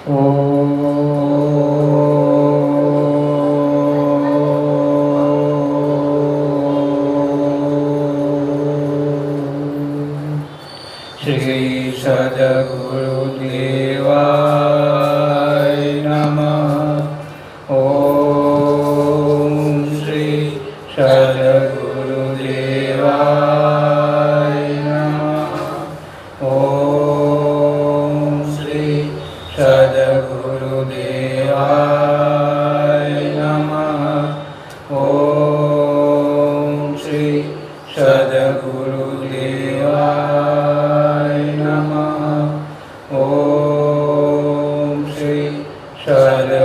श्री सद्गुरुदेवाय नमः। ओम श्री सद्गुरुदेवाय नमः। ओम श्री सद्गुरुदेवाय नमः। ओम श्री सद्गुरुदेवाय नमः। ओम श्री सद्गुरुदेवाय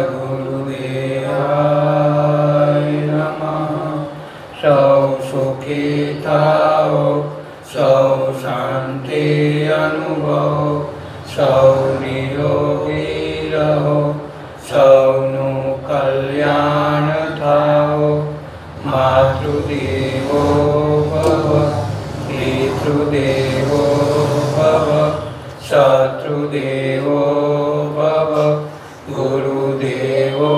नमः। सौ सुखी थाओ, सौ शांति अनुभव, सौ निरोगी रहो, सौનું કલ્યાણ થાઓ। માતૃદેવો ભવ, પિતૃદેવો ભવ, શત્રુદેવો ભવ, ગુરુદેવો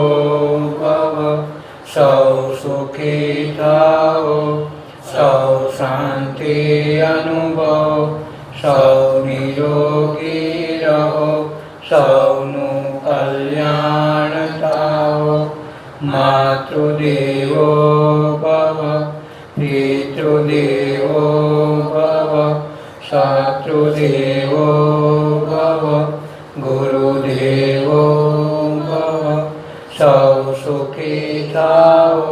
ભવ। સૌ સુખી થાઓ, સૌ શાંતિ અનુભવ, સૌ નિરોગી રહો, સૌનું કલ્યાણ થાઓ। માતૃદેવો ભવ, પિતૃદેવો ભવ, શત્રુદેવો ભવ, ગુરુદેવો ભવ। સૌ સુખી થાઓ,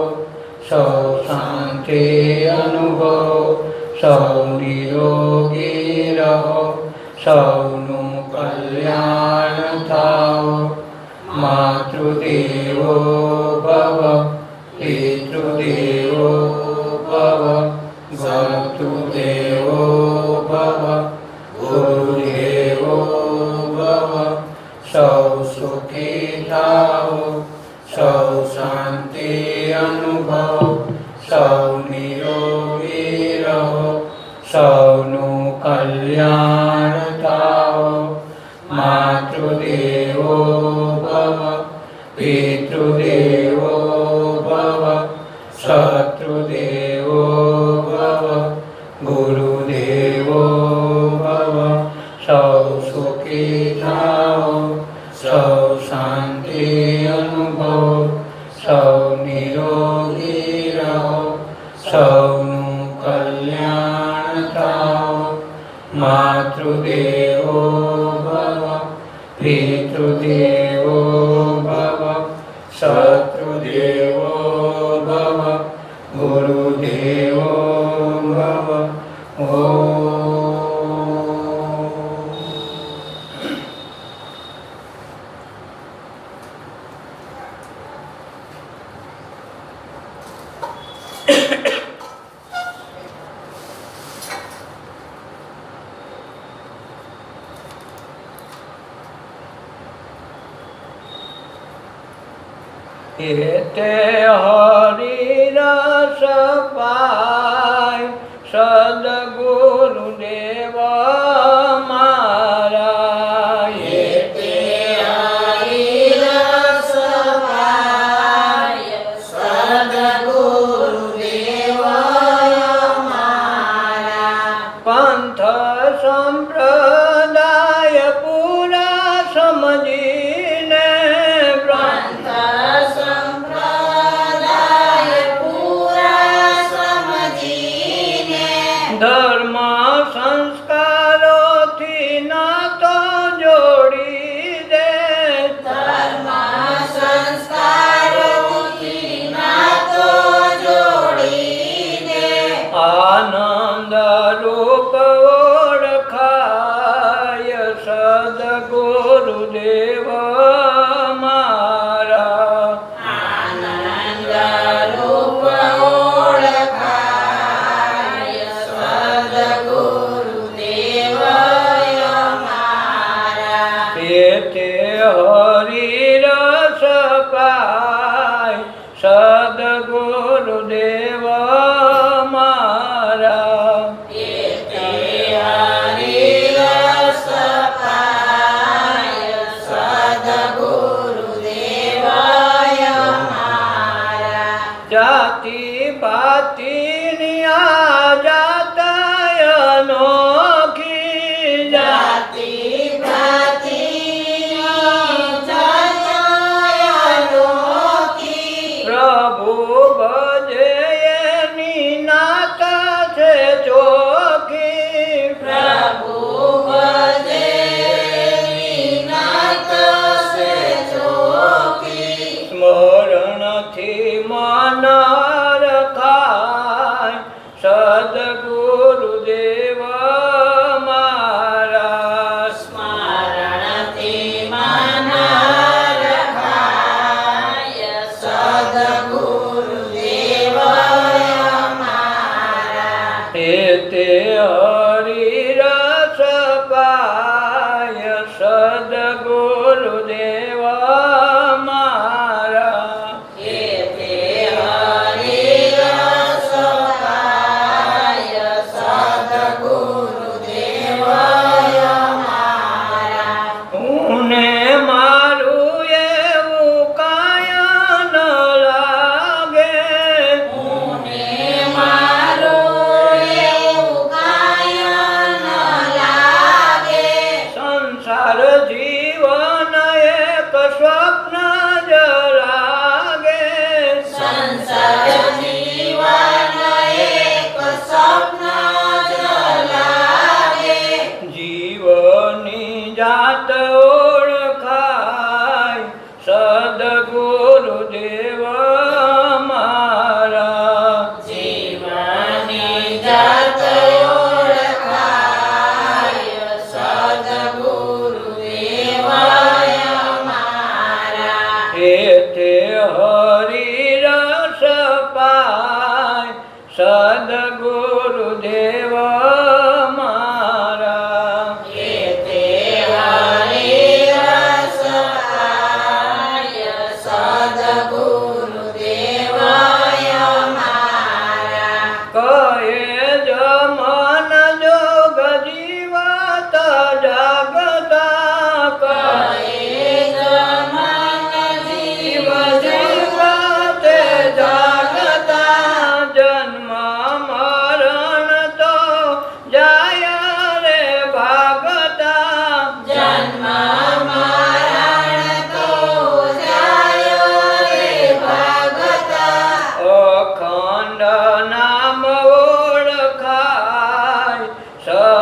સૌ શાંતિ અનુભવ, સૌ નિરોગી રહો, સૌનું કલ્યાણ થાઓ। માતૃદેવો ભવ, પિતૃદેવો ભવ, શત્રુદેવો ભવ, ગુરુદેવો ભવ। સૌ સુખી થાઓ, સૌ શાંતિ અનુભવ, સૌ નિરોગી રહો, સૌનું કલ્યાણ થાઓ। માતૃદેવો ભવ, પિતૃદેવો ભવ, શત્રુદેવો ભવ, ગુરુદેવો ભવ। સૌ સુખી થાઓ, સૌ શાંતિ અનુભવ, સૌ નિરોગી રહો, સૌનું કલ્યાણ થાઓ। માતૃદેવો ભવ, પિતૃદેવો ભવ, શત્રુદેવો ભવ, ગુરુદેવો ભવ। એતે હરિ રસ પાય, સદગુરુદેવ મારા। એતે હરિ રસ પાય, સદગુરુદેવ મારા। પંથ સંપ્રદાય પૂરા સમજીને, પંથ સંપ્રદાય પૂરા સમજીને, ધર્મ સંસ્કારોથી નાતો જોડી દે, ધર્મ સંસ્કારોથી નાતો જોડીને, આનંદ રૂપ ઓળખાય સદગુરુદેવ મારા। આનંદ રૂપ ઓળખાય સદગુરુદેવ મારા। એતે હરિ રસ પાય, સદગુરુદેવ મારા। એતે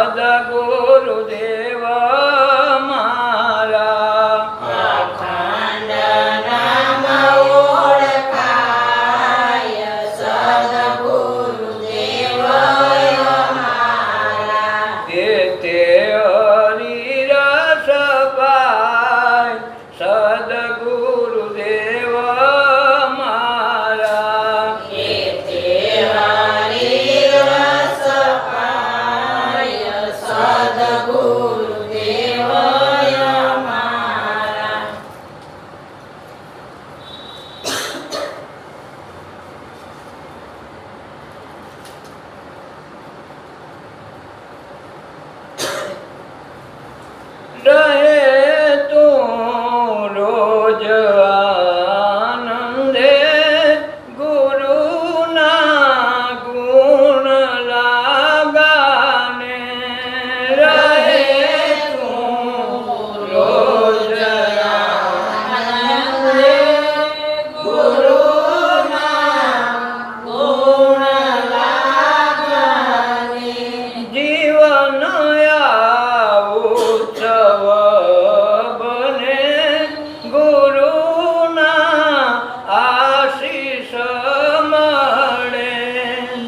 સદગુરુદેવ મારા અખંડ નામ ઓળખાય સદગુરુદેવ અમારા. તે હરિ રસ પાય સદગુરુદેવ મારા એતે હરિ રસ પાય સદગુરુદેવ અમારા. રહે તું રોજ આનંદે ગુરુના ગુણ લાગાને રહે તું રોજ આનંદે ગુરુના ગુણ લાગણે. જીવન ઉત્સવ બને ગુરુના આશીષ મળે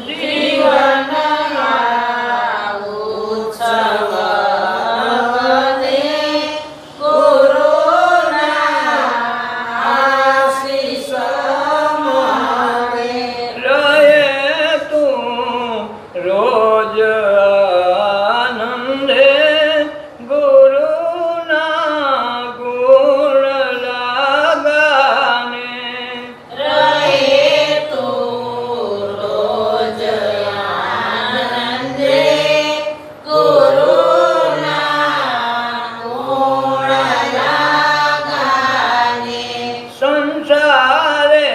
જીવનમાં ઉત્સવ બને ગુરુના આશીષ મળે. રહે તું રોજ આનંદે ગુરુના ગુણ લાગાને રહે તું રોજ આનંદે ગુરુના ગુણ લાગણે. સંસારે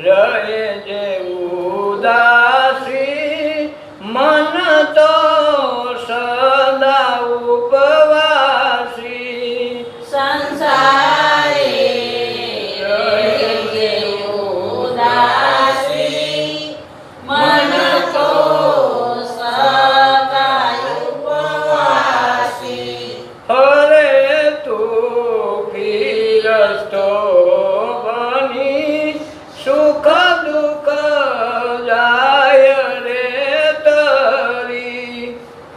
રહે જે ઉદાસી મન તો સદા ઉપવાસી સંસારે રહે ઉદાસી મન તો સદાય ઉપવાસી. હરે તું પીરસ્તો બની સુખ દુઃખ જાય રે તરી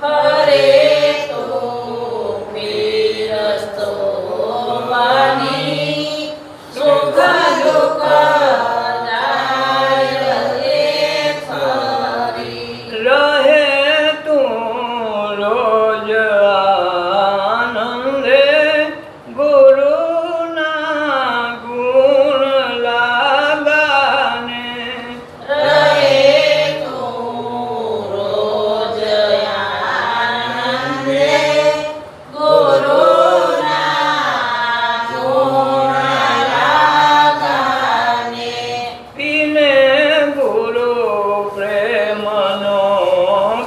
હરે તું પીરસ્તો બની સુખ દુઃખ જાય રે ફરી. રહે તું રોજ આનંદે ગુરુના ગુણ લાગાને રહે તું રોજ આનંદે ગુરુના ગુણ લાગણે. પીને ગુરુ પ્રેમનો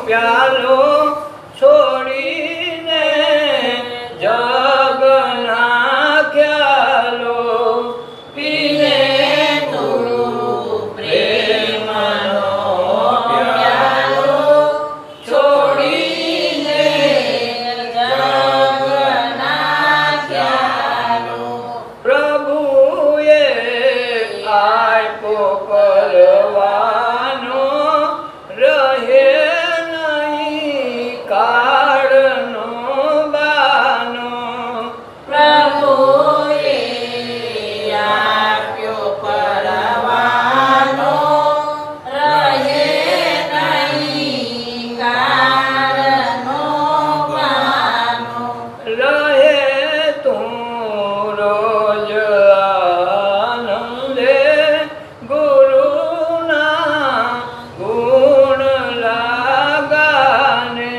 પ્યાલો છોડીને જગના ખ્યાલો પીને ગુરુ પ્રેમનો પ્યાલો છોડીને જગના ખ્યાલો. પ્રભુએ આપ્યો પરવાનો રહે નહીં કાળનો બાનો પ્રભુએ આપ્યો પરવાનો રહે નહીં કાળનો બાનો. રહે તું રોજ આનંદે ગુરુના ગુણ લાગાને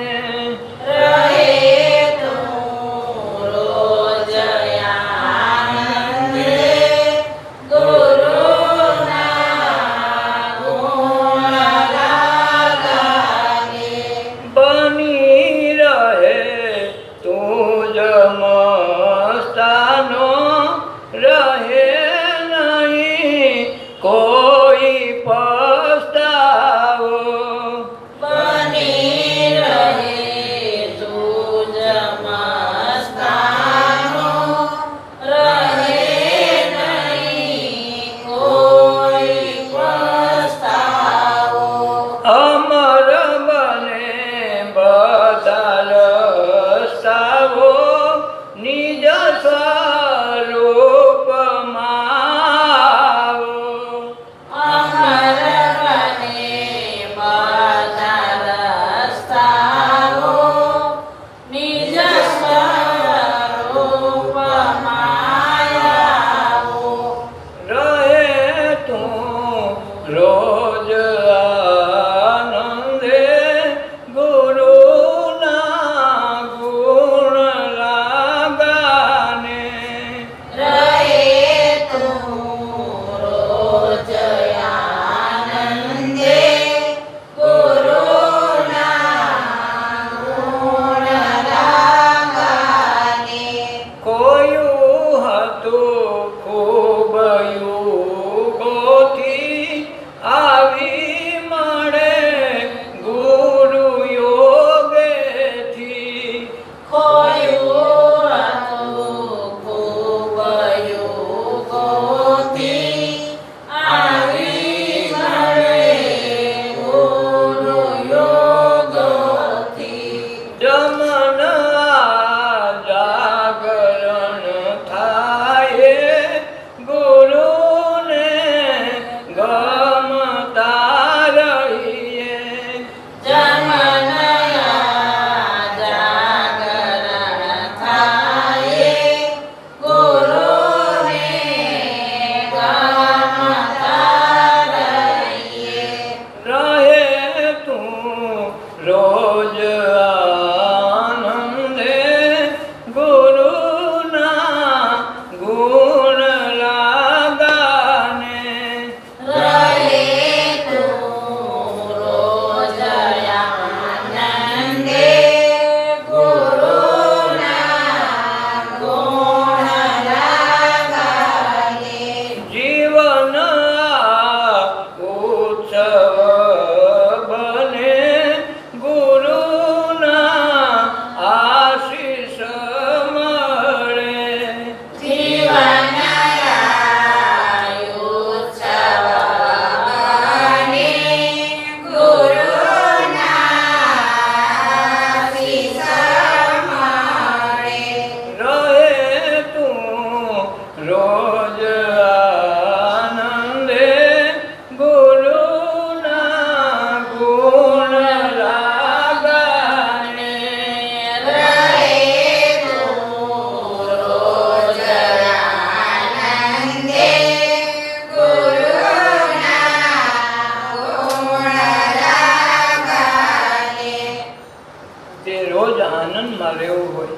તે રોજ આનંદમાં રહેવું હોય.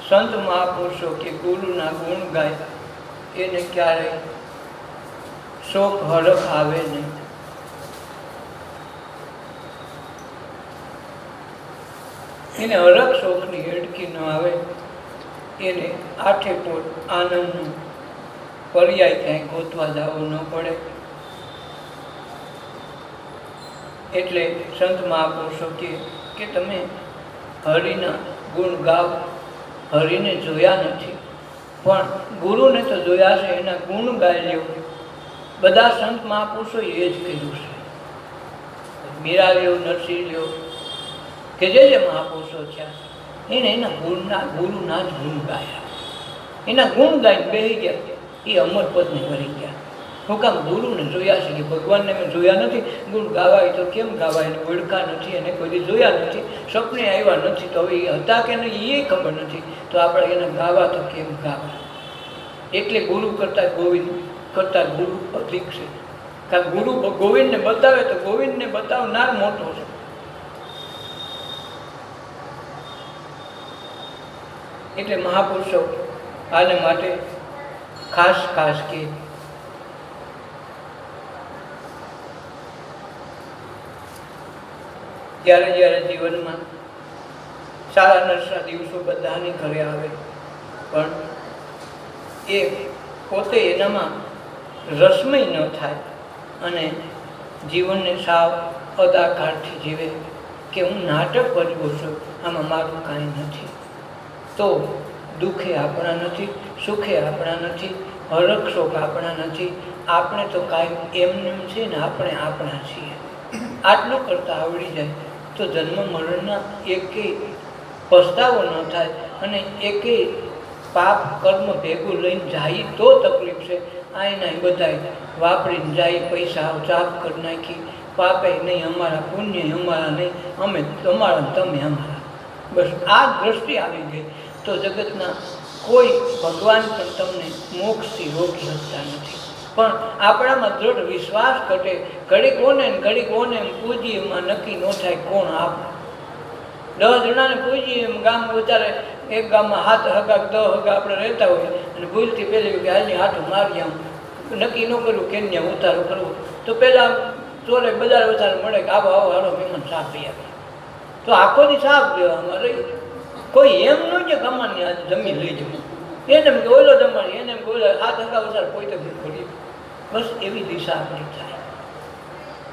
સંત મહાપુરુષો કે ગુરુના ગુણ ગાય એને ક્યારેય શોક હરખ આવે નહીં. એને હરખ શોકની હેડકી ન આવે. એને આઠે પોર આનંદનું પર્યાય ક્યાંય ગોતવા જવો ન પડે. એટલે સંત મહાપુરુષો કે તમે હરિના ગુણ ગાવ. હરિને જોયા નથી પણ ગુરુને તો જોયા છે, એના ગુણ ગાઈ લેવું. બધા સંત મહાપુરુષો એ જ કર્યું છે. મીરા લ્યો, નરસિંહ લ્યો કે જે મહાપુરુષો થયા એને એના ગુરુના જ ગુણ ગાયા. એના ગુણ ગાઈને બેસી ગયા, એ અમરપદને કરી ગયા. હું કામ ગુરુને જોયા છે કે ભગવાનને મેં જોયા નથી. ગુણ ગાવાય તો કેમ ગાવાય? એને ઓળખા નથી, એને કોઈ જોયા નથી, સપને આવ્યા નથી, તો હવે એ હતા કે નહીં એ ખબર નથી, તો આપણે એને ગાવા તો કેમ ગાવા? એટલે ગુરુ કરતાં ગોવિંદ કરતાં ગુરુ અધિક છે. કારણ ગુરુ ગોવિંદને બતાવે તો ગોવિંદને બતાવનાર મોટો છે. એટલે મહાપુરુષો આને માટે ખાસ કે જ્યારે જીવનમાં સારા નરસા દિવસો બધાની ઘરે આવે પણ એ પોતે એનામાં રસમય ન થાય અને જીવનને સાવ અદાકારથી જીવે કે હું નાટક ભજવું છું, આમાં મારું કાંઈ નથી, તો દુઃખે આપણા નથી, સુખે આપણા નથી, હરખ શોક આપણા નથી. આપણે તો કાંઈ એમને છે ને આપણે આપણા છીએ. આટલું કરતાં આવડી જાય તો જન્મ મરણના એકેય પસ્તાવો ન થાય અને એકેય પાપ કર્મ ભેગું લઈને જાય તો તકલીફ છે. આયના બધા વાપરીને જાય, પૈસા ચાપ કરી નાખી, પાપે નહીં અમારા, પુણ્ય અમારા નહીં, અમે તમારા તમે અમારા. બસ આ દ્રષ્ટિ આવી ગઈ તો જગતના કોઈ ભગવાન પણ તમને મોક્ષથી રોકી શકતા નથી. પણ આપણામાં દ્રઢ વિશ્વાસ ઘટે. ઘડીક ઓને પૂજીએ એમાં નક્કી ન થાય કોણ આપણે. 10 જણાને પૂજીએ એમ ગામ વધારે, એક ગામમાં 7 હગા 10 હગા આપણે રહેતા હોય અને ભૂલથી પેલી કે હાલની હાથું મારી આમ નક્કી ન કર્યું કેન્યા ઉતારો કરવો તો પહેલાં ચોરે બજાર વધારે મળે કે આવો હાલો મહેમાન સાફ લઈ આવે તો આખો દી સાફ દેવામાં રહી. કોઈ એમ ન કે કમાની આજે જમીન લઈ જવું, એને એમ કે ઓલો જમાડી, એને એમ કે ઓલો 7 હગા વધારે કોઈ તો કરીએ. બસ એવી દિશા આપણી થાય.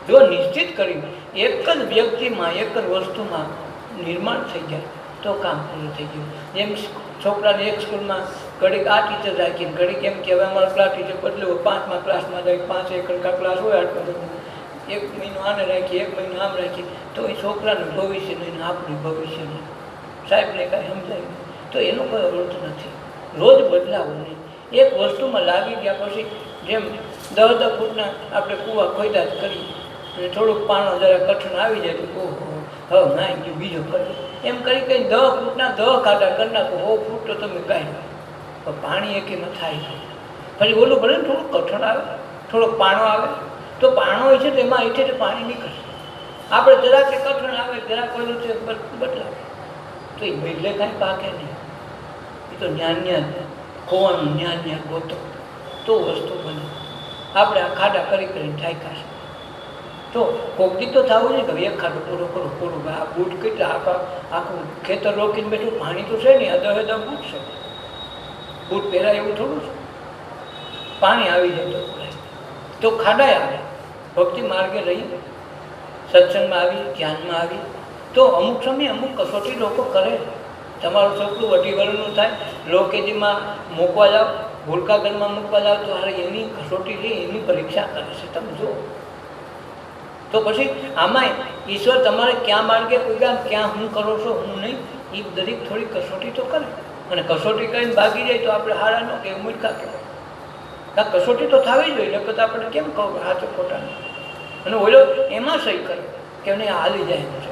જો નિશ્ચિત કરી એક જ વ્યક્તિમાં એક જ વસ્તુમાં નિર્માણ થઈ જાય તો કામ પૂરું થઈ ગયું. જેમ છોકરાને એક સ્કૂલમાં ઘડીક આ ટીચર રાખીને ઘડીક એમ કે હવે અમારા ક્લાસ ટીચર બદલ્યો, 5મા ક્લાસમાં જાય, 5 એકર ક્લાસ હોય 8 મહિનો આને રાખીએ, 1 મહિનો આમ રાખીએ તો એ છોકરાનું ભવિષ્ય નહીં, આપણું ભવિષ્ય નહીં. સાહેબને કાંઈ સમજાય તો એનો કોઈ અર્થ નથી. રોજ બદલાવો નહીં. એક વસ્તુમાં લાગી ગયા પછી જેમ 10 ફૂટના આપણે કૂવા ખોદા કરી અને થોડુંક પાણી જરા કઠણ આવી જાય તો ઓહો હવે નાઈ ગયું બીજો કરી એમ કરી 10 ફૂટના 10 ખાડા કરી નાખો, 100 ફૂટ તો તમે કાંઈ પણ પાણી એકેમાં થાય. પછી ઓલું ભલે ને થોડુંક કઠણ આવે, થોડોક પાણો આવે તો પાણો હોય છે તો એમાં એટલે પાણી નીકળશે. આપણે જરાક કઠણ આવે, જરાક ઓલું છે બદલાવે તો એ બદલે કાંઈ પાકે નહીં. એ તો ન્યાન ખોવાનું ન્યાન ગોતો તો વસ્તુ બને. આપણે આ ખાડા કરીને થાય તો કોકથી તો થવું નહીં કે એક ખાડો પૂરો કરો પૂરું. આ બૂટ કેટલા આખું ખેતર રોકીને બેઠું, પાણી તો છે નહીં, અદા બૂટ છે, બૂટ પહેરાય એવું થોડું છે. પાણી આવી જાય તો ખાડાય આવે. ભક્તિ માર્ગે રહી, સત્સંગમાં આવી, ધ્યાનમાં આવી તો અમુક સમયે અમુક કસોટી લોકો કરે. તમારું છોકરું 2 વર્ષનું થાય, લોકેજીમાં મૂકવા જાઓ, ભૂલકા ઘરમાં મૂકવા જાઓ તો હારે એની કસોટી છે, એની પરીક્ષા કરે છે. તમે જુઓ તો પછી આમાંય ઈશ્વર તમારે ક્યાં માર્ગે પૂગ્યા, ક્યાં હું કરો છો હું નહીં, એ દરેક થોડી કસોટી તો કરે. અને કસોટી કરીને ભાગી જાય તો આપણે હારા ન કે મૂર્ખા કહેવાય. કસોટી તો થવી જોઈએ, એટલે તો આપણે કેમ કહું સાચું ખોટાને. અને ઓલો એમાં સહી કરે કે નહીં હાલી જાય છે.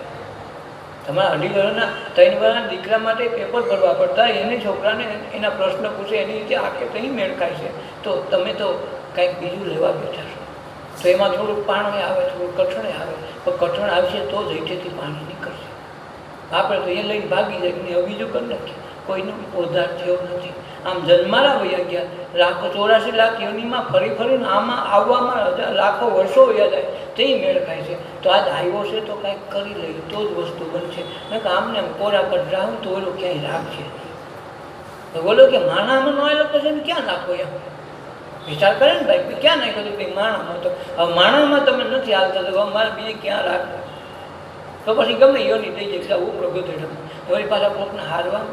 તમારા 2.5 વર્ષના 3 વર્ષના દીકરા માટે પેપર ભરવા પડતા, એને છોકરાને એના પ્રશ્ન પૂછે એની રીતે આખે તો અહીં મેળ ખાય છે તો તમે તો કંઈક બીજું લેવા બેઠા છો. તો એમાં થોડુંક પાણી આવે, થોડુંક કઠણ આવે, પણ કઠણ આવશે તો જ હેઠેથી પાણી નીકળશે. આપણે તો એ લઈને ભાગી જાય ને હવે બીજું કરી નાખીએ. કોઈનો ઉદ્ધાર થયો નથી. આમ જન્મારા વયા ગયા, લાખો 84 લાખ યોનિમાં ફરી ફરીને આમાં આવવામાં લાખો વર્ષો વયા જાય તે મેળ ખાય છે. તો આજ આવ્યો છે તો કાંઈક કરી લઈએ તો જ વસ્તુ બનશે. કે આમને આમ કોરા કટ રાહું તો ઓલો ક્યાંય રાખશે. તો બોલો કે માણામાં ન આવેલો પછી ક્યાં નાખો એમ વિચાર કરે ને ભાઈ, ક્યાં નાખ્યો તો કંઈ માણામાં. તો હવે માણામાં તમે નથી આવતા તો મારે બીજે ક્યાં રાખો? તો પછી ગમે યોની થઈ જાય ઉપરો ગોતેડો વળી પાછા કોકને હારવા.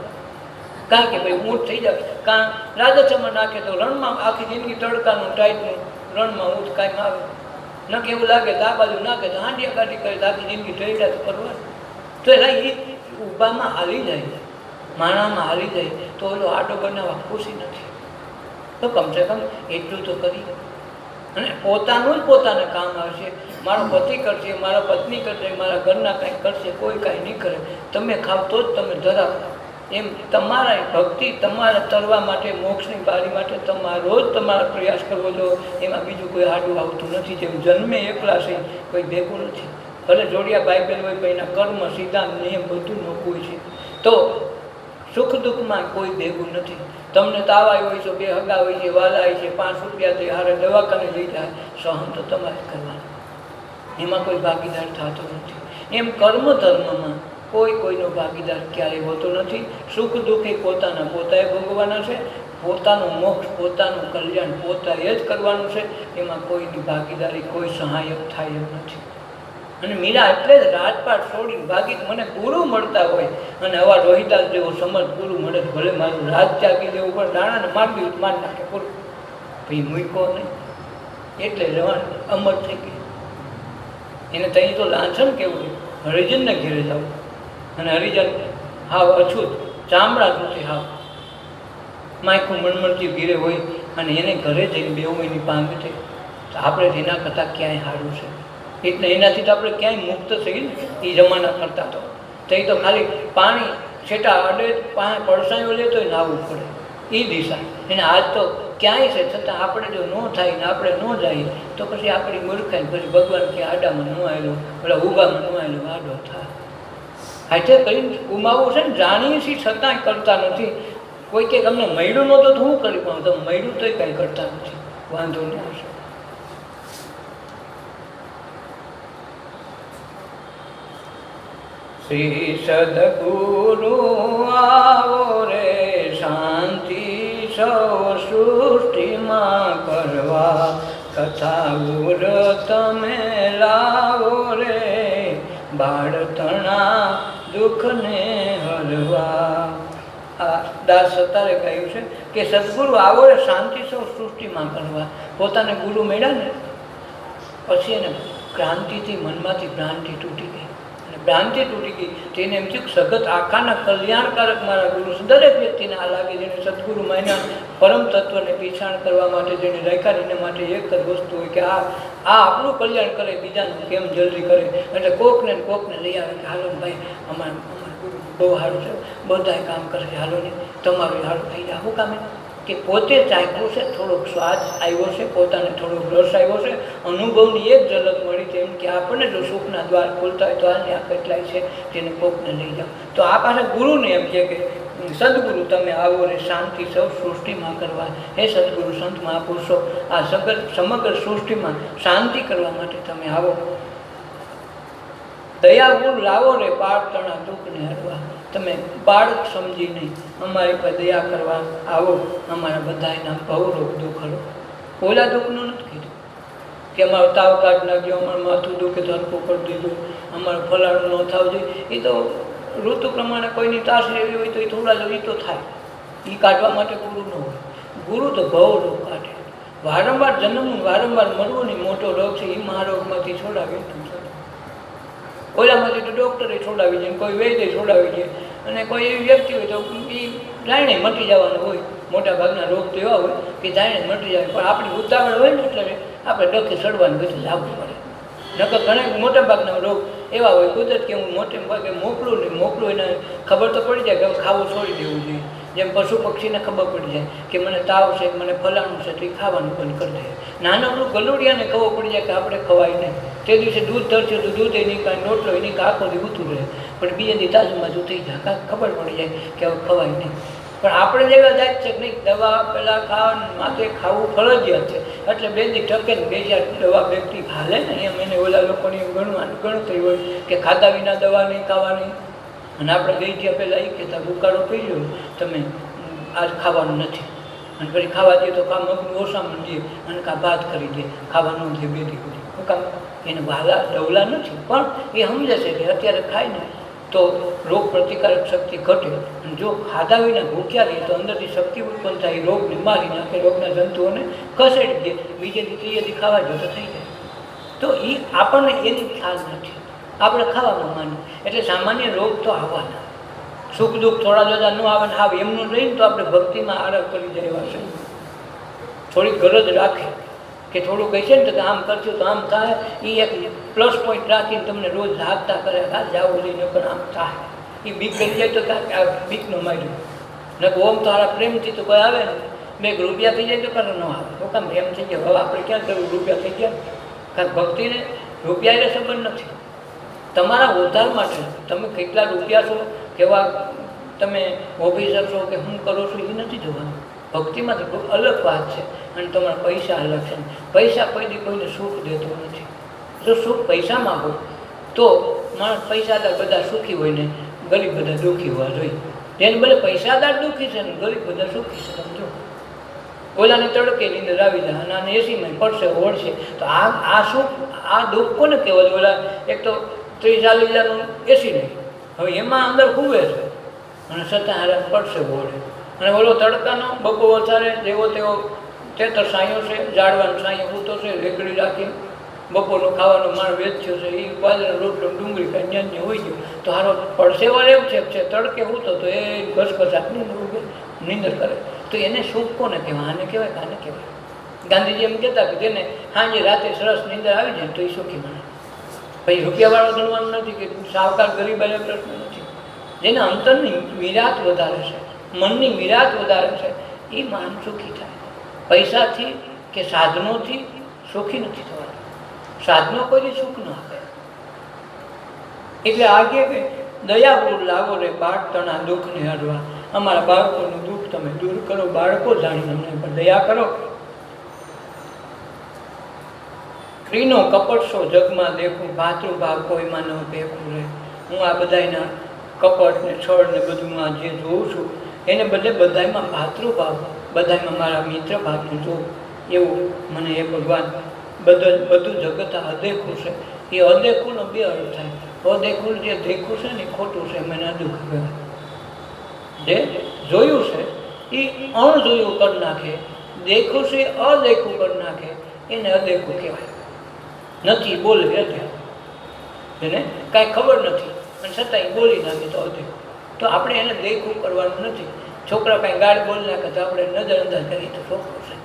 કારણ કે ભાઈ ઊંટ થઈ જાય, કાં રાજસ્થાનમાં નાખે તો રણમાં આખી જિંદગી તડકાનું ટાઈટનું રણમાં ઊંટ કાંઈ આવે ન કે એવું લાગે તો આ બાજુ નાખે તો હાંડિયા કાઢી કરે તો આખી જિંદગી ટેડા તો કરવા. તો એલા એ ઊભામાં હાલી જાય, માણામાં હાલી જાય તો ઓલો આડો બનાવવા ખુશી નથી. તો કમસે કમ એટલું તો કરી. અને પોતાનું જ પોતાને કામ આવશે. મારો પતિ કરશે, મારા પત્ની કરશે, મારા ઘરના કાંઈ કરશે, કોઈ કાંઈ નહીં કરે. તમે ખાવ તો જ તમે ધરાવો. એમ તમારા ભક્તિ તમારે તરવા માટે, મોક્ષની બારી માટે તમારો જ તમારે પ્રયાસ કરવો જો. એમાં બીજું કોઈ આડું આવતું નથી. જેમ જન્મે એકલા છે કોઈ ભેગું નથી. ભલે જોડિયા ભાઈ બહેન હોય પણ એના કર્મ સિદ્ધાંત નિયમ બધું નોખવું છે. તો સુખ દુઃખમાં કોઈ ભેગું નથી. તમને તાવ આવ્યો હોય છે, બે હગા હોય છે, વાલા હોય છે, 5 રૂપિયા તો હારે દવાખાને લઈ જાય, સહન તો તમારે કરવાનું. એમાં કોઈ ભાગીદાર થતો નથી. એમ કર્મ ધર્મમાં કોઈ કોઈનો ભાગીદાર ક્યારેય હોતો નથી. સુખ દુઃખે પોતાના પોતાએ ભોગવવાના છે. પોતાનું મોક્ષ, પોતાનું કલ્યાણ પોતાએ જ કરવાનું છે. એમાં કોઈની ભાગીદારી, કોઈ સહાયક થાય એમ નથી. અને મીરા એટલે જ રાજપાટ છોડીને ભાગી. મને ગુરુ મળતા હોય અને આવા રોહિદાસ જેવો સમજ ગુરુ મળે, ભલે મારું રાજ ત્યાગી દેવું પણ દાણાને મારી નાખે પૂરું, ભાઈ મૂકો નહીં. એટલે રહેવાનું અમર થઈ ગઈ. એને ત્યાં તો લાંછન કેવું, હરિજનને ઘેરે જવું. અને હરિજન હાવ અછૂત ચામડા નથી, હાવ માયખું મણમણથી ઘીરે હોય અને એને ઘરે જઈને બેવું એની પાંગ થઈ. તો આપણે એના કરતાં ક્યાંય સારું છે. એટલે એનાથી તો આપણે ક્યાંય મુક્ત થઈએ ને એ જમાના કરતા. તો એ તો ખાલી પાણી છેટા અડે પડસાયો લે તો નાહવું પડે એ દિશા. એને આજ તો ક્યાંય છે, છતાં આપણે જો ન થાય ને આપણે ન જઈએ તો પછી આપણી મૂર્ખાઈ. પછી ભગવાન કે આડામાં ન આવેલો, પેલા ઊભામાં ન આવેલો આડો થાય. હાથે કરીને ગુમાવવું છે ને, જાણીએ છીએ છતાંય કરતા નથી. કોઈ કે તમને મળ્યું નહોતું તો હું કરી પાઉં, તમે મળ્યું તોય કાંઈ કરતા નથી. વાંધો નહીં આવશે. શ્રી સદગુરુ આવો રે શાંતિ સૌ સૃષ્ટિમાં કરવા, કથા ગુર તમે લાવો રે બાળતણા દુઃખને હરવા. આ દાસ સતારે કહ્યું છે કે સદગુરુ આવો રે શાંતિ સૌ સૃષ્ટિમાં કરવા. પોતાને ગુરુ મળ્યા ને પછી એને ક્રાંતિથી મનમાંથી ભ્રાંતિ તૂટી ગઈ. ભ્રાંતિ તૂટી ગઈ. તેને એમ થયું સગત આખાના કલ્યાણકારક મારા ગુરુ છે. દરેક વ્યક્તિને આ લાગે જેને સદગુરુ માન્યા, પરમ તત્વને પીછાણ કરવા માટે જેને રાખ્યા, એને માટે એક જ વસ્તુ હોય કે આ આપણું કલ્યાણ કરે, બીજાનું કેમ જલ્દી કરે. એટલે કોકને લઈ આવે કે હાલો ભાઈ અમારા ગુરુ બહુ સારું છે, બધાય કામ કરે, હાલો ને તમારું સારું થઈ જાય. આવું કામ કે પોતે ચાખ્યું છે, થોડોક સ્વાદ આવ્યો છે, પોતાને થોડોક રસ આવ્યો છે, અનુભવની એક ઝલક મળી છે. એમ કે આપણને જો સુખના દ્વાર ખોલતા હોય તો હાલને આ કેટલાય છે તેને કોકને લઈ જાઓ. તો આ પાસે ગુરુને એમ છે કે સદગુરુ તમે આવો રે શાંતિ સૌ સૃષ્ટિમાં કરવા. હે સદગુરુ સંત મહાપુરુષો, આ સમગ્ર સૃષ્ટિમાં શાંતિ કરવા માટે તમે આવો. દયા ગુણ લાવો રે બાળતણા દુઃખને હરવા. તમે બાળક સમજી નહીં અમારી પર દયા કરવા આવો. અમારા બધાના ભવરોગ દુઃખ હરો. ઓલા દુઃખનું નથી કીધું કે અમારો તાવ કાઢ નાખ્યો, અમારું માથું દુઃખે તો હરખું કરી દીધું, અમારું ફલાણું ન થવું જોઈએ. એ તો ઋતુ પ્રમાણે કોઈની તાસ લેવી હોય તો એ થોડા જ એ તો થાય. એ કાઢવા માટે ગુરુ ન હોય. ગુરુ તો ભવરોગ કાઢે. વારંવાર જન્મવું, વારંવાર મળવું નહીં મોટો રોગ છે. એ મહારોગમાંથી છોડાવે. ઓલામાંથી તો ડૉક્ટરે છોડાવી જાય, કોઈ વૈદ્ય છોડાવી જાય. અને કોઈ એવી વ્યક્તિ હોય તો એ જાણે મટી જવાનું હોય. મોટા ભાગના રોગ તો એવા હોય કે જાણે મટી જાય. પણ આપણી ઉતાવળ હોય ને એટલે આપણે ડખે ચડવાનું પછી લાવવું પડે. નકર ઘણા મોટા ભાગના રોગ એવા હોય કુદરત કે હું મોટે ભાગે મોકલું એને ખબર તો પડી જાય કે ખાવું છોડી દેવું જોઈએ. જેમ પશુ પક્ષીને ખબર પડી જાય કે મને તાવ છે, મને ફલાણું છે, તો એ ખાવાનું બંધ કરી દે. નાનકડું ગલુડિયાને ખબર પડી જાય કે આપણે ખવાય નહીં. તે દિવસે દૂધ ધરશે તો દૂધ એની કાંઈ રોટલો એની કાંઈ આખો દી ઊતું રહે, પણ બીજે દી તાજુબાજુ થઈ જાય, કાંઈક ખબર પડી જાય કે હવે ખવાય નહીં. પણ આપણે જેવા જાય છે કે નહીં, દવા પહેલાં ખાવાનું માથે ખાવું ફરજિયાત છે. એટલે બે દી ટકે ને 2 દવા વ્યક્તિ હાલે ને એમ એને ઓલા લોકોની ગણતરી હોય કે ખાધા વિના દવા નહીં ખાવાની. અને આપણે ગઈ ત્યાં પહેલાં એ કહેતા ઉકાળો પી લો તમે, આજ ખાવાનું નથી. અને પછી ખાવા દે તો કાં મગનું ઓછામાં દે અને કાં ભાત કરી દે, ખાવાનું દે 2 દી સુધી. શું કામ? એને વહાલા ડવલા નથી, પણ એ સમજે છે કે અત્યારે ખાય ને તો રોગ પ્રતિકારક શક્તિ ઘટે. અને જો ખાધા વિના ભૂખ્યા રહીએ તો અંદરથી શક્તિ ઉત્પન્ન થાય, રોગને મારી નાખે, રોગના જંતુઓને ખસેડી દે, બીજે દી ત્રીજે દી ખાવા જો તો થઈ જાય. તો એ આપણને એની ખ્યાલ નથી, આપણે ખાવામાં માનીએ. એટલે સામાન્ય રોગ તો આવવાના, સુખ દુઃખ થોડા જુદા ન આવે ને આવે એમનું રહીને તો આપણે ભક્તિમાં આરામ કરી જાય એવા છે. થોડીક ગરજ રાખે કે થોડું કહે છે ને તો આમ કરશું તો આમ થાય, એ એક પ્લસ પોઈન્ટ રાખીને તમને રોજ હાકતા કરે, આ જાઓ લઈને પણ આમ થાય. એ બીક કરી જાય તો કાંઈક બીકનો માર્યો ને ઓમ તારા પ્રેમથી તો કોઈ આવે ને 2 રૂપિયા થઈ જાય તો કરે ન આવે. તો કામ એમ થઈ જાય, હવે આપણે ક્યાં કરવું, રૂપિયા થઈ ગયા. કારણ ભક્તિને રૂપિયા એટલે સંબંધ નથી, તમારા ઉદ્ધાર માટે તમે કેટલા રૂપિયા છો, કેવા તમે ઓફિસર છો કે શું કરો છો એ નથી જોવાનું. ભક્તિમાંથી કોઈ અલગ વાત છે. અને તમારા પૈસા અલગ છે. પૈસા કોઈથી કોઈને સુખ દેતો નથી. જો સુખ પૈસામાં હોય તો માણસ પૈસાદાર બધા સુખી હોય ને ગરીબ બધા દુઃખી હોવા જોઈએ. તેને ભલે પૈસાદાર દુઃખી છે ને ગરીબ બધા સુખી છે. સમજો, ઓલાને તડકે નીંદર આવી જાય અને આને એસીમાં પડશે ઓળશે, તો આ સુખ આ દુઃખ કોને કહેવાય? ઓલા એક તો 30-40 હજારનું એસી નહીં, હવે એમાં અંદર ખૂવે છે અને છતાં હારા પડશે ઓળે. અને ઓલો તડકાનો બપો વસારે જેવો તેવો 73 સાંયો છે, ઝાડવાનો સાંયો ઊતો છે, રેકડી રાખીને બપોરનું ખાવાનું માણ વેચ્યો છે, એ બાજરો રોટલો ડુંગળી કાંઈ ન્યાન્ય હોય ગયો તો હારો પડસેવાર એમ છે તડકે ઊતો તો એ ઘસઘસાટ નીંદર કરે. તો એને સુખ કોને કહેવાય? આને કહેવાય કે આને કહેવાય? ગાંધીજી એમ કહેતા કે જેને સાંજે રાતે સરસ નીંદર આવી જાય તો એ સુખી બને. પછી રૂપિયાવાળો ગણવાનું નથી કે સાવકાર ગરીબ એ પ્રશ્ન નથી. જેને અંતરની મીરાત વધારે છે, મનની મીરાત વધારે છે, એ માન સુખી થાય. પૈસાથી કે સાધનોથી સુખી નથી થવાનું. સાધનો કોઈ સુખ ન આપે. એટલે આગે કે દયાપૂર લાવો રે બાળ તણા દુઃખને હરવા. અમારા બાળકોનું દુઃખ તમે દૂર કરો, બાળકો જાણી અમને પર દયા કરો. સ્ત્રીનો કપટ શો જગમાં દેખું, ભાતૃભાવ કોઈમાં ન ભેખું રે. હું આ બધાના કપટ ને છળ ને બધું આ જે જોઉં છું એને બદલે બધામાં ભાતૃભાવ, બધામાં મારા મિત્ર ભાવને જોઉં, એવું મને એ ભગવાન બધું જગત અદેખું છે. એ અદેખુંનો 2 અર્થ થાય. અદેખું જે દેખું છે ને ખોટું છે, મને અદુઃખ કહેવાય. જે જોયું છે એ અણજોયું કરી નાખે, દેખું છે અદેખું કરી નાખે, એને અદેખું કહેવાય. નથી બોલે એટલે એને કાંઈ ખબર નથી અને છતાં એ બોલી નાખે તો અદેખું. તો આપણે એને દેખું કરવાનું નથી. છોકરા કાંઈ ગાળ બોલી નાખે તો આપણે નજરઅંદાજ કરીએ તો છોકરો છે,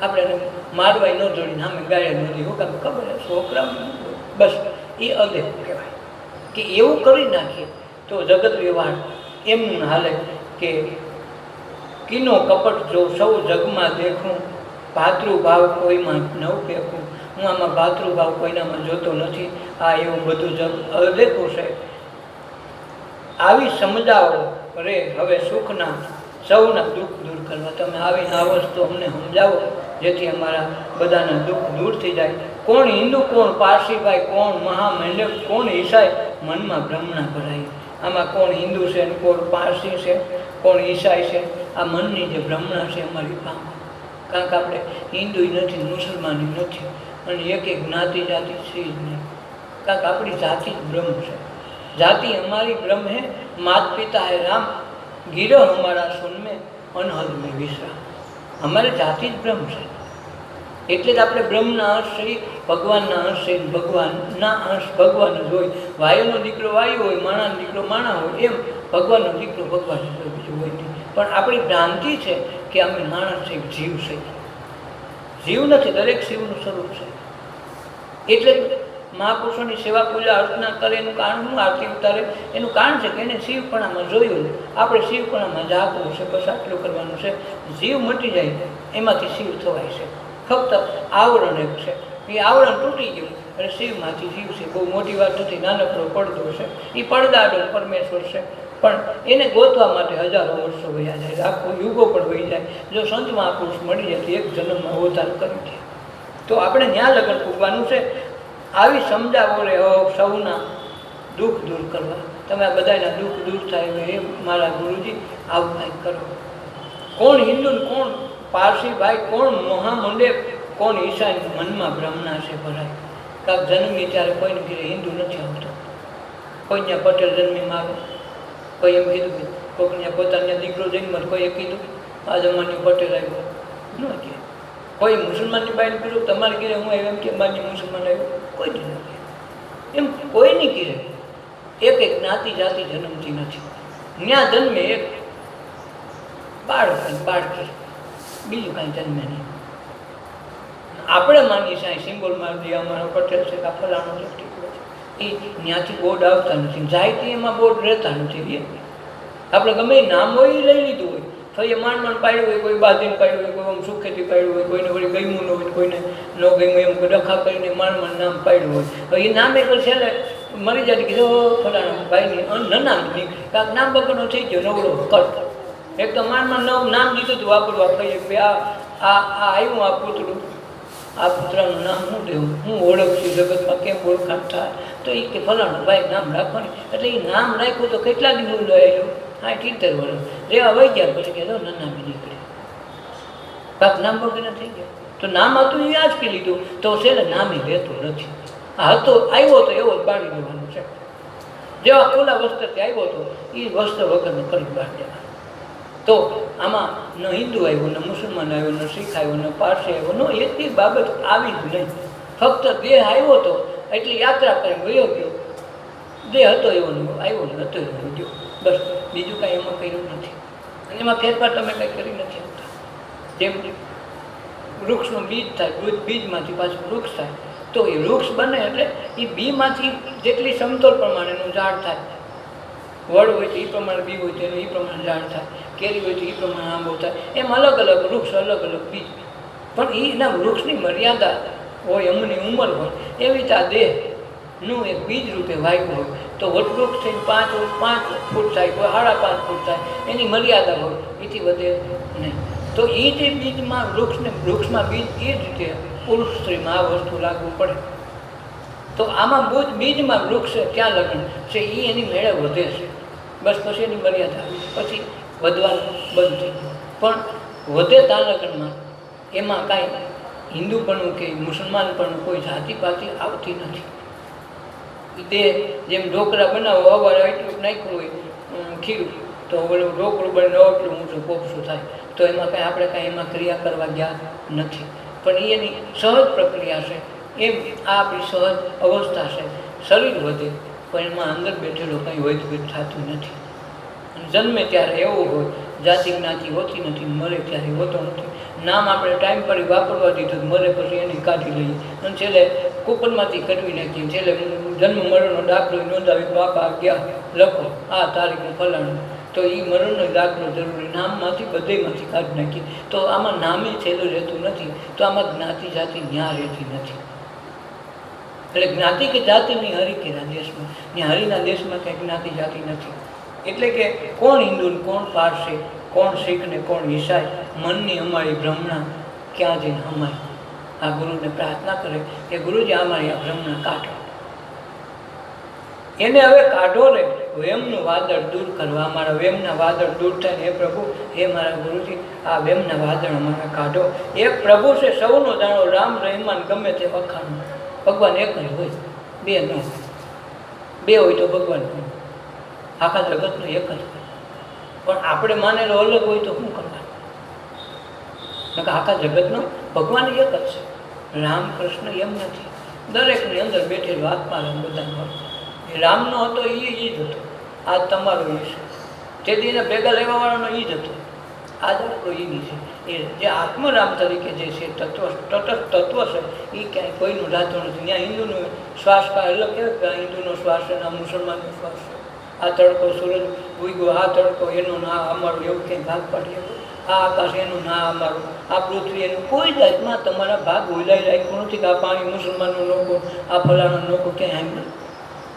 આપણે એને મારવાય ન જોડીને સામે ગાળે ન દઈએ. હું કામ ખબર છોકરા બસ એ અદેખું કહેવાય. કે એવું કરી નાખીએ તો જગત વ્યવહાર એમનું હાલે કે કીનો કપટ જો સૌ જગમાં દેખું, ભાતૃભાવ કોઈમાં નવ પેખું. હું આમાં ભાતૃભાવ કોઈનામાં જોતો નથી. આ એવું બધું જગ અદેખું છે. આવી સમજાવો રે હવે સુખના સૌના દુઃખ દૂર કરવા. તમે આવીને આ વસ્તુ અમને સમજાવો જેથી અમારા બધાના દુઃખ દૂર થઈ જાય. કોણ હિન્દુ, કોણ પારસીભાઈ, કોણ મહામંડપ, કોણ ઈસાઈ, મનમાં ભ્રમણા ભરાય. આમાં કોણ હિન્દુ છે ને કોણ પારસી છે, કોણ ઈસાઈ છે, આ મનની જે ભ્રમણા છે અમારી પાસે. કારણ કે આપણે હિન્દુ નથી, મુસલમાની નથી અને એક જ્ઞાતિ જાતિ છે જ નહીં. કારણ કે આપણી જાતિ જ બ્રહ્મ છે. जाति हमारी ब्रह्म है, माता पिता है राम, गिरो हमारा सुन में अनहद में विश्राम. हमारे जाति જ બ્રહ્મ છે. એટલે જ આપણે બ્રહ્મના અંશ છે, ભગવાનના અંશ છે, ભગવાનના અંશ ભગવાન જ હોય. વાયુનો દીકરો વાયુ હોય, માણાનો દીકરો માણા હોય, એમ ભગવાનનો દીકરો ભગવાન જ હોય, બીજું હોય નહીં. પણ આપણી ભ્રાંતિ છે કે અમે માણસ છે, જીવ છે. જીવ નથી, દરેક શિવનું સ્વરૂપ છે. એટલે મહાપુરુષોની સેવા પૂજા અર્ચના કરે એનું કારણ શું? આરતી ઉતારે એનું કારણ છે કે એને શિવપણામાં જોયું. આપણે શિવપણામાં જાગવું છે, બસ આટલું કરવાનું છે. જીવ મટી જાય એમાંથી શિવ થવાય છે. ફક્ત આવરણ એક છે, એ આવરણ તૂટી ગયું એટલે શિવમાંથી જીવ છે. બહુ મોટી વાત નથી, નાનકડો પડદો છે, એ પડદાડો પરમેશ્વર છે. પણ એને ગોતવા માટે હજારો વર્ષો વયા જાય, લાખો યુગો પણ વહી જાય. જો સંત મહાપુરુષ મળી જાય તો એક જન્મમાં અવતાર કરી દે. તો આપણે ન્યા લગન પૂગવાનું છે. આવી સમજાવો રે સૌના દુઃખ દૂર કરવા. તમે આ બધાના દુઃખ દૂર થાય એ મારા ગુરુજી આવું કંઈક કરો. કોણ હિન્દુ કોણ પારસી ભાઈ, કોણ મહામંડે, કોણ ઈસાઈ, મનમાં ભ્રમના છે ભરાય. કાંક જન્મી ત્યારે કોઈને ઘરે હિન્દુ નથી આવતો, કોઈ ત્યાં પટેલ જન્મીમાં આવે, કોઈ એમ કીધું કે કોઈક પોતાના દીકરો જન્મ, કોઈએ કીધું આ જમાની પટેલ આવ્યો ન કે, કોઈ મુસલમાનની બાઈને કીધું તમારે ઘરે હું આવ્યો એમ કે મારી મુસલમાન આવ્યો, કોઈ જ નથી. એમ કોઈની ઘરે એક એક જ્ઞાતિ જાતિ જન્મતી નથી. ત્યાં જન્મે એક બાળક બાળકી, બીજું કાંઈ જન્મે નહીં. આપણે માનીએ છીએ સિમ્બોલ મારી દઈએ અમારો પટેલ છે કે ફલાણો છે, એ ત્યાંથી બોર્ડ આવતા નથી, જાય એમાં બોર્ડ રહેતા નથી. આપણે ગમે નામ હોય એ લઈ લીધું હોય, તો એ માંડ પાડ્યું હોય, કોઈ બાંધીને પાડ્યું હોય, કોઈ આમ સુખેથી પાડ્યું હોય, કોઈને વળી ગમ્યું ન હોય, કોઈને ન ગમ્યું એમ ડખા કરીને માંડ નામ પાડ્યું હોય. હવે એ નામે પર છેલ્લે મરી જાય કીધું ફલાણા ભાઈની નામ નીકળે, કાંક નામ બગડનો થઈ ગયો નવડો કટ. એક તો માંડ નામ દીધું હતું વાપરવા, કહીએ કે આ આવ્યું આ પૂતળું, આ પુત્રનું નામ હું દેવું, હું ઓળખશું જગતમાં કેમ ઓળખાણ થાય, તો એ કે ફલાણું ભાઈ નામ રાખવાની. એટલે એ નામ રાખ્યું તો કેટલા દિવસ રહેલું? 70 વર્ષ રેવા વહી ગયા. પછી કહેતો નામી નીકળે, કાંક નામ વગેરે થઈ ગયા. તો નામ હતું એ આજકી લીધું તો છે ને નામે રહેતું નથી. આ હતો આવ્યો તો એવો જ બાળી દેવાનું છે. જેવા ખુલ્લા વસ્ત્રથી આવ્યો હતો એ વસ્ત્ર વગરનો કરી બાળી દેવાનું. તો આમાં ન હિન્દુ આવ્યો, ન મુસલમાન આવ્યો, ન શીખ આવ્યો, ન પારસી આવ્યો, ન એટલી બાબત આવી જ નહીં. ફક્ત દેહ આવ્યો હતો એટલે યાત્રા કરીને ગયો ગયો, દેહ હતો એવો આવ્યો ને હતો એવો ગયો, બસ. બીજું કાંઈ એમાં કર્યું નથી. અને એમાં ફેરફાર તમે કંઈ કરી નથી આવતા. જેમ વૃક્ષનું બીજ થાય, બીજમાંથી પાછું વૃક્ષ થાય, તો એ વૃક્ષ બને એટલે એ બીમાંથી જેટલી સમતોલ પ્રમાણેનું ઝાડ થાય. વડ હોય તો એ પ્રમાણે બી હોય તો એનું એ પ્રમાણે ઝાડ થાય, કેરી હોય તો એ પ્રમાણે આંબો થાય. એમ અલગ અલગ વૃક્ષ, અલગ અલગ બીજ. પણ એના વૃક્ષની મર્યાદા હોય, એમની ઉંમર હોય. એવી રીતે આ દેહનું એક બીજ રૂપે વાવ્યું હોય તો વટવૃક્ષ થઈને 5 ફૂટ થાય, કોઈ 5.5 ફૂટ થાય, એની મર્યાદા હોય, એથી વધે નહીં. તો એ જે બીજમાં વૃક્ષમાં બીજ એ જ રીતે પુરુષ સ્ત્રીમાં આ વસ્તુ લાગુ પડે. તો આમાં બીજમાં વૃક્ષ ક્યાં લગ્ન છે એ એની મેળે વધે છે, બસ. પછી એની મર્યાદા પછી વધવાનું બંધ થઈ ગયું. પણ વધે ત્યાં લગ્નમાં એમાં કાંઈ હિન્દુપણું કે મુસલમાનપણું કોઈ જાતિપાતિ આવતી નથી. તે જેમ ઢોકળા બનાવો, અવાર એટલું નાખ્યું હોય ખીરું તો ઓલું ઢોકળું બને એટલું ઊંચું પોપસું થાય, તો એમાં કાંઈ આપણે કાંઈ એમાં ક્રિયા કરવા ગયા નથી. પણ એની સહજ પ્રક્રિયા છે. એમ આ આપણી સહજ અવસ્થા છે. શરીર વધે પણ એમાં અંદર બેઠેલો કંઈ હોય તો થતું નથી. જન્મે ત્યારે એવો હોય, જાતિ જ્ઞાતિ હોતી નથી, મરે ત્યારે હોતો નથી. નામ આપણે ટાઈમ પર વાપરવા દીધું, મરે પછી એની કાઢી લઈએ અને છેલ્લે કૂપનમાંથી કઢવી નાખીએ. છેલ્લે જન્મ મરણનો દાખલો નોંધાવી, બાપા ગયા લખો આ તારીખે ફલાણું, તો એ મરણનો દાખલો જરૂરી નામમાંથી બધેમાંથી કાઢી નાખીએ. તો આમાં નામે છેલ્લું રહેતું નથી. તો આમાં જ્ઞાતિ જાતિ ન્યા રહેતી નથી. એટલે જ્ઞાતિ કે જાતિની હરિકેના દેશમાં, ત્યાં હરિના દેશમાં કંઈ જ્ઞાતિ જાતિ નથી. એટલે કે કોણ હિન્દુ ને કોણ પારસી, કોણ શીખ ને કોણ ઈસાઈ, મનની અમારી ભ્રમણા ક્યાં જઈને હમાય. આ ગુરુને પ્રાર્થના કરે કે ગુરુજી અમારી આ ભ્રમણા કાઢો. એને હવે કાઢો રે, વેમનું વાદળ દૂર કરવા. અમારા વેમના વાદળ દૂર થાય. હે પ્રભુ, હે મારા ગુરુજી, આ વેમના વાદળ અમારા કાઢો. એક પ્રભુ છે સૌનો જાણો, રામ રહેમાન ગમે તે વખાણો. ભગવાન એક જ હોય, બે ન હોય. બે હોય તો ભગવાન હોય, આખા જગતનો એક જ હોય. પણ આપણે માનેલો અલગ હોય તો શું કરવાનું? આખા જગતનો ભગવાન એક જ છે. રામ કૃષ્ણ એમ નથી. દરેકની અંદર બેઠેલો આત્મા બધાનો હોય. રામનો હતો એ જ હતો, આ તમારો એ છે. તેથી એને ભેગા લેવાવાળાનો એ જ હતો. આદર્શ એની છે. એ જે આત્મરામ તરીકે જે છે તટસ્થ તત્વ છે એ ક્યાંય કોઈનું રાતું નથી. ત્યાં હિન્દુનું શ્વાસ એટલે કહેવાય કે આ હિન્દુનો શ્વાસ છે ને આ મુસલમાનનો શ્વાસ છે. આ તડકો સૂરજ ઉગ્યો, આ તડકો એનું ના અમારું એવું ક્યાંય ભાગ પાડીએ. આ આકાશ એનું ના અમારું, આ પૃથ્વી એનું કોઈ જાતમાં તમારા ભાગ ઓલાઈ રાખ્યું નથી કે આ પાણી મુસલમાનનું લોકો, આ ફલાણાનું લોકો ક્યાંય એમ.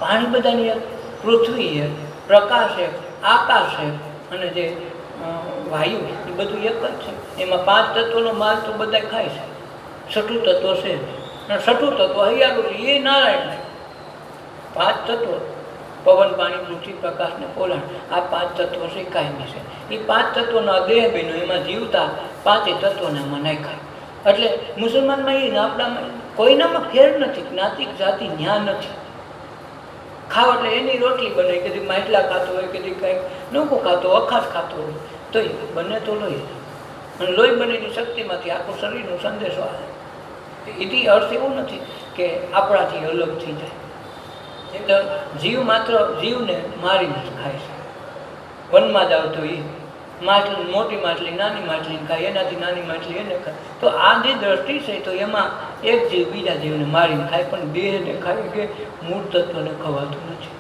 પાણી બધાની પૃથ્વી છે, પ્રકાશ છે, આકાશ છે અને જે વાયુ એ બધું એક જ છે. એમાં 5 તત્વોનો માલ તો બધા ખાય છે. છઠ્ઠું તત્વ છે અને છઠ્ઠું તત્વ હૈયારું છે, એ નારાયણ છે. 5 તત્વો પવન, પાણી, પૃથ્વી, પ્રકાશ ને પોલાણ, આ 5 તત્વો છે કાયમી છે. એ 5 તત્વોના દેહ બન્યો, એમાં જીવતા 5 તત્વોને આમાં નાખાય. એટલે મુસલમાનમાં એ આપણામાં કોઈનામાં ફેર નથી, જ્ઞાતિક જાતિ ન્યા નથી. ખાવ એટલે એની રોટલી બને, કદી માટલા ખાતો હોય, કદી કંઈક નોખું ખાતો, અખાસ ખાતો હોય, તો એ બને તો લોહી. અને લોહી બનેલી શક્તિમાંથી આખું શરીરનો સંદેશો આવે. એથી અર્થ એવો નથી કે આપણાથી અલગ થઈ જાય. એટલે જીવ માત્ર જીવને મારીને જ ખાય છે. વનમાં જાવ તો એ માછલી, મોટી માછલી નાની માછલીને ખાય, એનાથી નાની માછલી એને ખાય. તો આ જે દ્રષ્ટિ છે તો એમાં એક જીવ બીજા જીવને મારીને ખાય, પણ દેહને ખાય કે મૂળ તત્વને ખવાતું નથી.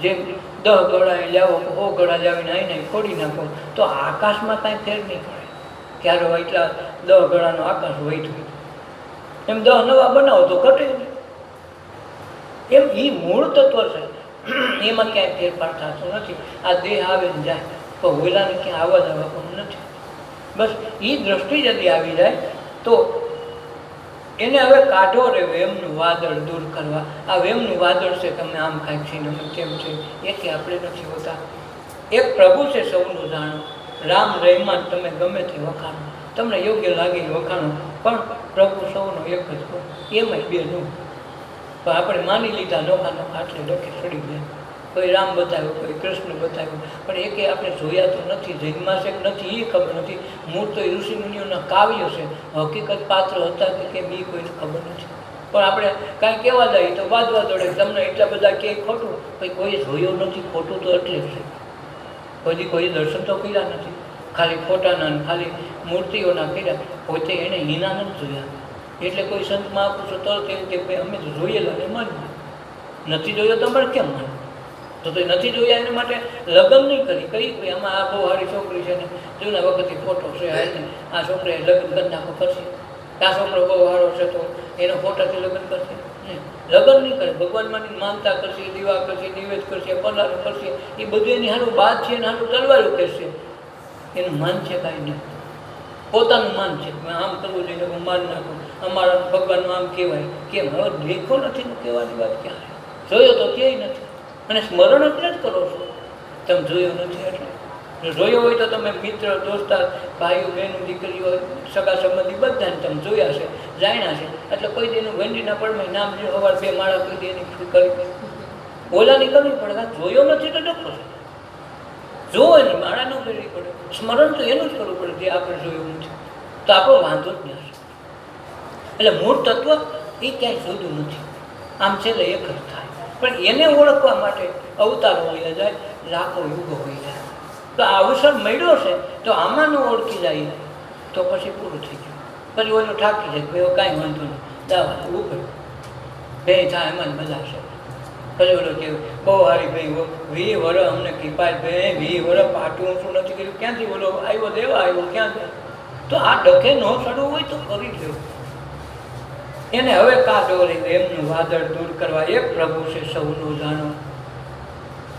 જેમ 10 ગળા લાવો, 100 ગળા લાવીને આવીને ફોડી નાખો તો આકાશમાં કાંઈ ફેર નહીં પડે. ક્યારે એટલા 10 ગળાનો આકાશ વધ્યું, એમ 10 નવા બનાવો તો ઘટે નહીં. એમ એ મૂળ તત્વ છે, એમાં ક્યાંય ફેરફાર થતો નથી. આ દેહ આવે ને જાય, તો હોયલાને ક્યાં આવવા જવા પણ નથી. બસ એ દ્રષ્ટિ ଯଦି આવી જાય તો એને હવે કાઢો રે વેમનું વાદળ દૂર કરવા. આ વેમનું વાદળ છે, તમે આમ કાંઈક છે ને તેમ છે, એથી આપણે નથી હોતા. એક પ્રભુ છે સૌનું જાણો, રામ રહેમાન તમે ગમે તે વખાણો, તમને યોગ્ય લાગે વખાણો, પણ પ્રભુ સૌનો એક જ હોય, એમાંય બે નું. પણ આપણે માની લીધા નોખા નોખા આટલે ડોકે ચડી ગયા. કોઈ રામ બતાવ્યો, કોઈ કૃષ્ણ બતાવ્યો, પણ એકે આપણે જોયા તો નથી, જન્મા છે કે નથી એ ખબર નથી. મૂળ તો ઋષિ મુનિઓના કાવ્ય છે, હકીકત પાત્ર હતા કે કેમ એ કોઈને ખબર નથી. પણ આપણે કાંઈ કહેવા જઈએ તો બાજવા દોડે, તમને એટલા બધા ક્યાંય ખોટું, ભાઈ કોઈએ જોયો નથી. ખોટું તો એટલે જ છે, કોઈ દર્શન તો કર્યા નથી, ખાલી ફોટાના ખાલી મૂર્તિઓના કર્યા, પોતે એને હીના નથી જોયા. એટલે કોઈ સંત મહાપુરુષો તરત એમ કે ભાઈ અમે તો જોયેલા ને માન્યું, નથી જોયો તમારે કેમ માન્યું? તો નથી જોયા એના માટે લગ્ન નહીં કરી. ભાઈ આમાં આ બહુ સારી છોકરી છે ને જૂના વખતથી ફોટો છે, આ છોકરીએ લગ્ન કરી નાખો કરશે, આ છોકરો બહુ સારો છે તો એનો ફોટાથી લગ્ન કરશે. લગ્ન નહીં કરે, ભગવાનમાંની માનતા કરશે, દીવા કરશે, નિવેદ કરશે, પલારો કરશે, એ બધું એની સારું બાદ છે, એને સારું તલવારું કહેશે. એનું માન છે કાંઈ નહીં, પોતાનું માન છે. આમ કરવું જોઈએ, હું માન નાખું, અમારા ભગવાનનું આમ કહેવાય. કેમ હવે દેખો નથી ને કહેવાની વાત ક્યાં? જોયો તો ક્યાંય નથી, અને સ્મરણ એટલે જ કરો છો. તમે જોયો નથી એટલે જોયો હોય તો તમે મિત્ર, દોસ્તાર, ભાઈઓ, બહેનો, દીકરીઓ, સગા સંબંધી બધાને તમે જોયા છે, જાણ્યા છે. એટલે કોઈ દીનું ઘંટીના પડમાં નામ જો સવાર 2 માળા કોઈ દી એની કરી ઓલાની કરવી પડે. જોયો નથી તો ડખો છે, જો એની માળા ન કરવી પડે. સ્મરણ તો એનું જ કરવું પડે જે આપણે જોયું નથી, તો આપણો વાંધો જ નહીં. એટલે મૂળ તત્વ એ ક્યાંય જુદું નથી, આમ છેલ્લે એક જ થાય. પણ એને ઓળખવા માટે અવતારો હોઈ જાય, લાખો યુગો હોઈ જાય. તો આ અવસર મળ્યો છે તો આમાં ન ઓળખી જાય તો પછી પૂરું થઈ ગયું. પછી ઓલું ઠાકી જાય, ભાઈ કાંઈ વાંધો નહીં, દાવા ઉપર બે થાય એમાં જ મજા છે. પછી ઓલો કેવું બહુ સારી ભાઈ 20 વર્ષ અમને કૃપા, ભાઈ 20 વર્ષ પાટું શું નથી કર્યું, ક્યાંથી ઓલો આવ્યો દેવા આવ્યો ક્યાં જાય? તો આ ડખે ન ચડવું હોય તો કરી લેવું. એને હવે કાઢો રે એમનું વાદળ દૂર કરવા. એક પ્રભુ છે સૌનું જાણો,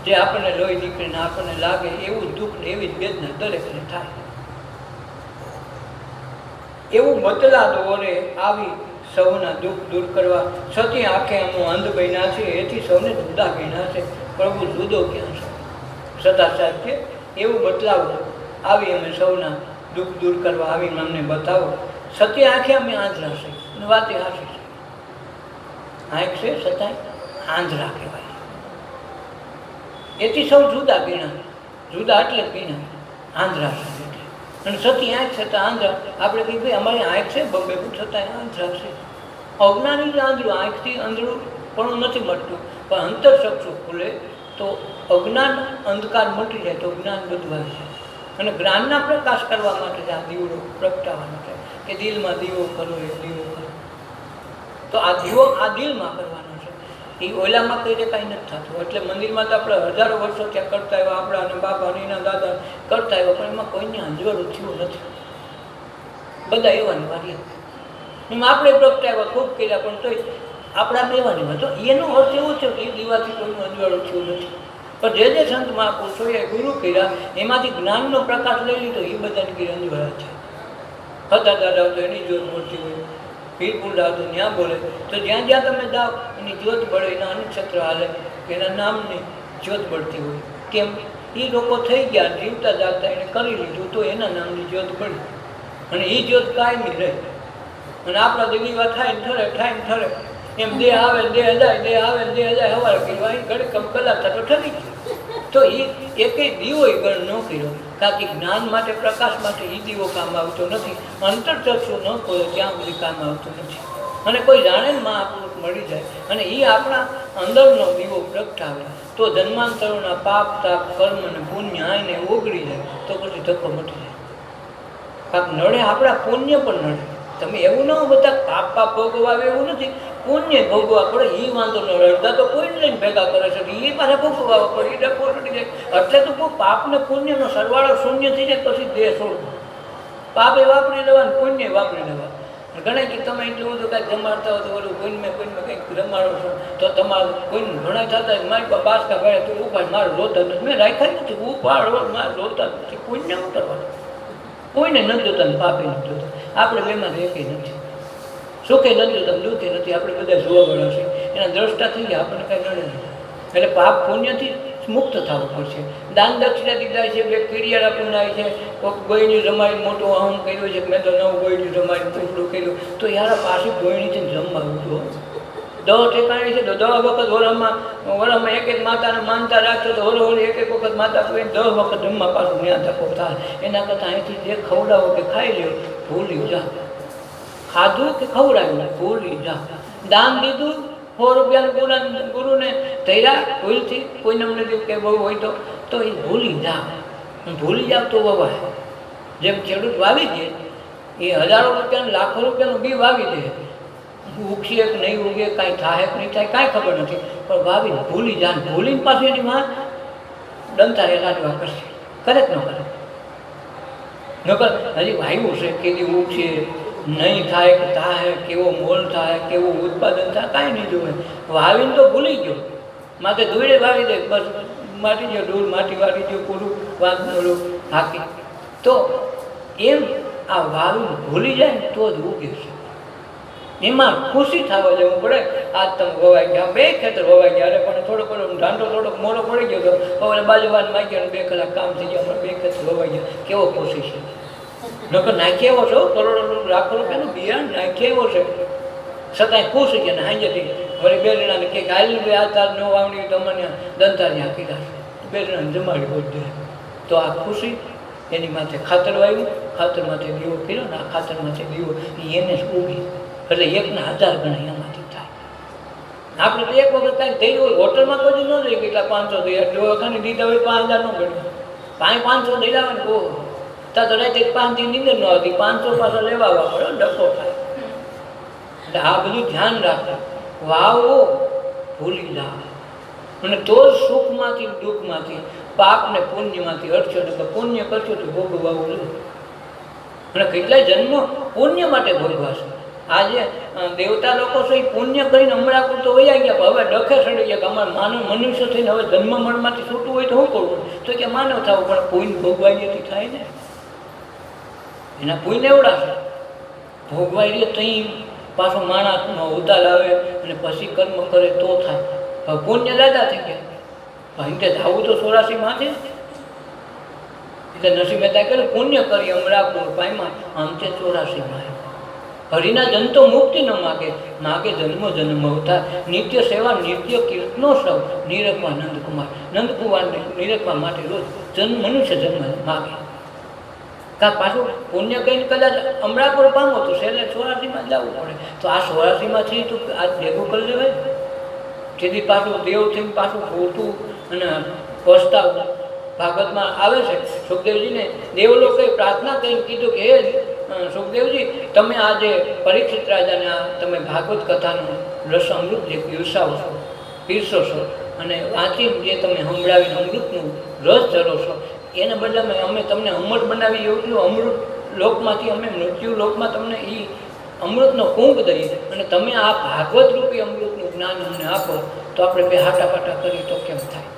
જે આપણને લોહી નીકળીને આપણને લાગે એવું દુઃખ ને એવી જ વેદના દરેકને થાય. એવું બદલા દોરે આવી સૌના દુઃખ દૂર કરવા. સતી આંખે અમો અંધ બન્યા છે, એથી સૌને જુદા ગણ્યા છે. પ્રભુ જુદો ક્યાં છે? સદા સાહેબ કે એવું બદલાવો આવી અમે સૌના દુઃખ દૂર કરવા આવીને અમને બતાવો. સતી આંખે અમે આંધળા છે, વાતે હાથી છે. આંખ છે છતાંય આંધળા કહેવાય. એથી સૌ જુદા ગણ્યા, જુદા એટલે ગણ્યા, આંધળા છે એટલે. અને સતી આંખ છતાં આંધળા. આપણે કહીએ ભાઈ અમારી આંખ છે બબે છતાંય આંધળા છે. અજ્ઞાની જ આંધળું, આંખથી આંધળું પણ નથી મળતું, પણ અંતરચક્ષુ ખુલે તો અજ્ઞાન અંધકાર મટી જાય તો જ્ઞાન બધું આવી જાય. અને જ્ઞાનના પ્રકાશ કરવા માટે આ દીવડો પ્રગટાવવાનો છે કે દિલમાં દીવો કરો એ દીવો કરો. તો આ દીવો આ દિલમાં કરવાનો છે, એ ઓલામાં કઈ રીતે કાંઈ નથી થતું. એટલે મંદિરમાં તો આપણે હજારો વર્ષો ત્યાં કરતા આવ્યા, આપણા અને બાપા નીના દાદા કરતા આવ્યા, પણ એમાં કોઈને અંજવાળું થયું નથી. બધા એવાની વારી એમાં આપણે પ્રગટાવ્યા, ખૂબ કર્યા, પણ તોય આપણા બેવાની તો એનો અર્થ એવો છે કે એ દીવાથી કોઈનું અંજવાળું થયું નથી. પણ જે સંત મહાપુરુષોએ ગુરુ કર્યા એમાંથી જ્ઞાનનો પ્રકાશ લઈ લીધો, એ બધાની કઈ અંજવાળા છે. હતા દાદા તો એની જ્યોત મળતી હોય, વીરપુર દાવ તો ત્યાં બોલે, તો જ્યાં જ્યાં તમે દાવ એની જ્યોત બળે, એના અનુક્ષેત્ર હાલે, એના નામની જ્યોત બળતી હોય. કેમ? એ લોકો થઈ ગયા જીવતા જાગતા એને કરી લીધું તો એના નામની જ્યોત બળી, અને એ જ્યોત કાયમી રહે. અને આપણા દિલ્હીમાં થાય ને ઠરે એમ દેહ આવે દેહ જાય, હવારે કહેવાય ઘડી કલાક થતો ઠરી ગયો. તો એ એકેય દીવો ગણ ન કર્યો, કારણ કે જ્ઞાન માટે પ્રકાશ માટે એ દીવો કામ આવતો નથી. અંતરચક્ષુ ન ખોલે ત્યાં સુધી કામ આવતું નથી. અને કોઈ જાણે ને મહાપુરુષ મળી જાય અને એ આપણા અંદરનો દીવો પ્રગટાવે તો જન્માંતરોના પાપ તાપ કર્મ અને પુણ્ય આઈને ઓગળી જાય, તો પછી ધક્કો મટી જાય. પાપ નડે આપણા પુણ્ય પણ નડે. તમે એવું ન બધા પાપ ભોગવા એવું નથી, પુણ્ય ભોગવા પડે એ વાંધો ન અડધા તો કોઈને લઈને ભેગા કરે છે, એ પાછા ભોગવવા પડે, એ ડખો તૂટી જાય. એટલે તો પાપ ને પુણ્યનો સરવાળો શૂન્ય થઈ જાય પછી દેહ છોડવો. પાપ એ વાપરી લેવા ને પુણ્ય વાપરી લેવા. ઘણા કે તમે એટલું બધું કાંઈક જમાડતા હોય તો ઓલું કોઈને કંઈક જમાડો છો તો તમારું કોઈને ઘણા થતા મારી પાસે બાસકા ભાઈ તું ઉપાડ મારે રોતા નથી, મેં રાખ્યા નથી, ઉપાડ મારે રોતા નથી. પુણ્ય ઉતરવાનું કોઈને નથી જોતા ને પાપે નથી જોતા. આપણે બેમાં એકેય નથી, સુખે નથી જોતા દુઃખે નથી. આપણે બધા જોવા વાળા છે, એના દ્રષ્ટા થઈ ગયા, આપણને કાંઈ નડે નથી. એટલે પાપ પુણ્યથી મુક્ત થવું પડશે. દાન દક્ષિણા દીધા છે, બે પીડિયાળા પુનાય છે, કોઈક ગોયની જમાડી મોટો અહમ કર્યો છે કે મેં તો નવું ગોયની જમાડી ટુકડું કર્યું, તો યાર પાછી ગોયણીથી જમવાનું તો 10 ઠેકાણી છે તો 10 વખત વરમાં એક માતાને માનતા રાખશો તો હરોહરી એક વખત માતા કોઈ 10 વખત જમવા પાછું ન્યા ધક્કો થાય. એના કરતાં અહીંથી જે ખવડાવો કે ખાઈ લ્યો, ભૂલી જા. ખાધું કે ખવડાવ્યું ભૂલી જા. દાન દીધું 100 રૂપિયાનું ગુરુને ધૈર્યા ભૂલથી કોઈને અમને દીધું કે બહુ હોય તો એ ભૂલી જા. ભૂલી જાવ તો વવાય. જેમ ખેડૂત વાવી દે એ હજારો રૂપિયાનું લાખો રૂપિયાનું બી વાવી દે, ઉગશે કે નહીં ઉગે, કાંઈ થાય કે નહીં થાય કાંઈ ખબર નથી, પણ વાવી ભૂલી જાય. ભૂલીને પાછું એની માં દંતા રહેલા કરશે, કરે જ ન કરે. નકર હજી વાવ્યું છે કેદી ઉગશે, નહીં થાય કે થાય, કેવો મોલ થાય, કેવું ઉત્પાદન થાય, કાંઈ નહીં જોવે. વાવીને તો ભૂલી ગયો, માથે ધૂળે વાવી દે, બસ માટી જો ધૂળ માટી વાળી જો પૂરું વાંધો હાકી. તો એમ આ વાવીને ભૂલી જાય ને તો જ ઉગે છે. એમાં ખુશી થવા જવું પડે. આજ તમે વવાઈ ગયા, 2 ખેતર વવાઈ ગયા, અરે પણ થોડોક ઢાંડો થોડોક મોડો પડી ગયો તો હવે બાજુવાન માગ્યો 2 કલાક કામ થઈ ગયા, 2 ખેતર વવાઈ ગયા. કેવો ખુશી છે! નકર નાખી એવો છો, કરોડો લાખો રૂપિયાનું બિયારણ નાખી એવો છે, છતાંય ખુશ છે ને હાંજેથી વળી 2 જણાને કે હાલ ભાઈ આ તાર ન વાવણી તમને દંતારી હાકી રાખે, 2 જણાને જમાડી બોલ દે. તો આ ખુશી એની માથે ખાતર વાવ્યું, ખાતર માથે દીવો કર્યો ને આ ખાતર માથે દીવો એને જ ઉગી. એટલે 1ના 1000 ગણા એમાંથી થાય. આપણે તો એક વખત કાંઈક થઈ હોય, હોટલમાં કોઈ ન લઈ કેટલા 500 થયા, જો ખાલી દીધા હોય 5000 ન ગણ્યું, 500 દઈ આવે ને બહુ ત્યાં તો રાતે 5 દી નીંદર ન આવતી, 500 પાછા લેવા પડે, ડખો થાય. એટલે આ બધું ધ્યાન રાખો. વાવો ભૂલી જાઓ અને તો જ સુખમાંથી દુઃખમાંથી પાપ ને પુણ્યમાંથી અડશો. ને પુણ્ય કરશો તો ભોગવવું જોઈએ. અને કેટલાય જન્મો પુણ્ય માટે ભોગવાશે. આજે દેવતા લોકો છે એ પુણ્ય કરીને હમણાં પૂરતો વૈયા ગયા, હવે ડખે ચડી ગયા કે અમારે માનવ મનુષ્ય થઈને હવે જન્મ મણમાંથી છૂટવું હોય તો શું કરવું? તો કે માનવ થવું, પણ પુણ્ય ભોગવાઈ થાય ને, એના પુણ્ય એવડા છે ભોગવાઈ રહે ત્યાં પાછો માણસનો ઉતાર આવે અને પછી કર્મ કરે તો થાય. હવે પુણ્ય દાદા થઈ ગયા, અહીં તે જવું તો 84માં છે. એટલે નરસિંહ મહેતા કહે પુણ્ય કરી અમરાપુર પાયમાં, આમ તે 84માં. હરિના જન તો મુક્તિ ન માગે, માગે જન્મ જન્મ અવતાર. નિત્ય સેવા નિત્ય કીર્તનો સૌ, નિરખવા નંદકુમાર. નંદકુમારને નિરખવા માટે રોજ મનુષ્ય જન્મ માગે. કાં પાછું પુણ્ય કહીને કદાચ અમરાપુર પામો તો છેલ્લે 84માં જ જવું પડે. તો આ 84માંથી તો આ ભેગું કરી લેવાય. તેથી પાછું દેવ થઈને પાછું ખોટું અને પસ્તાવું. ભાગવતમાં આવે છે સુખદેવજીને દેવલોકે પ્રાર્થના કરીને કીધું કે હે સુખદેવજી, તમે આજે પરીક્ષિત રાજાને આ તમે ભાગવત કથાનું રસ અમૃત જે પીરસાવો છો, પીરસો છો અને વાંચીને જે તમે સંભળાવીને અમૃતનું રસ ધરો છો, એના બદલામાં અમે તમને અમર બનાવી એટલું અમૃત લોકમાંથી અમે મૃત્યુ લોકમાં તમને એ અમૃતનો કુંભ દઈએ અને તમે આ ભાગવત રૂપી અમૃતનું જ્ઞાન અમને આપો તો આપણે બે હાટાપાટા કરીએ તો કેમ થાય?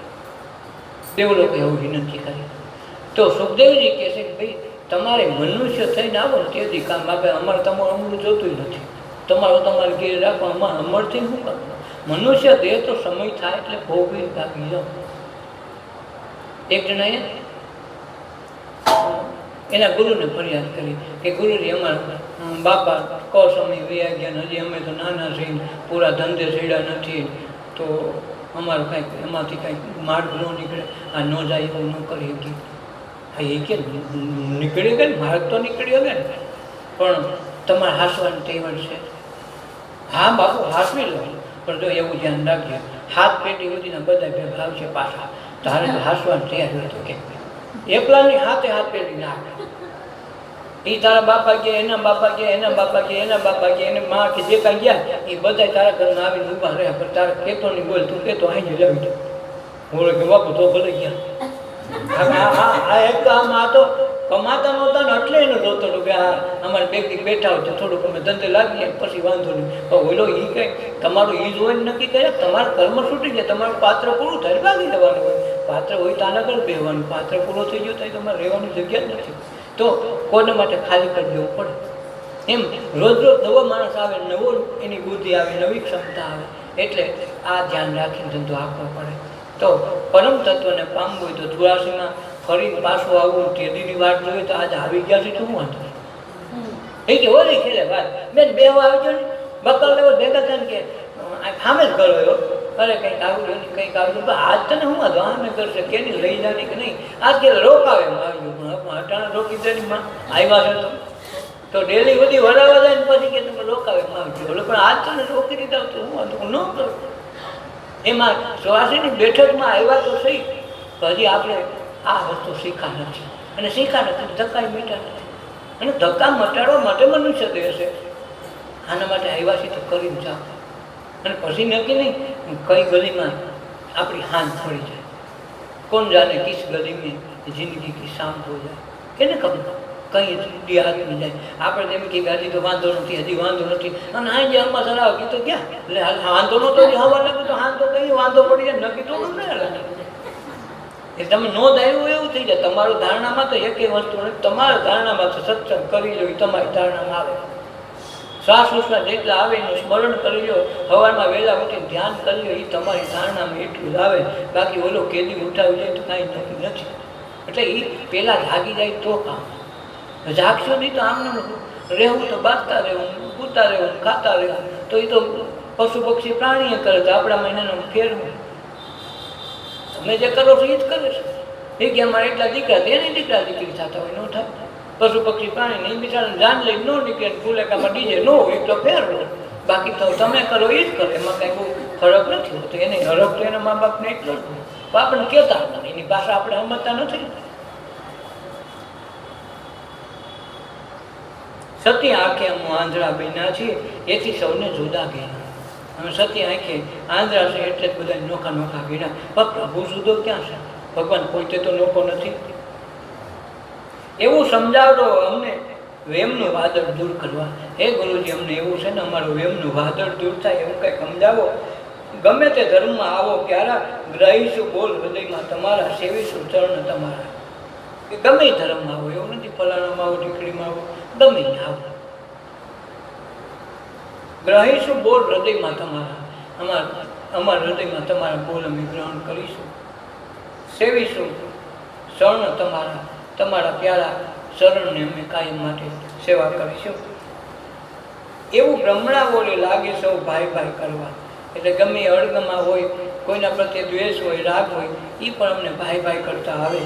દેવલોકે એવું વિનંતી કરી. તો સુખદેવજી કહે છે કે ભાઈ, તમારે મનુષ્ય થઈને આવો ને તેથી કામ આપે, અમારે તમારું અમૃત જોતું નથી, તમારે ઘેર રાખો, અમારે અમરથી શું કરવું? મનુષ્ય દેહ તો સમય થાય એટલે ભોગવી ભાગી જાઓ. એક જણાએ એના ગુરુને ફરિયાદ કરી કે ગુરુજી, અમારા બાપા કો સમય વયા ગયા, હજી અમે તો નાના છીએ, પૂરા ધંધે છેડા નથી, તો અમારું કંઈક એમાંથી કંઈક માર્ગ ન નીકળે, આ ન જાય એવું ન કરી શકીએ. હા, એ કે નીકળી ગઈ ને, માર્ગ તો નીકળી ગયો ને, પણ તમારે હાંસવાની તૈયાર છે? હા બાપુ, હાંસવી લો, પણ જો એવું ધ્યાન રાખજે, હાથ પેટી સુધીના બધા ભેગા આવશે પાછા, તારે હાંસવાની તૈયાર હોય તો કે એકલાની હાથે હાથ પેટી નાખે. એ તારા બાપા ગયા, એના બાપા ગયા, એના બાપા ગયા, એના બાપા ગયા, એને માં કે જે કાંઈ ગયા એ બધા તારા ઘરમાં આવીને ઊભા રહ્યા, પણ તારે કહેતો નહીં, બોલ તું કહેતો અહીં જ લઈ દો. બોલે કે બાપુ તો ભલે ગયા. આ એક તો આમ આ તો કમાતા નહોતા ને એટલે એનું જોતો હતો કે આ અમારે બે દી બેઠા હોય તો થોડુંક અમે ધંધે લાગીએ પછી વાંધો નહીં. પણ ઓલો એ કંઈ તમારું એ જોઈને નક્કી કરે, તમારા કર્મ છૂટી જાય, તમારું પાત્ર પૂરું થાય ભાગી જવાનું હોય. પાત્ર હોય તો આના કર બેહવાનું, પાત્ર પૂરો થઈ ગયો તો તમારે રહેવાની જગ્યા જ નથી, તો કોને માટે ખાલી કરી દેવું પડે. એમ રોજ રોજ નવો માણસ આવે, નવો એની બુદ્ધિ આવે, નવી ક્ષમતા આવે, એટલે આ ધ્યાન રાખીને ધંધો આપવો પડે. તો પરમ તત્વને પામવું હોય તો 84માં ફરીને પાછું આવવું, તેદીની વાત જોઈએ તો આજે આવી ગયા છે તો શું વાંધો? એ કે ઓલી ખેલે વાત બેન બે આવી ગયો ને બકલ લેવો ભેગા થાય ને કે સામે જ કરો એવો, અરે કંઈક આવ્યું કંઈક આવ્યું, તો આજ તને શું વાંધો? આમે કરશે કેની લઈ જાની કે નહીં, આજ કે રોકાવે એમ આવ્યું, પણ અટાણા રોકી દેની માં આવ્યા છે તો ડેલી બધી વરાવા જાય ને પછી કે તમે રોકાવે એમ આવજો, પણ આજ તને રોકી દીધા તો હું વાંધો ન કરું. એમાં 84ની બેઠકમાં આવ્યા તો સહી, હજી આપણે આ વસ્તુ શીખા નથી, અને શીખા નથી ધક્કા મીઠા નથી, અને ધક્કા મટાડવા માટે મનુષ્ય દેહ છે. આના માટે આવ્યા છે તો કરીને જાઓ, અને પછી નક્કી નહીં કઈ ગલીમાં આપણી હાથ પડી જાય, કોણ જાણે કિસ ગલી મેં જિંદગી કી શામ હો જાય, કેને ખબર કઈ દી હાથમાં જાય. આપણે એમ કે હજી તો વાંધો નથી, હજી વાંધો નથી, અને આ જે આમાં ચલાવ કીધું ક્યાં એટલે વાંધો નતો હવા લાગે તો હાથ તો કઈ વાંધો પડી જાય, નક્કી તો એ તમે નો ધાર્યું એવું થઈ જાય. તમારું ધારણામાં તો એક વસ્તુ નથી, તમારા ધારણામાં તો સત્સંગ કરી લો, તમારી ધારણામાં આવે, શ્વાસ ઉશ્વાસ જેટલા આવે એનું સ્મરણ કરી લો, સવારમાં વહેલા ઉઠીને ધ્યાન કરી લો, એ તમારી ધારણામાં એટલું જ આવે. બાકી ઓલો કેદી ઉઠાવી જાય તો કાંઈ નક્કી નથી. એટલે એ પહેલાં જાગી જાય તો કામ, જાગશો નહીં તો આમને રહેવું તો બાંધતા રહેવું, પૂતા રહેવું, ખાતા રહેવું, તો એ તો પશુ પક્ષી પ્રાણીએ કરે તો આપણા મહિનાનું ફેરવું. તમે જે કરો છો એ જ કરે છે. એ કે અમારે એટલા દીકરા એને દીકરા દીકરી થતા હોય, ન થાય. પશુ પક્ષી પ્રાણી નહીં બિચારાને જાન લઈ ન નીકળે, ફૂલેકામાં ડીજે ન હોય તો ફેરવું, બાકી તો તમે કરો એ જ કરે, એમાં કાંઈ બહુ ફરક નથી હોતો. એને હરક તો એના મા બાપને એટલો જ હોય, આપણને કહેતા નથી, એની ભાષા આપણે સમજતા નથી. સતી આંખે અમે આંધળા બન્યા છીએ, એથી સૌને જુદા ગયા. અમે સતી આંખે આંધળા છે એટલે જ બધા નોખા નોખા ગયા. પણ પ્રભુ જુદો ક્યાં છે? ભગવાન પોતે તો નોખો નથી. એવું સમજાવતો અમને વેમનું વાદળ દૂર કરવા. હે ગુરુજી, અમને એવું છે ને અમારું વેમનું વાદળ દૂર થાય એવું કંઈક સમજાવો. ગમે તે ધર્મમાં આવો ક્યારે ગ્રહીશું બોલ હૃદયમાં તમારા, સેવીશું ચરણ તમારા. કે ગમે ધર્મમાં આવો, એવું નથી ફલાણામાં આવો, ટીકડીમાં આવો, ગમે આવો, ગ્રહીશું બોલ હૃદયમાં તમારા, અમારા હૃદયમાં તમારા બોલ અમે ગ્રહણ કરીશું. સેવીશું શરણ તમારા, તમારા પ્યારા શરણને અમે કાયમ માટે સેવા કરીશું. એવું બ્રહ્મણા બોલે લાગે સૌ ભાઈ ભાઈ કરવા. એટલે ગમે અળગમાં હોય, કોઈના પ્રત્યે દ્વેષ હોય, રાગ હોય, એ પણ અમને ભાઈ ભાઈ કરતા આવે.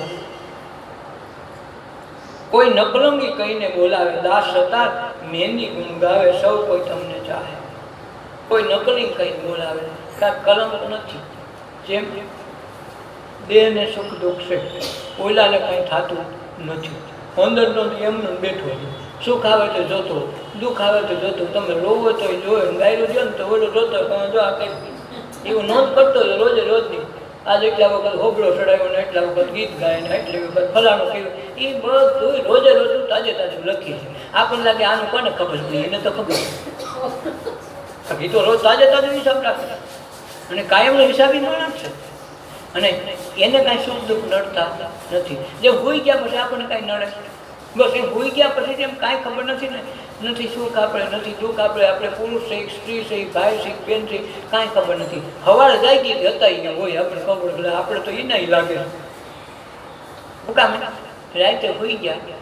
કોઈ નકલંગી કહીને બોલાવે, દાસ સતાર મહેંદી ગુણ ગાવે, સૌ કોઈ તમને ચાહે. કોઈ નકલી કહીને બોલાવે, કાંઈ કલંક નથી. જેમ દેહને સુખ દુઃખ છે, ઓલાને કાંઈ થતું નથી. અંદરનો એમનો બેઠો છે, સુખ આવે તો જોતો, દુઃખ આવે તો જોતો, તમે રોવો તો જોયો, ગાયરું જો ને તો ઓલો જોતો જો આ કંઈક એવું નોંધ કરતો હોય રોજે રોજની. આજ એટલા વખત હોબળો ચડાવ્યો ને એટલા વખત ગીત ગાય ને એટલી વખત ફલાણું કર્યું, એ બધું રોજે રોજનું તાજે તાજું લખી છે. આપણને લાગે આનું કોને ખબર છે, એને તો ખબર બાકી તો રોજ તાજે તાજું હિસાબ રાખે અને કાયમનો હિસાબી માણસ છે. અને એને કાંઈ સુખ દુઃખ નડતા નથી. જે હોઈ ગયા પછી આપણને કાંઈ નડે, બસ એ હોઈ ગયા પછી એમ કાંઈ ખબર નથી ને, નથી સુખ આપણે, નથી દુઃખ આપણે પુરુષ છે, સ્ત્રી છે, ભાઈ છે, બેન છે, કાંઈ ખબર નથી. સવારે જાય ગઈ હતા અહીંયા હોય આપણને ખબર, એટલે આપણે તો એના લાગે મુકામે રાતે હોઈ ગયા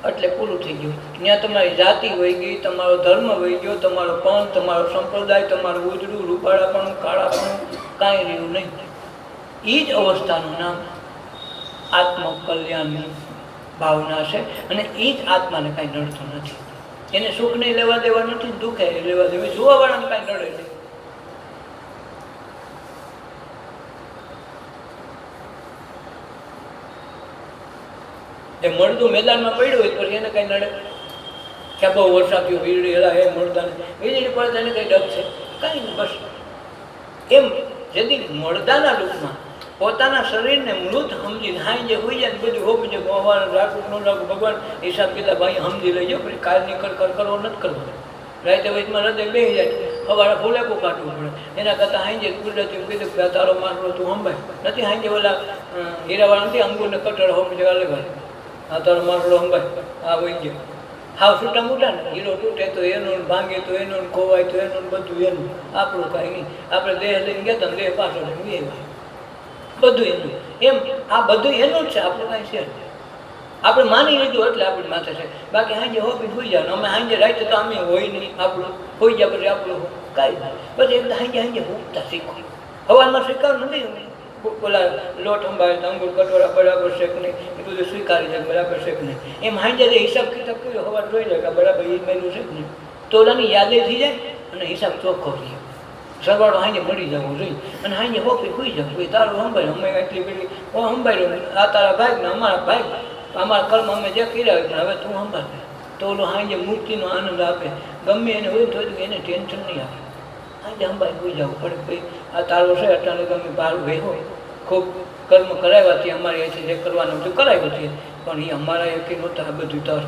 એટલે પૂરું થઈ ગયું. ત્યાં તમારી જાતિ વહી ગઈ, તમારો ધર્મ વહી ગયો, તમારો પંથ, તમારો સંપ્રદાય, તમારું ઉજળું રૂપાળાપણું કાળાપણું કાંઈ રહ્યું નહીં. એ જ અવસ્થાનું નામ આત્મકલ્યાણની ભાવના છે. અને એ જ આત્માને કાંઈ નડતું નથી. એને સુખ નહીં લેવા દેવા નથી, દુઃખ લેવા દેવા, જોવાવાળાને કાંઈ નડે નહીં. એ મળદું મેદાનમાં પડ્યું હોય પછી એને કાંઈ નડે કે બહુ વરસાદ થયો વીજળી હેલા હે મળદાને વીજળી પડે એને કંઈ ડર છે? કાંઈ નહીં. બસ એમ જેથી મળદાના રૂપમાં પોતાના શરીરને મૃત સમજીને હાઈ જે હોઈ જાય બધું હોવું છે, ભગવાન રાખવું ન રાખવું ભગવાન હિસાબ કિતાબ ભાઈ સમજી લઈ જાઓ. પછી કાલ નીકળ કરવો નથી કરવો. રાતે વચમાં હૃદય બેસી જાય, સવારે ફૂલેકું કાઢવું પડે. એના કરતાં હાઈ જે કુદરતી કીધું કે તારો મારો તું સંભાય નથી. હાઈ જે ઓલા હીરાવાળા નથી અંગુરને કટર હોમ છે અલગ અલગ, આ તારો મારો સંભાય આ વહી ગયો. હાવ છૂટા મોટા ને હીરો તૂટે તો એનું, ભાંગે તો એનું, ખોવાય તો એનું, બધું એનું, આપણું કાંઈ નહીં. આપણે દેહ લઈને ગયા હતા દેહ પાછળ બધું એનું. એમ આ બધું એનું જ છે, આપણું કાંઈ છે. આપણે માની લીધું એટલે આપણી માથે છે. બાકી હાંજે હોપી હોઈ જાય, અમે હાંજે રાતે તો અમે હોય નહીં, આપણું હોઈ જાય પછી આપણું કાંઈ નહીં. પછી એકદમ હાંજે હાંજે હોતા શીખો. હવારમાં શીખવાનું નથી. ઓલા લોટ સંભાળે અંગુર કટોરા બરાબર છે કે નહીં એ બધું સ્વીકારી જાય બરાબર છે કે નહીં. એમ હાંજે હિસાબ કિતાબ કર્યો હવાર જોઈ લે કે બરાબર એ મેલું છે કે નહીં, તો ઓલાની યાદે થઈ જાય અને હિસાબ ચોખ્ખો થઈ જાય. સરવાળો હાંજે મળી જવું જોઈએ અને હાંજે હોપી હોઈ જવું ભાઈ તારું સંભાળ્યું, અમે એટલી પેલી સંભાળ્યું, આ તારા ભાઈ ને અમારા ભાઈ, અમારા કર્મ અમે જે કર્યા હોય પણ હવે તું સંભાળ. તો ઓલો હાંજે મુક્તિનો આનંદ આપે. ગમે એને હોય તો એને ટેન્શન નહીં આવે. હાંજે સંભાળી હોઈ જવું પડે ભાઈ આ તારો છે અટાણે ગમે બહાર ભેગો ખૂબ કર્મ કરાવ્યાથી અમારે અહીંથી જે કરવાનું હતું કરાવ્યું છે પણ એ અમારા એકી નહોતા. આ બધું તર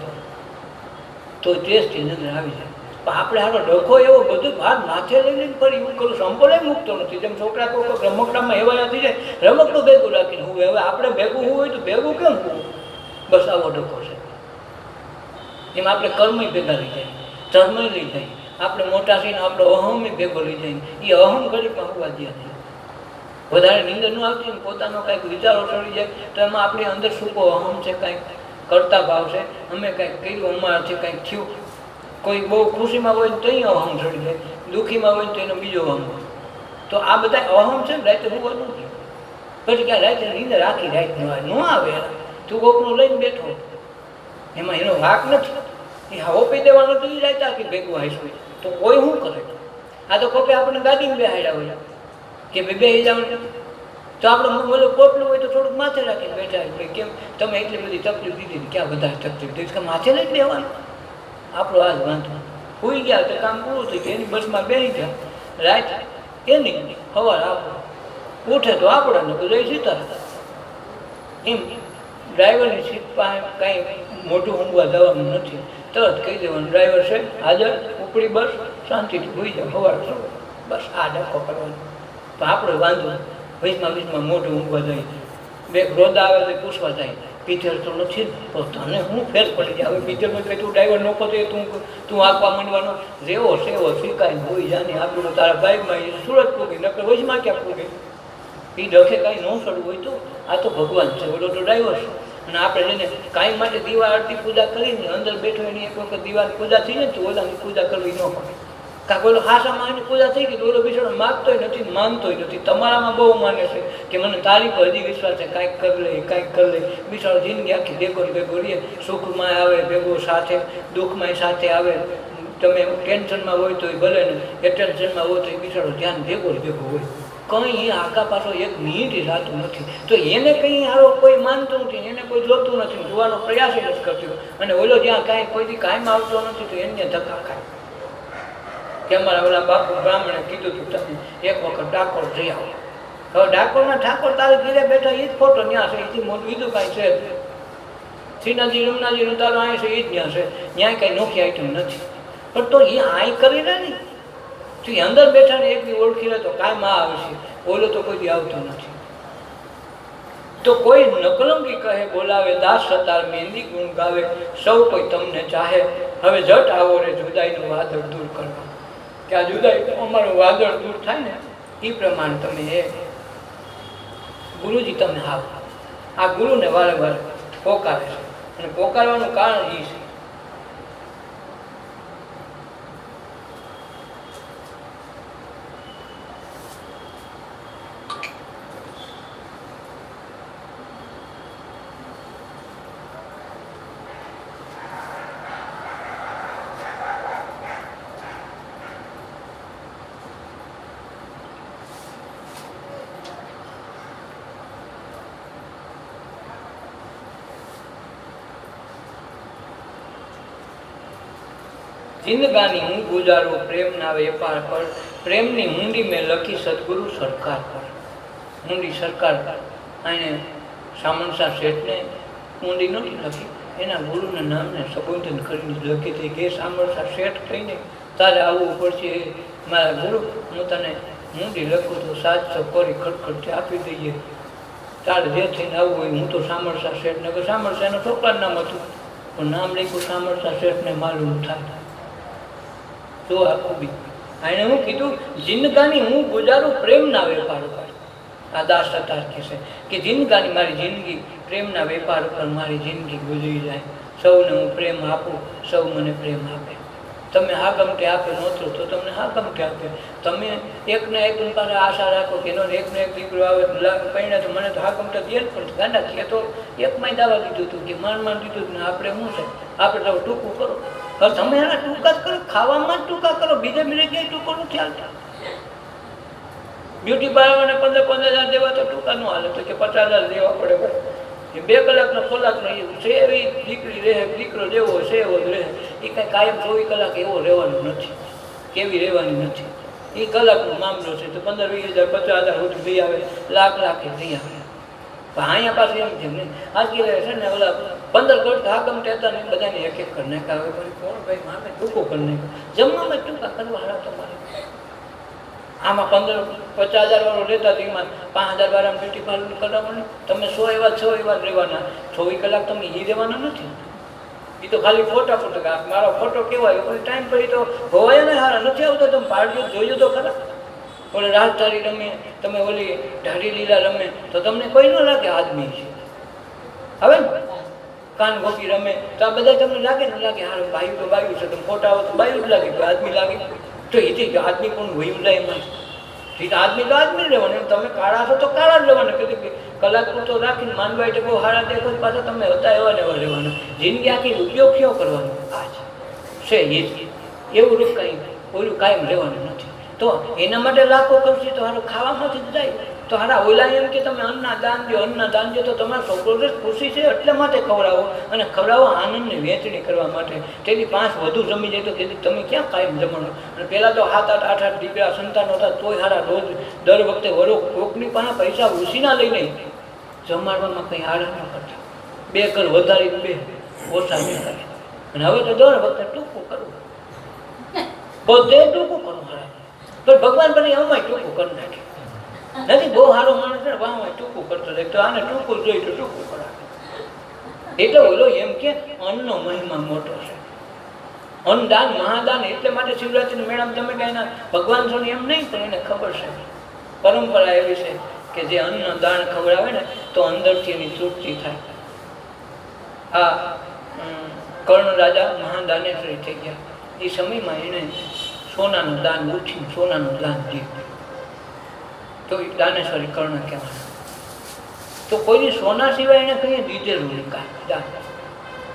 તો ટેસ્ટથી નજર આવી જાય. પણ આપણે હારો ડખો એવો બધું ભાર માથે લઈ લઈને ફરી એવું કરું સંપૂર્ણ મૂકતો નથી. જેમ છોકરા કોઈ રમકડામાં એવા નથી જાય રમકડું ભેગું રાખીને હું હવે આપણે ભેગું હોવું હોય તો ભેગું કેમ હોવું? બસ આવો ડખો છે. એમ આપણે કર્મય ભેગા લઈ જાય, ધર્મય લઈ જાય, આપણે મોટા થઈને આપણો અહમ ભેગો લઈ જાય. એ અહમ ગરીબમાં હોવા દે નહીં. વધારે નીંદર ન આવતી ને પોતાનો કાંઈક વિચારો ચડી જાય તો એમાં આપણી અંદર સૂકો અહમ છે, કાંઈક કરતા ભાવ છે, અમે કાંઈક કર્યું અમારાથી કાંઈક થયું. કોઈ બહુ ખુશીમાં હોય તો અહીં અહમ ચડી જાય, દુઃખીમાં હોય તો એનો બીજો અહમ હોય. તો આ બધા અહમ છે ને રાતે હોવાનું નથી. પછી ક્યાં રાતે નીંદર આખી રાત ન આવે. તું કોકનું લઈને બેઠો એમાં એનો વાક નથી. એ હોપી દેવાનો તો એ રાતે આખી ભેગું આવીશું તો કોઈ શું કરે? આ તો કોકે આપણને ગાડીમાં બેહાડ્યા હોય કે બે જવાનું તો આપણે બોલો પોટલું હોય તો થોડુંક માથે રાખીને બેઠા હોય. કેમ તમે એટલી બધી તકલીફ દીધી, ક્યાં વધારે તકલીફ દીધી કે માથે લઈ બેવાનું? આપણો આ જ વાંધો. હોઈ ગયા તો કામ પૂરું થઈ ગયું. એની બસમાં બેસી ગયા રાત એની સવાર આપણો ઉઠે તો આપણે બધા સીતા એમ. ડ્રાઈવરની સીટ પાસે કાંઈ મોટું ઊંઘવા જવાનું નથી. તરત કહી દેવાનું ડ્રાઈવર છે હાજર, ઉપડી બસ, શાંતિથી હોઈ જાવ સવાર બસ. આ ડખો કરવાનો તો આપણે વાંધો. વીસમાં મોઢું ઊંઘવા જાય, બે રોદ આવે તો પૂછવા જાય પિક્ચર તો નથી તો તને હું ફેર પડી જાય. હવે પિક્ચરમાં કંઈ તું ડ્રાઈવર ન પહોંચે તું આંકવા માંડવાનો જેવો સેવો સ્વીકારી હોઈ જાને. આપણું તારા બાઇકમાં સુરત પૂગી નકર વચમાં ક્યાં પૂગે? એ ડખે કાંઈ ન સડવું હોય તો આ તો ભગવાન છે, ઓલો તો ડ્રાઈવર છે. અને આપણે લઈને કાંઈ માટે દીવા આરતી પૂજા કરીને અંદર બેઠો એની એક વખત દીવાની પૂજા થઈ જાય તો ઓલાની પૂજા કરવી ન પડે. કાંઈક ઓલો હાસામાં એની પૂજા થઈ ગઈ તો ઓલો બિચારો માગતોય નથી, માનતોય નથી. તમારામાં બહુ માને છે કે મને તારી પર હજી વિશ્વાસ છે, કાંઈક કરી લે કાંઈક કરી લે. બિચારો જિંદગી આખી ભેગો ભેગો રહીએ, સુખમાં આવે ભેગો સાથે, દુઃખમાં સાથે આવે. તમે ટેન્શનમાં હોય તો ભલે ને એ ટેન્શનમાં હોય તો એ બિચારો ધ્યાન ભેગો હોય. કંઈ આગા પાછો એક મિનિટ થતું નથી. તો એને કંઈ હારો કોઈ માનતું નથી, એને કોઈ જોતું નથી, જોવાનો પ્રયાસ જ કરતો. અને ઓલો જ્યાં કાંઈ કોઈથી કાયમ આવતો નથી તો એને ધક્કા ખાય. કે અમારા ઓલા બાપુ બ્રાહ્મણે કીધું હતું તમે એક વખત ડાકોર જઈ આવો. હવે ડાકોરના ઠાકોર તારે ઘીરે બેઠા એ જ ફોટો ત્યાં છે, એથી મોટું બીજું કાંઈ છે. શ્રીનાથજી રમનાજીનું તારું અહીં છે એ જ ત્યાં છે, ત્યાં કાંઈ નોખી આઈટમ નથી. પણ તો એ આઈ કરી ને નહીં તો એ અંદર બેઠા ને એક બી ઓળખી લે તો કાંઈ માં આવે છે, ઓલો તો કોઈ આવતો નથી. તો કોઈ નકલંગી કહે બોલાવે, દાસ સતાર મહેંદી ગુણ ગાવે, સૌ કોઈ તમને ચાહે. હવે જટ આવો રે જુદાઈનું વાદળ દૂર કરવા. કે આ જુદાઈ અમારું વાદળ દૂર થાય ને એ પ્રમાણે તમે એ ગુરુજી તમે આવો. આ ગુરુને વારે વારે પોકારે છે અને પોકારવાનું કારણ એ છે જિંદગાની હું ગુજારું પ્રેમના વેપાર પર, પ્રેમની ઊંડી મેં લખી સદગુરુ સરકાર પર. ઊંડી સરકાર પર આને સામણસા શેઠને ઊંડી નથી લખી, એના ગુરુના નામને સંબોધન કરીને લખી હતી કે સામણસા શેઠ કહીને તારે આવવું પડશે મારા ગુરુ, હું તને ઊંડી લખું તો 700 કોરી ખટખટથી આપી દઈએ, તારે જે થઈને આવવું હોય. હું તો સામણસા શેઠને કે સામણસા એનું છોકરાનું નામ હતું પણ નામ લખ્યું સામણસા શેઠને માલુમ થાય. તો આખું બી એને હું કીધું જિંદગાની હું ગુજારું પ્રેમના વેપાર ઉપર. આ દાસ સતાર કહેશે કે જિંદગાની મારી જિંદગી પ્રેમના વેપાર ઉપર મારી જિંદગી ગુજરી જાય. સૌને હું પ્રેમ આપું, સૌ મને પ્રેમ આપે. તમે હા ગમતે આપે નહોતો તો તમને હા ગમતે આપે. તમે એકને એક પાસે આશા રાખો કે એનો એકને એક દીકરો આવે પહેણે તો મને તો હા ગમતે દે જ પણ ગાંડા એ તો એકમાં દાવા દીધું હતું કે માન દીધું ને આપણે શું છે આપણે તો ટૂંકું કરો. હવે તમે એના ટૂંકા જ કરો, ખાવામાં જ ટૂંકા કરો, બીજે ક્યાંય ટૂંકો નથી હાલતા. બ્યુટી પાર્લરને 15,000 દેવા તો ટૂંકા ન હાલે તો કે 50,000 દેવા પડે. એ 2 કલાકનો ખોરાકનો છે એવી દીકરી રહે, દીકરો જેવો છે એવો જ રહે. એ કાંઈ કાયમ 24 કલાક એવો રહેવાનો નથી, કેવી રહેવાની નથી. એ કલાકનો મામલો છે તો 15,000, 20,000, 50,000 સુધી લઈ આવે, લાખ લઈ આવે. પણ અહીંયા પાસે એમ છે ને આજે છે ને ઓલા 15 કરોડ હાકમ કહેતા ને બધાને એક એક કરી નાખ્યા. હવે કોણ ભાઈ મામે ટૂંકો કરી નાખ્યો, જમવામાં ટૂંકા કરવા હારા તમારે. આમાં 50,000 વાળો રહેતા એમાં 5,000 વાળા બ્યુટી પાર્લર કરાવવાનું. તમે 100 એવા રહેવાના, 24 કલાક તમે એ રહેવાના નથી. એ તો ખાલી ફોટા મારો ફોટો કેવાય ટાઈમ પછી તો હોવાય ને હારા નથી આવતો. તમે પાર્ટીઓ જોયું તો ખરા. ઓલે રાજધારી રમે, તમે ઓલી ઢાળી લીલા રમે તો તમને કોઈ ન લાગે આદમી છે. હવે કાન ગોપી રમે તો આ બધા તમને લાગે ને લાગે હારું બાયું તો બાયું છે. તમે ફોટા આવો તો બાયું જ લાગે, આદમી લાગે તો એથી આદમી કોણ વયું જાય એમાં. આદમી તો આદમી રહેવાનું, તમે કાળા છો તો કાળા જ રહેવાના. કે કલાક તો રાખીને માનવા એટલે બહુ સારા દેખો પાછા તમે હતા એવા ને એવા રહેવાના. જિંદગી આખી ઉપયોગ કયો કરવાનો આ છે એ જ એવું રૂપ કંઈ ઓલું કાયમ રહેવાનું નથી. તો એના માટે લાખો કરશે તો હારો ખાવામાંથી જ જાય. તો હારા ઓલા એમ કે તમે અન્નના દાન દો તો તમારા છોકરો ખુશી છે એટલા માટે ખવડાવો, અને ખવડાવો આનંદની વહેંચણી કરવા માટે. તેની 5 વધુ જમી જાય તો તેથી તમે ક્યાં કાયમ જમણો. અને પહેલાં તો 7, 8, 8 દીકરા સંતાનો હતા તોય હારા રોજ દર વખતે કોકની પાસે પૈસા ઉછીના લઈને જમાડવામાં કંઈ આડા ન કરતા. 2 કર વધારીને 2 ઓછા ન કરે. અને હવે તો દર વખતે ટૂંકું કરવું, બધે ટૂંકું કરવું હારા. પણ ભગવાન બને આમાં ટૂંકું કરી નાખે. નથી બહુ સારો માણસ છે વાહ ટૂંકું કરતો જાય તો આને ટૂંકું જોઈ તો ટૂંકું કરાવે. એટલે ઓલો એમ કે અન્નનો મહિમા મોટો છે. અન્નદાન મહાદાન એટલે માટે શિવરાત્રી મેળામ તમે કઈ ના ભગવાન છો એમ નહીં, પણ એને ખબર છે. પરંપરા એવી છે કે જે અન્ન દાન ખવડાવે ને તો અંદરથી એની તૃપ્તિ થાય. આ કર્ણ રાજા મહાદાનેશ્વરી થઈ ગયા. એ સમયમાં એને સોનાનું દાન ઉઠીને સોનાનું દાન દીધું તો એ દાનેશ્વરી કર્ણ કહેવાના. તો કોઈને સોના સિવાય એને કંઈ દીધેલું નહીં દાન.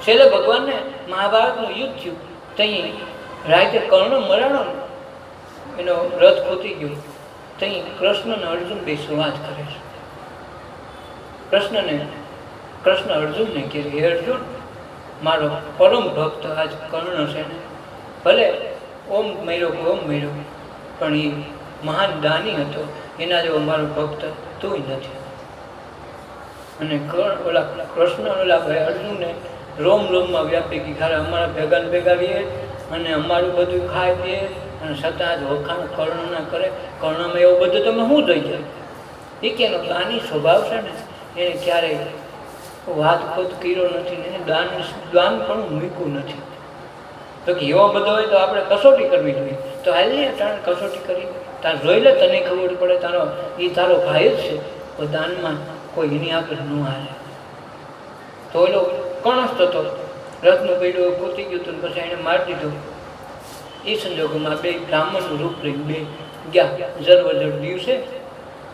છેલ્લે ભગવાનને મહાભારતનું યુદ્ધ થયું ત્યાં રાતે કર્ણ મરાણો, એનો રથ ખોતી ગયો ત્યાં કૃષ્ણ અને અર્જુન બે સંવાદ કરે છે. કૃષ્ણ અર્જુનને કહે, હે અર્જુન, મારો પરમ ભક્ત આજ કર્ણ છે ને, ભલે ઓમ મેળ્યો પણ એ મહાન દાની હતો, એના જેવો મારો ભક્ત તોય નથી. અને કૃષ્ણ ઓલા ભાઈ અર્જુનને રોમ રોમમાં વ્યાપી ગઈ, ખાલી અમારા ભેગા ને ભેગા રહીએ અને અમારું બધું ખાઈ પીએ અને છતાં જ વખાણ કર્ણ ના કરે. કર્ણમાં એવું બધું તમે શું જોઈ જાય? એ કે એનો દાની સ્વભાવ છે ને, એને ક્યારેય વાત ખોદ કર્યો નથી ને એને દાન પણ મૂક્યું નથી. તો કે એવો બધો હોય તો આપણે કસોટી કરવી જોઈએ. તો હાલ ને અટાણે કસોટી કરી, તાર જોઈ લે, તને ખબર પડે, તારો ભાઈ જ છે, તો દાનમાં કોઈ એની આગળ ન હાલે. તો એલો કણસ હતો, રથનું પૈડું કૂતી ગયું હતું, પછી એને મારી દીધું. એ સંજોગોમાં બે બ્રાહ્મણનું રૂપ લઈને બે ગયા. જરવજર દિવસે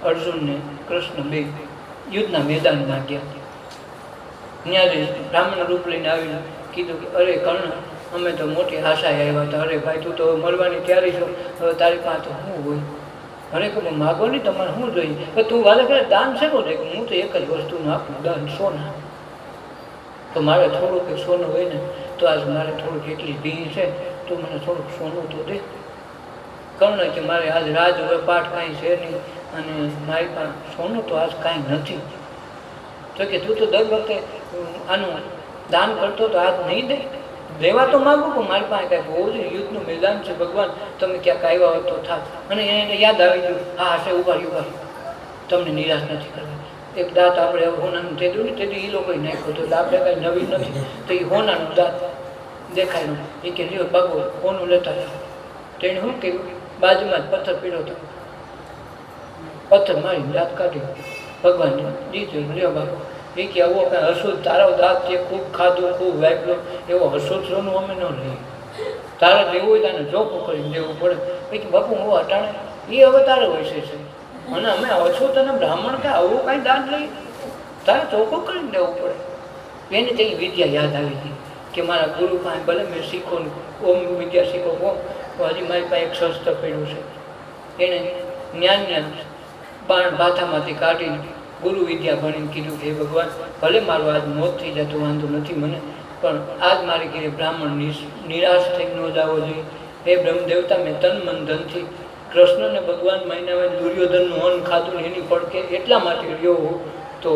અર્જુનને કૃષ્ણ બે યુદ્ધના મેદાનમાં ગયા. ત્યાં બ્રાહ્મણ રૂપ લઈને આવીને કીધું કે અરે કર્ણ, અમે તો મોટી આશાએ આવ્યા હતા. અરે ભાઈ, તું તો મરવાની તૈયારી છો, હવે તારી પાસે તો શું હોય? અરે કહું, માગો નહીં, તમારે શું જોઈએ? તું વાલે કરે દાન શેનું છે? હું તો એક જ વસ્તુનું આપું, દાન સોના. તો મારે થોડુંક સોનું હોય ને, તો આજ મારે થોડુંક એટલી ભીડ છે, તો મને થોડુંક સોનું તો દે. કર્ણ કે મારે આજ રાજ પાઠ કાંઈ છે નહીં અને મારી પાસે સોનું તો આજ કાંઈ નથી. તો કે તું તો દર વખતે આનું દાન કરતો તો આજ નહીં દે? દેવા તો માગું પણ મારી પાસે કાંઈક હોવું જોઈએ. યુદ્ધનું મેદાન છે, ભગવાન તમે ક્યાંક આવ્યા હોય તો થાક. અને એને યાદ આવી ગયું, હા હશે, ઉભા તમને નિરાશ નથી કરવી. એક દાંત આપણે હોનાનું તેડ્યું ને, તેથી એ લોકોએ નાખ્યું હતું, એટલે આપણે કાંઈ નવી નથી. તો એ હોનાનું દાંત દેખાય એ કે લ્યો બાબુ હોનું લેતા જાઓ. તેણે શું કહ્યું, બાજુમાં જ પથ્થર પીડો હતો, પથ્થર મારી દાંત કાઢ્યો, ભગવાન દીધું, લ્યો બાબુ. એ કે આવો કાંઈ અશુદ્ધ તારો દાંત છે, ખૂબ ખાધું, ખૂબ વાપર્યો, એવો અશુદ્ધ સોનું અમે ન લઈએ. તારે દેવું હોય તારે ચોખ્ખું કરીને દેવું પડે. પછી બાપુ હું હટાણે એ હવે તારે વૈસે છે, અને અમે અશુદ્ધ અને બ્રાહ્મણ કે આવું કાંઈ દાન લઈએ, તારે ચોખ્ખું કરીને દેવું પડે. એને તેની વિદ્યા યાદ આવી ગઈ કે મારા ગુરુ પાસે ભલે મેં શીખો ઓમ વિદ્યા શીખો ઓમ, તો હજી મારી પાસે એક શસ્ત્ર પડ્યું છે. એણે જ્ઞાન બાણ ભાથામાંથી કાઢીને ગુરુ વિદ્યા ભણીને કીધું કે હે ભગવાન, ભલે મારું આજ મોત થઈ જતું વાંધો નથી મને, પણ આજ મારી ઘરે બ્રાહ્મણ નિરાશ થઈ ન જવો જોઈએ. હે બ્રહ્મ દેવતા, મેં તન મન ધનથી કૃષ્ણને ભગવાન મહિનામાં દુર્યોધનનું અન્ન ખાધું ને એની પડકે એટલા માટે રહ્યો હોઉં, તો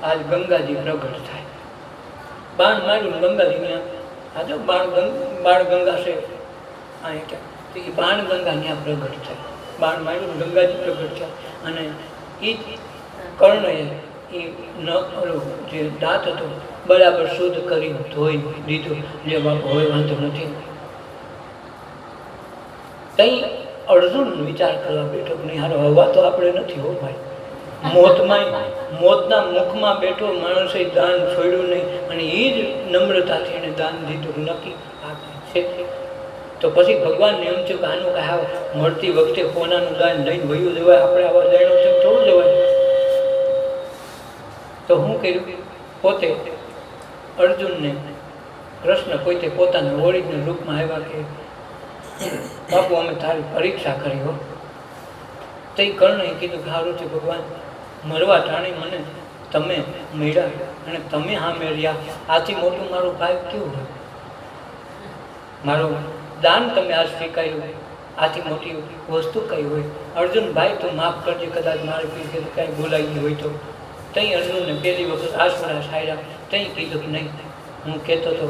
આજ ગંગાજી પ્રગટ થાય. બાણ માર્યું ગંગાજીને, આ જો બાણ ગંગા છે અહીં ક્યાં, તો એ બાણ ગંગા ત્યાં પ્રગટ થાય. બાણ માર્યું ગંગાજી પ્રગટ થાય. અને એ કર્ણએ એ જે દાંત હતો બરાબર શુદ્ધ કરી ધોઈ દીધું. જે બાપુ હવે વાંધો નથી. કઈ અર્જુન વિચાર કરવા બેઠો નહીં, હારો હવા તો આપણે નથી હો ભાઈ. મોતના મુખમાં બેઠો માણસે દાન છોડ્યું નહીં, અને એ જ નમ્રતાથી એને દાન દીધું. નક્કી છે. તો પછી ભગવાનને એમ થયું કે આનું કાંઈ મળતી વખતે કોનાનું દાન લઈને વયું જવાય, આપણે આવા દાણો છે થોડું જવાય. તો હું કર્યું, પોતે અર્જુનને કૃષ્ણ પોતે પોતાના ઓરિજિનલ રૂપમાં આવ્યા કે બાપુ અમે તારી પરીક્ષા કરી હો. તે કર્ણએ કીધું કે સારું છે ભગવાન, મરવા ટાણે મને તમે મળ્યા અને તમે હા મેળ્યા, આથી મોટું મારું ભાઈ કેવું હોય? મારું દાન તમે આજ સ્વીકાર્યું, આથી મોટી વસ્તુ કઈ હોય? અર્જુન ભાઈ તું માફ કરજે, કદાચ મારે પીછે કાંઈ ભૂલાઈ ગયું હોય તો. ત્યાં અર્જુનને પહેલી વખત આશરા સાર્યા. ત્યાં કીધું કે નહીં, હું કહેતો હતો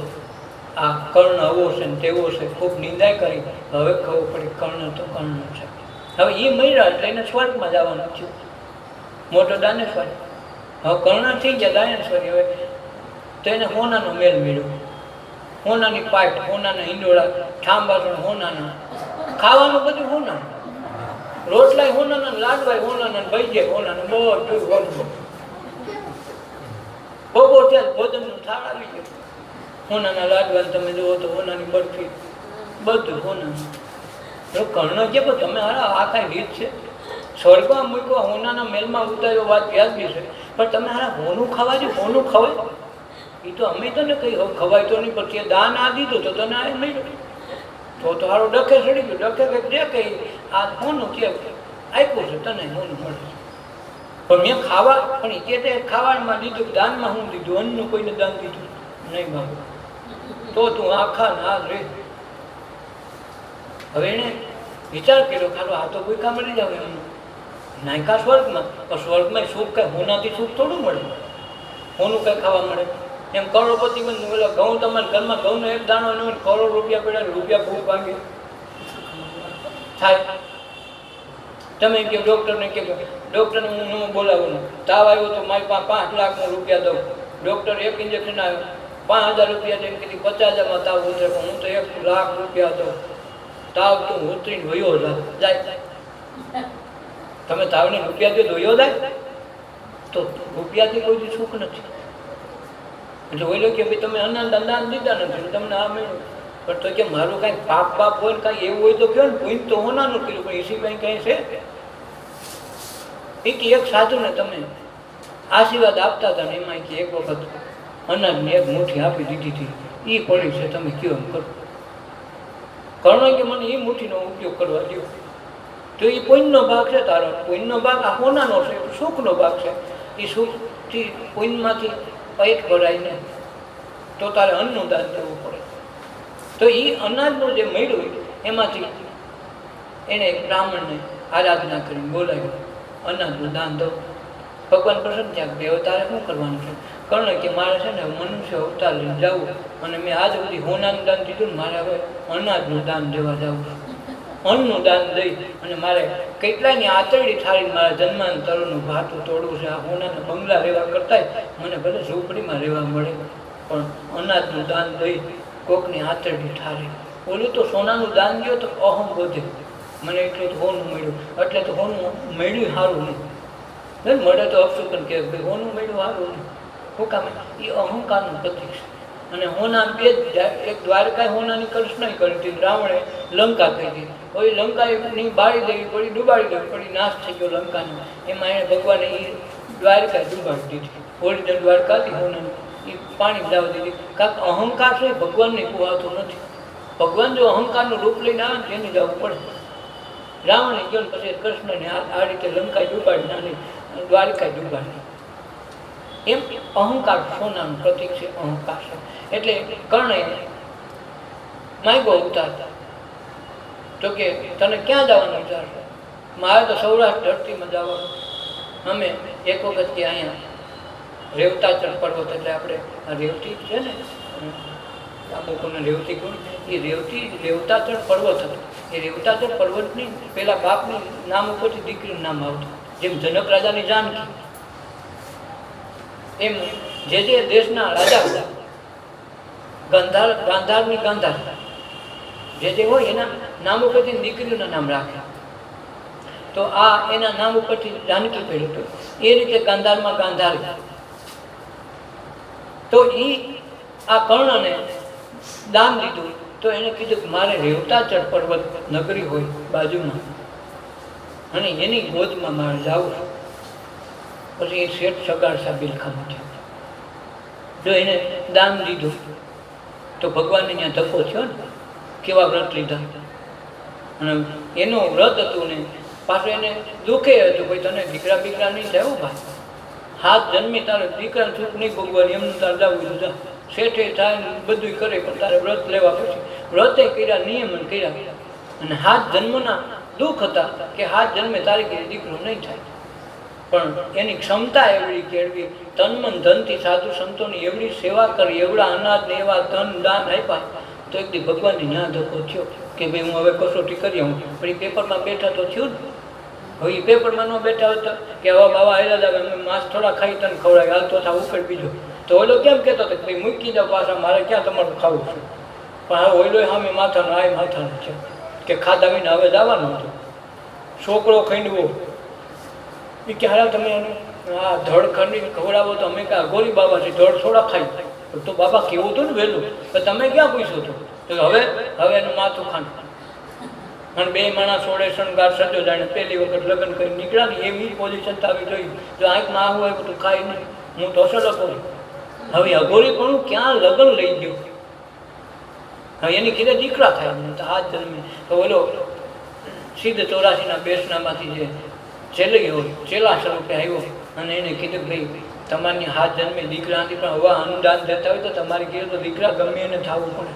આ કર્ણ આવો છે ને તેવો છે, ખૂબ નિંદા કરી, હવે ખબર પડી કર્ણ તો કર્ણ છે. હવે એ મળ્યા એટલે એને સ્વર્ગમાં જવાનું થયું, મોટો દાનેશ્વર. હવે કર્ણ થઈ ગયા દાનેશ્વરી. હવે તો એને હોનાનો મેલ મળ્યો, હોનાની પાટ, હોનાના હિંડોળા, ઠાંબાસણ હોનાના, ખાવાનું બધું હોનાનું, રોટલાય હોનાના, લાડવાય હોનાના, ભૈજે હોનાના, બધું હોનું. બપોર ત્યાં ભોજનનું થાળ આવી ગયું, હોનાના લાડવા તમે જુઓ તો હોનાની બરફી, બધું હોનાનું. કર્ણ કે તમે આ કાંઈ રીત છે? સ્વર્ગમાં મૂક્યો, હોનાના મેલમાં ઉતાર્યો, વાત વ્યાજબી છે, પણ તમે હોનું ખાવા જો, હોનું ખવાય? એ તો અમે તને કહી ખવાય તો નહીં, પણ તે દાન આ દીધું તો તને આ મળ્યું, તો હારો ડખે ચડી ગયું. ડખે કંઈક દે કંઈ આ હોનું કે આપ્યું છે તને હોનું મળે છે. પણ મેં ખાવા પણ તે ખાવામાં દીધું, દાનમાં હું દીધું, અન્નનું કોઈને દાન દીધું નહીં બાબુ. તો તું આખા ના રે. હવે એને વિચાર કર્યો ખાલો આ તો કોઈ કામ મળી જાવ એમ નાયકા સ્વર્ગમાં, પણ સ્વર્ગમાં સુખ કઈ હોનાથી સુખ થોડું મળે, હોનું કઈ ખાવા મળે. એમ કરોડપતિ બનવું, એટલે ઘઉં તમારા ઘરમાં ઘઉંનો એક દાણો ન હોય, કરોડ રૂપિયા પડ્યા, રૂપિયા બહુ ભાગે થાય. તમે કહો ડૉક્ટરને કહો, ડૉક્ટરને હું બોલાવું, તાવ આવ્યો તો મારી પાસે 5 લાખનો રૂપિયા દઉં, ડૉક્ટર એક ઇન્જેક્શન આવ્યો 5000 રૂપિયા દઈને કીધી 50,000માં તાવ ઉતરે, પણ હું તો 1 લાખ રૂપિયા દઉં, તાવ તો ઉતરીને વયો જાય. તમે તાવને રૂપિયા દો વયો જાય, તો રૂપિયાથી કોઈ સુખ નથી. એટલે ઓઈલો કે ભાઈ તમે દાન દીધા નથી, તમને આ મળ્યું, પણ તો કે મારું કાંઈ પાપ બાપ હોય ને કાંઈ એવું હોય તો કહો ને, કોઈ તો હોનાનું કીધું, પણ એસી કાંઈ કાંઈ છે. એક સાધુને તમે આશીર્વાદ આપતા હતા ને એમાં એક વખત અનાજની એક મુઠ્ઠી આપી દીધી હતી, એ પડી છે, તમે કયો એમ કરો. કર્ણ કે મને એ મુઠ્ઠીનો ઉપયોગ કરવા દો, તો એ પુણ્યનો ભાગ છે તારો, પુણ્યનો ભાગ આ હોનાનો છે, સુખનો ભાગ છે. એ સુખથી પુણ્યમાંથી પેટ ભરાય ને તો તારે અન્નનું દાન દેવું પડે. તો એ અનાજનું જે મળ્યું એમાંથી એને એક બ્રાહ્મણને આરાધના કરીને બોલાવ્યો, અનાજનું દાન દો. ભગવાન પ્રસન્ન થયા કે હવે તારે શું કરવાનું છે? કર્ણ કે મારે છે ને મનુષ્ય અવતાર લઈને જવું, અને મેં આજ સુધી હોનાનું દાન દીધું ને મારે હવે અનાજનું દાન દેવા જવું છે. અન્નનું દાન દઈ અને મારે કેટલાયની આતરડી થાળી મારા જન્માંતરનું ભાતું તોડવું છે. આ હોનાના બંગલા રહેવા કરતાંય મને ભલે ઝૂંપડીમાં રહેવા મળે, પણ અનાજનું દાન દઈ કોકની આતરડી ઠારે. ઓલું તો સોનાનું દાન દો તો અહમ વધે, મને એટલું તો હોનું મળ્યું, એટલે તો હોનું મળ્યું સારું નહીં મળે તો અપશુકન કે ભાઈ હોનું મળ્યું સારું નહીં. શું કામ? એ અહંકારનું પ્રતીક છે. અને હોના બે એક દ્વારકા હોનાની કલ્પના કરી હતી, રાવણે લંકા કહી દીધી. હવે લંકાની બાળી દેવી પડી, ડૂબાડી દેવી પડી, નાશ થઈ ગયો લંકાનો. એમાં એને ભગવાને એ દ્વારકા ડૂબાડી દીધી. ઓરિજિનલ દ્વારકા હતી હોનાની, એ પાણી લાવી દીધી. કાંક અહંકાર છે ભગવાનને કુવાતું નથી. ભગવાન જો અહંકારનું રૂપ લઈને આવે ને તેને જવું પડે. રાવણે ગયો પછી કૃષ્ણને આ રીતે લંકા ડૂબાડી નાની, દ્વારકા ડૂબાડી. એમ અહંકાર સોનાનું પ્રતીક છે, અહંકાર છે. એટલે કર્ણે માગ્યો અવતાર, તો કે તને ક્યાં જવાનો વિચાર છે? મારે તો સૌરાષ્ટ્ર ધરતીમાં જવાનું. અમે એક વખત કે અહીંયા રેવતાચળ પર્વત, એટલે આપણે આ રેવતી છે ને અમુકોને રેવતી કહું, એ રેવતાચળ પર્વત હતો. એ રેવતાચળ પર્વતની પેલા બાપની નામ ઉપરથી દીકરીનું નામ આવતું, જેમ જનક રાજાની જાનકી, એમ જે દેશના રાજા ગાંધારની ગાંધાર જે હોય એના નામ ઉપરથી દીકરીઓના નામ રાખે. તો આ એના નામ ઉપરથી જાનકી પડ્યું હતું. એ રીતે ગાંધારમાં ગાંધાર. તો એ આ કર્ણને દાન દીધું, તો એને કીધું કે મારે રેવતાચળ પર્વત નગરી હોય બાજુમાં, અને એની ગોદમાં મારે જવું. પછી એ શેઠ સગાર સાબિલખામાં થયો. જો એને દાન દીધું તો ભગવાનને ત્યાં ધક્કો થયો ને, કેવા વ્રત લીધા. અને એનું વ્રત હતું ને પાછું એને દુઃખે હતું, ભાઈ તને દીકરા બીકરા નહીં થાય ભાઈ, હાથ જન્મી તારે દીકરાને સુખ નહીં ભોગવાની, એમનું તારે જવું દીધા. શેઠે થાય બધું કરે, પણ તારે વ્રત લેવા પછી વ્રતે કર્યા, નિયમન કર્યા, અને હાથ જન્મના દુઃખ હતા કે હાથ જન્મે તારી ઘરે દીકરો નહીં થાય. પણ એની ક્ષમતા એવડી કેળવી, તન મન ધનથી સાધુ સંતોની એવડી સેવા કરી, એવડા અનાજને એવા ધન દાન આપ્યા. તો એક દી ભગવાનને ન્યા ધક્કો થયો કે ભાઈ હું હવે કસોટી કરી આવું. પણ એ પેપરમાં બેઠા તો થયું ને. હવે એ પેપરમાં ન બેઠા હતા કે હવે બાબા હેલા આવે, અમે માંસ થોડા ખાઈ તને ખવડાવી, હાલ તો થા ઉપર બીજો. તો ઓલો કેમ કહેતો હતો કે ભાઈ મૂકી જાઓ પાછા, મારે ક્યાં તમારું ખાવું છે. પણ હવે ઓલો સામે માથાનો આ માથાનો છે કે ખાધા વિના હવે જવાનું હતું. છોકરો ખંડવો એ કે હારા તમે આ ધડ ખંડી ખવડાવો તો અમે ક્યાં ગોરી બાબા છે, ધડ થોડા ખાઈ. તો બાબા કેવું હતું ને વહેલું, તો તમે ક્યાં પૂછ્યું હતું? તો હવે એનું માથું ખાંડ. અને બે માણસ સોળે શણગાર સજો જાણે પહેલી વખત લગ્ન કરી નીકળ્યા ને એવી પોઝિશન આવી જોઈ. જો આંખમાં આવું હોય તો ખાઈ નહીં, હું તો અસલ કરું. હવે અઘોરી પણ ક્યાં લગ્ન લઈ ગયું? હવે એની ઘીરે દીકરા થાય તો હાથ જન્મે. તો ઓલો સિદ્ધ 84ના બેસનામાંથી જે ચેલૈયો ચેલા સ્વરૂપે આવ્યો અને એને કીધું ભાઈ તમારી 7 જન્મે દીકરા નથી પણ હવે અનુદાન દેતા હોય તો તમારી ઘેર તો દીકરા ગમે એને થવું પડે.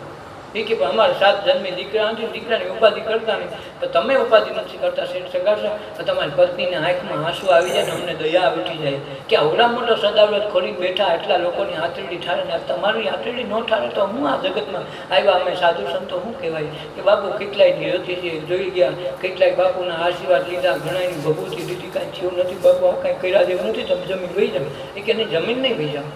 એ કે અમારે 7 જન્મે દીકરા નથી, દીકરાની ઉપાધિ કરતા નહીં, તો તમે ઉપાધિ નથી કરતા શેઠ સગાડશો તો તમારી પત્નીને આંખમાં આંસુ આવી જાય ને અમને દયા ઉઠી જાય કે આવડા મોટો સદાવ્રત ખોલીને બેઠા એટલા લોકોની હાથરડી ઠારે ને તમારી હાથરડી ન ઠારે તો હું આ જગતમાં આવ્યા અમે સાધુ સંતો શું કહેવાય કે બાપુ કેટલાય હતી જોઈ ગયા, કેટલાય બાપુના આશીર્વાદ લીધા, ઘણાની ભભૂતિ દીધી, કાંઈ થયું નથી બાપુ, આ કાંઈ કર્યા જેવું નથી, તમે જમીન વહી જાવ. એ કે નહીં જમીન નહીં વહી જાવ,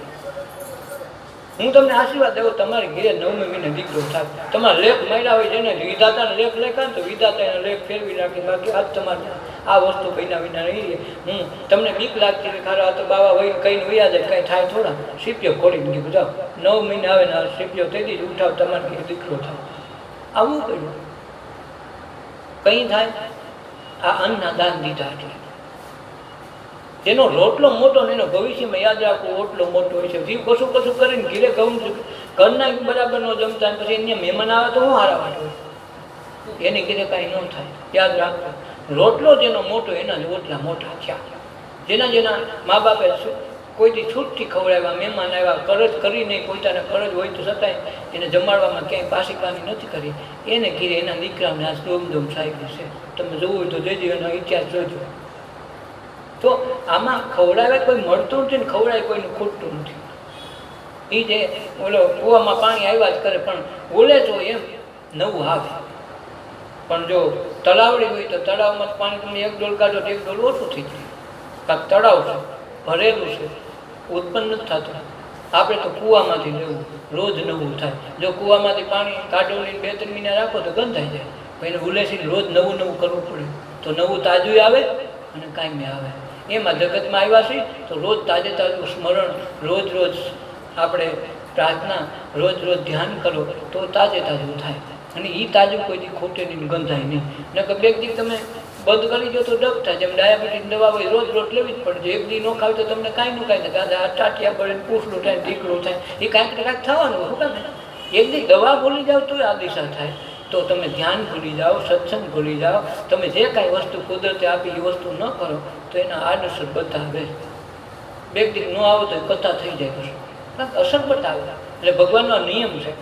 હું તમને આશીર્વાદ દેવો તમારી ઘેરે 9મે મહિને દીકરો થાય. તમારા લેખ મળ્યા હોય જેને વિધાતાને લેખ લખ્યા તો વિધાતા એના લેખ ફેરવી રાખે, બાકી આજ તમારે આ વસ્તુ વિના વિના રહી. હું તમને બીક લાગતી હોય ખારો આ તો બાવા વહી કહીને વયા જાય, કાંઈ થાય થોડા. સીપ્યો ખોલીને કીધું જાઓ 9 મહિને આવે ને સીપ્યો થઈ જ ઉઠાવ તમારે ઘેર દીકરો થાય. આવું કર્યું કંઈ થાય. આ અન્નના દાન દીધા એટલે જેનો રોટલો મોટો ને એનો ભવિષ્યમાં યાદ રાખવું ઓટલો મોટો હોય છે. જીવ કશું કશું કરીને ઘીરે કહું છું ઘરના બરાબર ન જમતા પછી એને મહેમાન આવે તો હું હારાવાટ હોય એને ઘીરે કાંઈ ન થાય. યાદ રાખવું રોટલો જેનો મોટો એના જ ઓટલા મોટા થયા. જેના મા બાપે કોઈથી છૂટથી ખવડાવ્યા, મહેમાન આવ્યા, કરજ કરી નહીં, પોતાને કરજ હોય તો છતાંય એને જમાડવામાં ક્યાંય પાસીપાની નથી કરી, એને ઘીરે એના દીકરાને આ ધૂમધૂમ સાહેબી છે. તમે જોવું હોય તો જોજો, એનો ઇતિહાસ જોજો. તો આમાં ખવડાવે કોઈ મળતું નથી ને ખવડાવે કોઈનું ખૂટતું નથી. એ જે ઓલો કૂવામાં પાણી આવ્યા જ કરે પણ બોલે તો એમ નવું આવે. પણ જો તળાવડી હોય તો તળાવમાં પાણી તમે 1 ડોલ કાઢો તો 1 ડોલ ઓછું થઈ જાય. કાંક તળાવ છે ભરેલું છે ઉત્પન્ન નથી થતું. આપણે તો કૂવામાંથી લેવું, રોજ નવું થાય. જો કૂવામાંથી પાણી કાઢો લઈને 2-3 મહિના રાખો તો ગંધાઈ જાય. એને ઉલેસીને રોજ નવું નવું કરવું પડે તો નવું તાજું આવે અને કાંઈ આવે. એમાં જગતમાં આવ્યા છે તો રોજ તાજે તાજું સ્મરણ, રોજ રોજ આપણે પ્રાર્થના, રોજ રોજ ધ્યાન કરો તો તાજે તાજું થાય. અને એ તાજું કોઈથી ખોટે નહીં, ગંધાય નહીં. નકર બે દી તમે બંધ કરી દો તો ડબ થાય. જેમ ડાયાબિટીસ દવા હોય રોજ રોજ લેવી જ પડે. એક દી ન ખાવ તો તમને કાંઈ ન કાંઈ થાય. આ ટાટિયા પડે ને પૂછલું થાય, ઢીકલું થાય, એ કાંઈક ને કાંઈક થવાનું. શું કામ એક દી દવા ભૂલી જાઓ તો આ દિશા થાય. તો તમે ધ્યાન ભૂલી જાઓ, સત્સંગ ભૂલી જાઓ, તમે જે કાંઈ વસ્તુ કુદરતે આપી એ વસ્તુ ન કરો તો એના આડઅસર બતાવે. બે દી ન આવો તો કથા થઈ જાય કશું, કાંઈક અસર બતાવે. એટલે ભગવાનનો નિયમ છે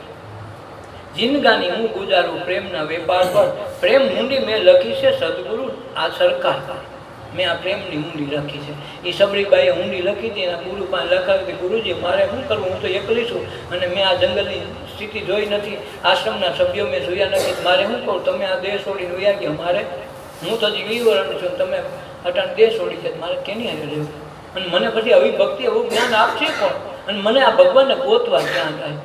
જિંદગાની હું ગુજારું પ્રેમના વેપાર પર. પ્રેમ ઊંડી મેં લખી છે સદગુરુ આ સરકાર પર. મેં આ પ્રેમની ઊંડી લખી છે. એ સબરીબાઈએ ઊંડી લખી હતી, એના ગુરુ પાસે લખાવી હતી ગુરુજી મારે શું કરવું, હું તો એકલી છું અને મેં આ જંગલની સ્થિતિ જોઈ નથી, આશ્રમના સભ્યો મેં જોયા નથી, મારે શું કહું, તમે આ દેહ છોડીને વયા ગયા, મારે હું તો હજી 20 વર્ષનું છું, તમે અટાણ દેહ છોડી છે, મારે કેની હારે રહેવું? અને મને પછી આવી ભક્તિ એવું જ્ઞાન આપશે કોણ? અને મને આ ભગવાનને ગોતવા જ્ઞાન થાય.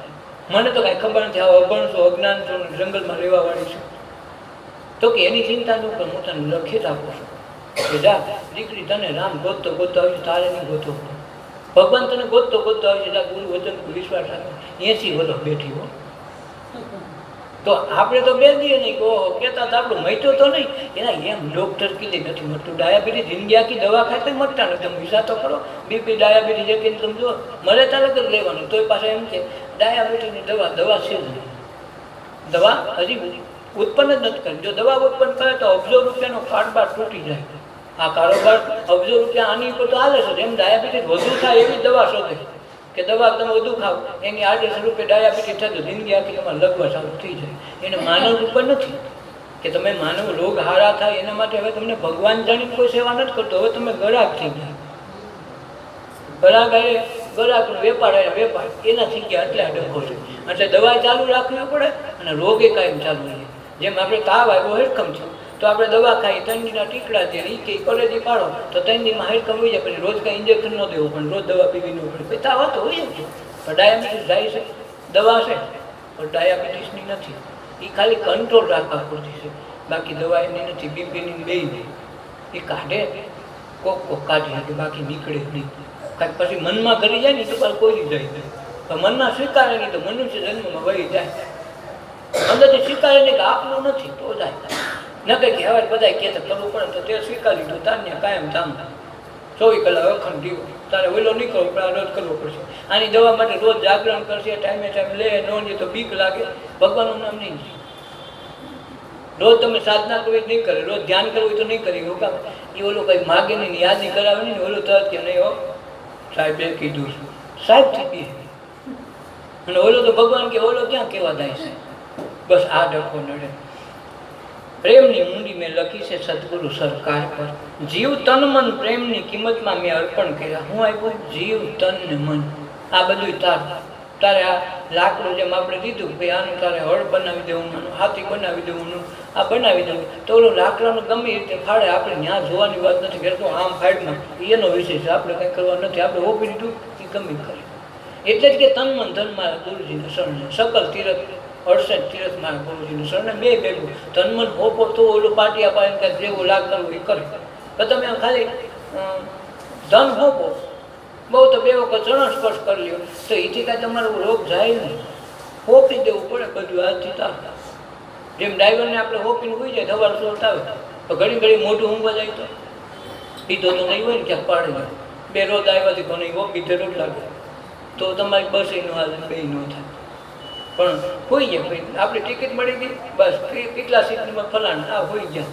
મને તો કાંઈ ખબર નથી, આ અભણ છું, અજ્ઞાન છું, જંગલમાં રહેવાવાળી છું. તો કે એની ચિંતા ન કર, હું તને લખી જ આપું છું કે જા દીકરી, તને રામ ગોતતો ગોતતો આવી છે, તારે નહીં ગોતવો. ભગવાન તને ગોતતો ગોતતો આવી છે, જા ગુરુ વચન વિશ્વાસ રાખે. 80 વર્ષ બેઠી હો. તો આપણે તો બે દઈએ નહીં કહો કહેતા તો આપણું મટ્યો તો નહીં. એના એમ ડૉક્ટર કીધે નથી મટતું. ડાયાબિટીસ જિંદગી આખી દવા ખાય તો મટતા નથી. તમે વિચાર તો કરો, બીપી ડાયાબિટીસ જે કંઈ તમે જો મરે ત્યારે જ લેવાનું. તોય પાછા એમ કે ડાયાબિટીસની દવા છે જ નહીં. દવા હજી ઉત્પન્ન જ નથી કરી. જો દવા ઉત્પન્ન કરે તો અબજો રૂપિયાનો કારોબાર તૂટી જાય. આ કારોબાર અબજો રૂપિયા આની ઉપર તો હાલે છે. જેમ ડાયાબિટીસ વધુ થાય એવી દવા શોધે કે દવા તમે વધુ ખાવ એની 800 રૂપિયા ડાયાબિટીસ થાય તો જિંદગી આખી તમારે લગવા ચાલુ થઈ જાય. એને માનવ ઉપર નથી કે તમે માનવ રોગ હારા થાય એના માટે હવે તમને ભગવાન જાણીને કોઈ સેવા નથી કરતો. હવે તમે ગરાક થઈ ગયા. ગરાક આવે ગરાકનો વેપાર આવે વેપાર એના થઈ ગયા એટલે ડખો છે. એટલે દવા ચાલુ રાખવી પડે અને રોગે કાયમ ચાલુ રહે. જેમ આપણે તાવ આવ્યો હેરખમ છે તો આપણે દવા ખાઈએ, 3 દીના ટીકડા છે એ કંઈ કરેજી પાડો તો 3 દીમાં હેરખમ હોય જાય. પછી રોજ કાંઈ ઇન્જેક્શન ન દેવું પણ રોજ દવા પીવી ન પડે. પછી તાવ તો હોય જ. પણ ડાયાબિટીસ જાય છે, દવા છે પણ ડાયાબિટીસની નથી. એ ખાલી કંટ્રોલ રાખવા પૂરતી છે, બાકી દવા એની નથી. બીપીની બે નહીં, એ કાઢે કોક કાઢી શકે, બાકી નીકળે નહીં. કાંઈક પછી મનમાં કરી જાય ને તો પાછું કોઈ જાય નહીં. પણ મનમાં સ્વીકારે નહીં તો મનુષ્ય જન્મમાં વહી જાય. અંદરથી સ્વીકારે નહીં કે આપણું નથી તો જાય. ન કંઈ કહેવાય બધા કહેતા કરવું પડે તો તે સ્વીકારી લીધું. તારને કાયમ ધામ 24 કલાક અખંડ દીવો. તારે ઓલો નહીં કરવો પણ આ રોજ કરવો પડશે. આની દવા માટે રોજ જાગરણ કરશે, ટાઈમે ટાઈમ લે ન લે તો બીક લાગે. ભગવાનનું નામ નહીં. રોજ તમે સાધના કરવી નહીં કરે, રોજ ધ્યાન કરવું તો નહીં કરી. એવું કામ એ ઓલો કંઈ માગે નહીં, યાદી કરાવે નહીં ને ઓલું તરત કે નહીં હો સાહેબે કીધું છે, સાહેબ થઈ અને ઓલો તો ભગવાન કે ઓલો ક્યાં કેવા થાય છે. બસ આ ડખો નડે. પ્રેમની ઊંડી મેં લખી છે સદગુરુ સરકાર પર. જીવ તન મન પ્રેમની કિંમતમાં મેં અર્પણ કર્યા. હું આપ્યું જીવ તન ને મન. આ બધું તારે આ લાકડું જેમ આપણે દીધું કે ભાઈ આનું તારે હળ બનાવી દેવાનું, હાથી બનાવી દેવાનું, આ બનાવી દેવું, તો ઓલું લાકડાનું ગમે રીતે ફાડે. આપણે ત્યાં જોવાની વાત નથી કરતો, આમ ફાડમાં એનો વિષય છે, આપણે કંઈ કરવા નથી. આપણે ઓપી દીધું એ ગમે કરે. એટલે જ કે તન મન ધન મારા ગુરુજીને શરણે, સકલ તીરથ 68 તીરથ મારા ગુરુજીને શરણે. બે ભેગું તન મન હોપો તો ઓલું પાટિયા પાડીને કાંઈક જેવું લાગ કરવું એ કરે. તો તમે ખાલી ધન હોપો બહુ તો 2 વખત ચરણ સ્પર્શ કરી લ્યો તો એથી કાંઈ તમારો રોગ જાય નહીં. હોપી દેવું પડે બધું આજથી તાર. જેમ ડ્રાઈવરને આપણે હોપીને હોઈ જાય સવાર સોટ આવે તો ઘડી ઘડી મોટું ઊંઘવા જાય તો પીધો તો નહીં હોય ને ક્યાંક પાડે જાય. 2 રોજ આવ્યાથી કોને હોપી જરૂર લાગે તો તમારી બસ ન હાલે, 2 ન થાય. પણ હોઈ ગયા ભાઈ આપણી ટિકિટ મળી ગઈ, બસ કેટલા સીટમાં ફલાણ આ હોઈ ગયા.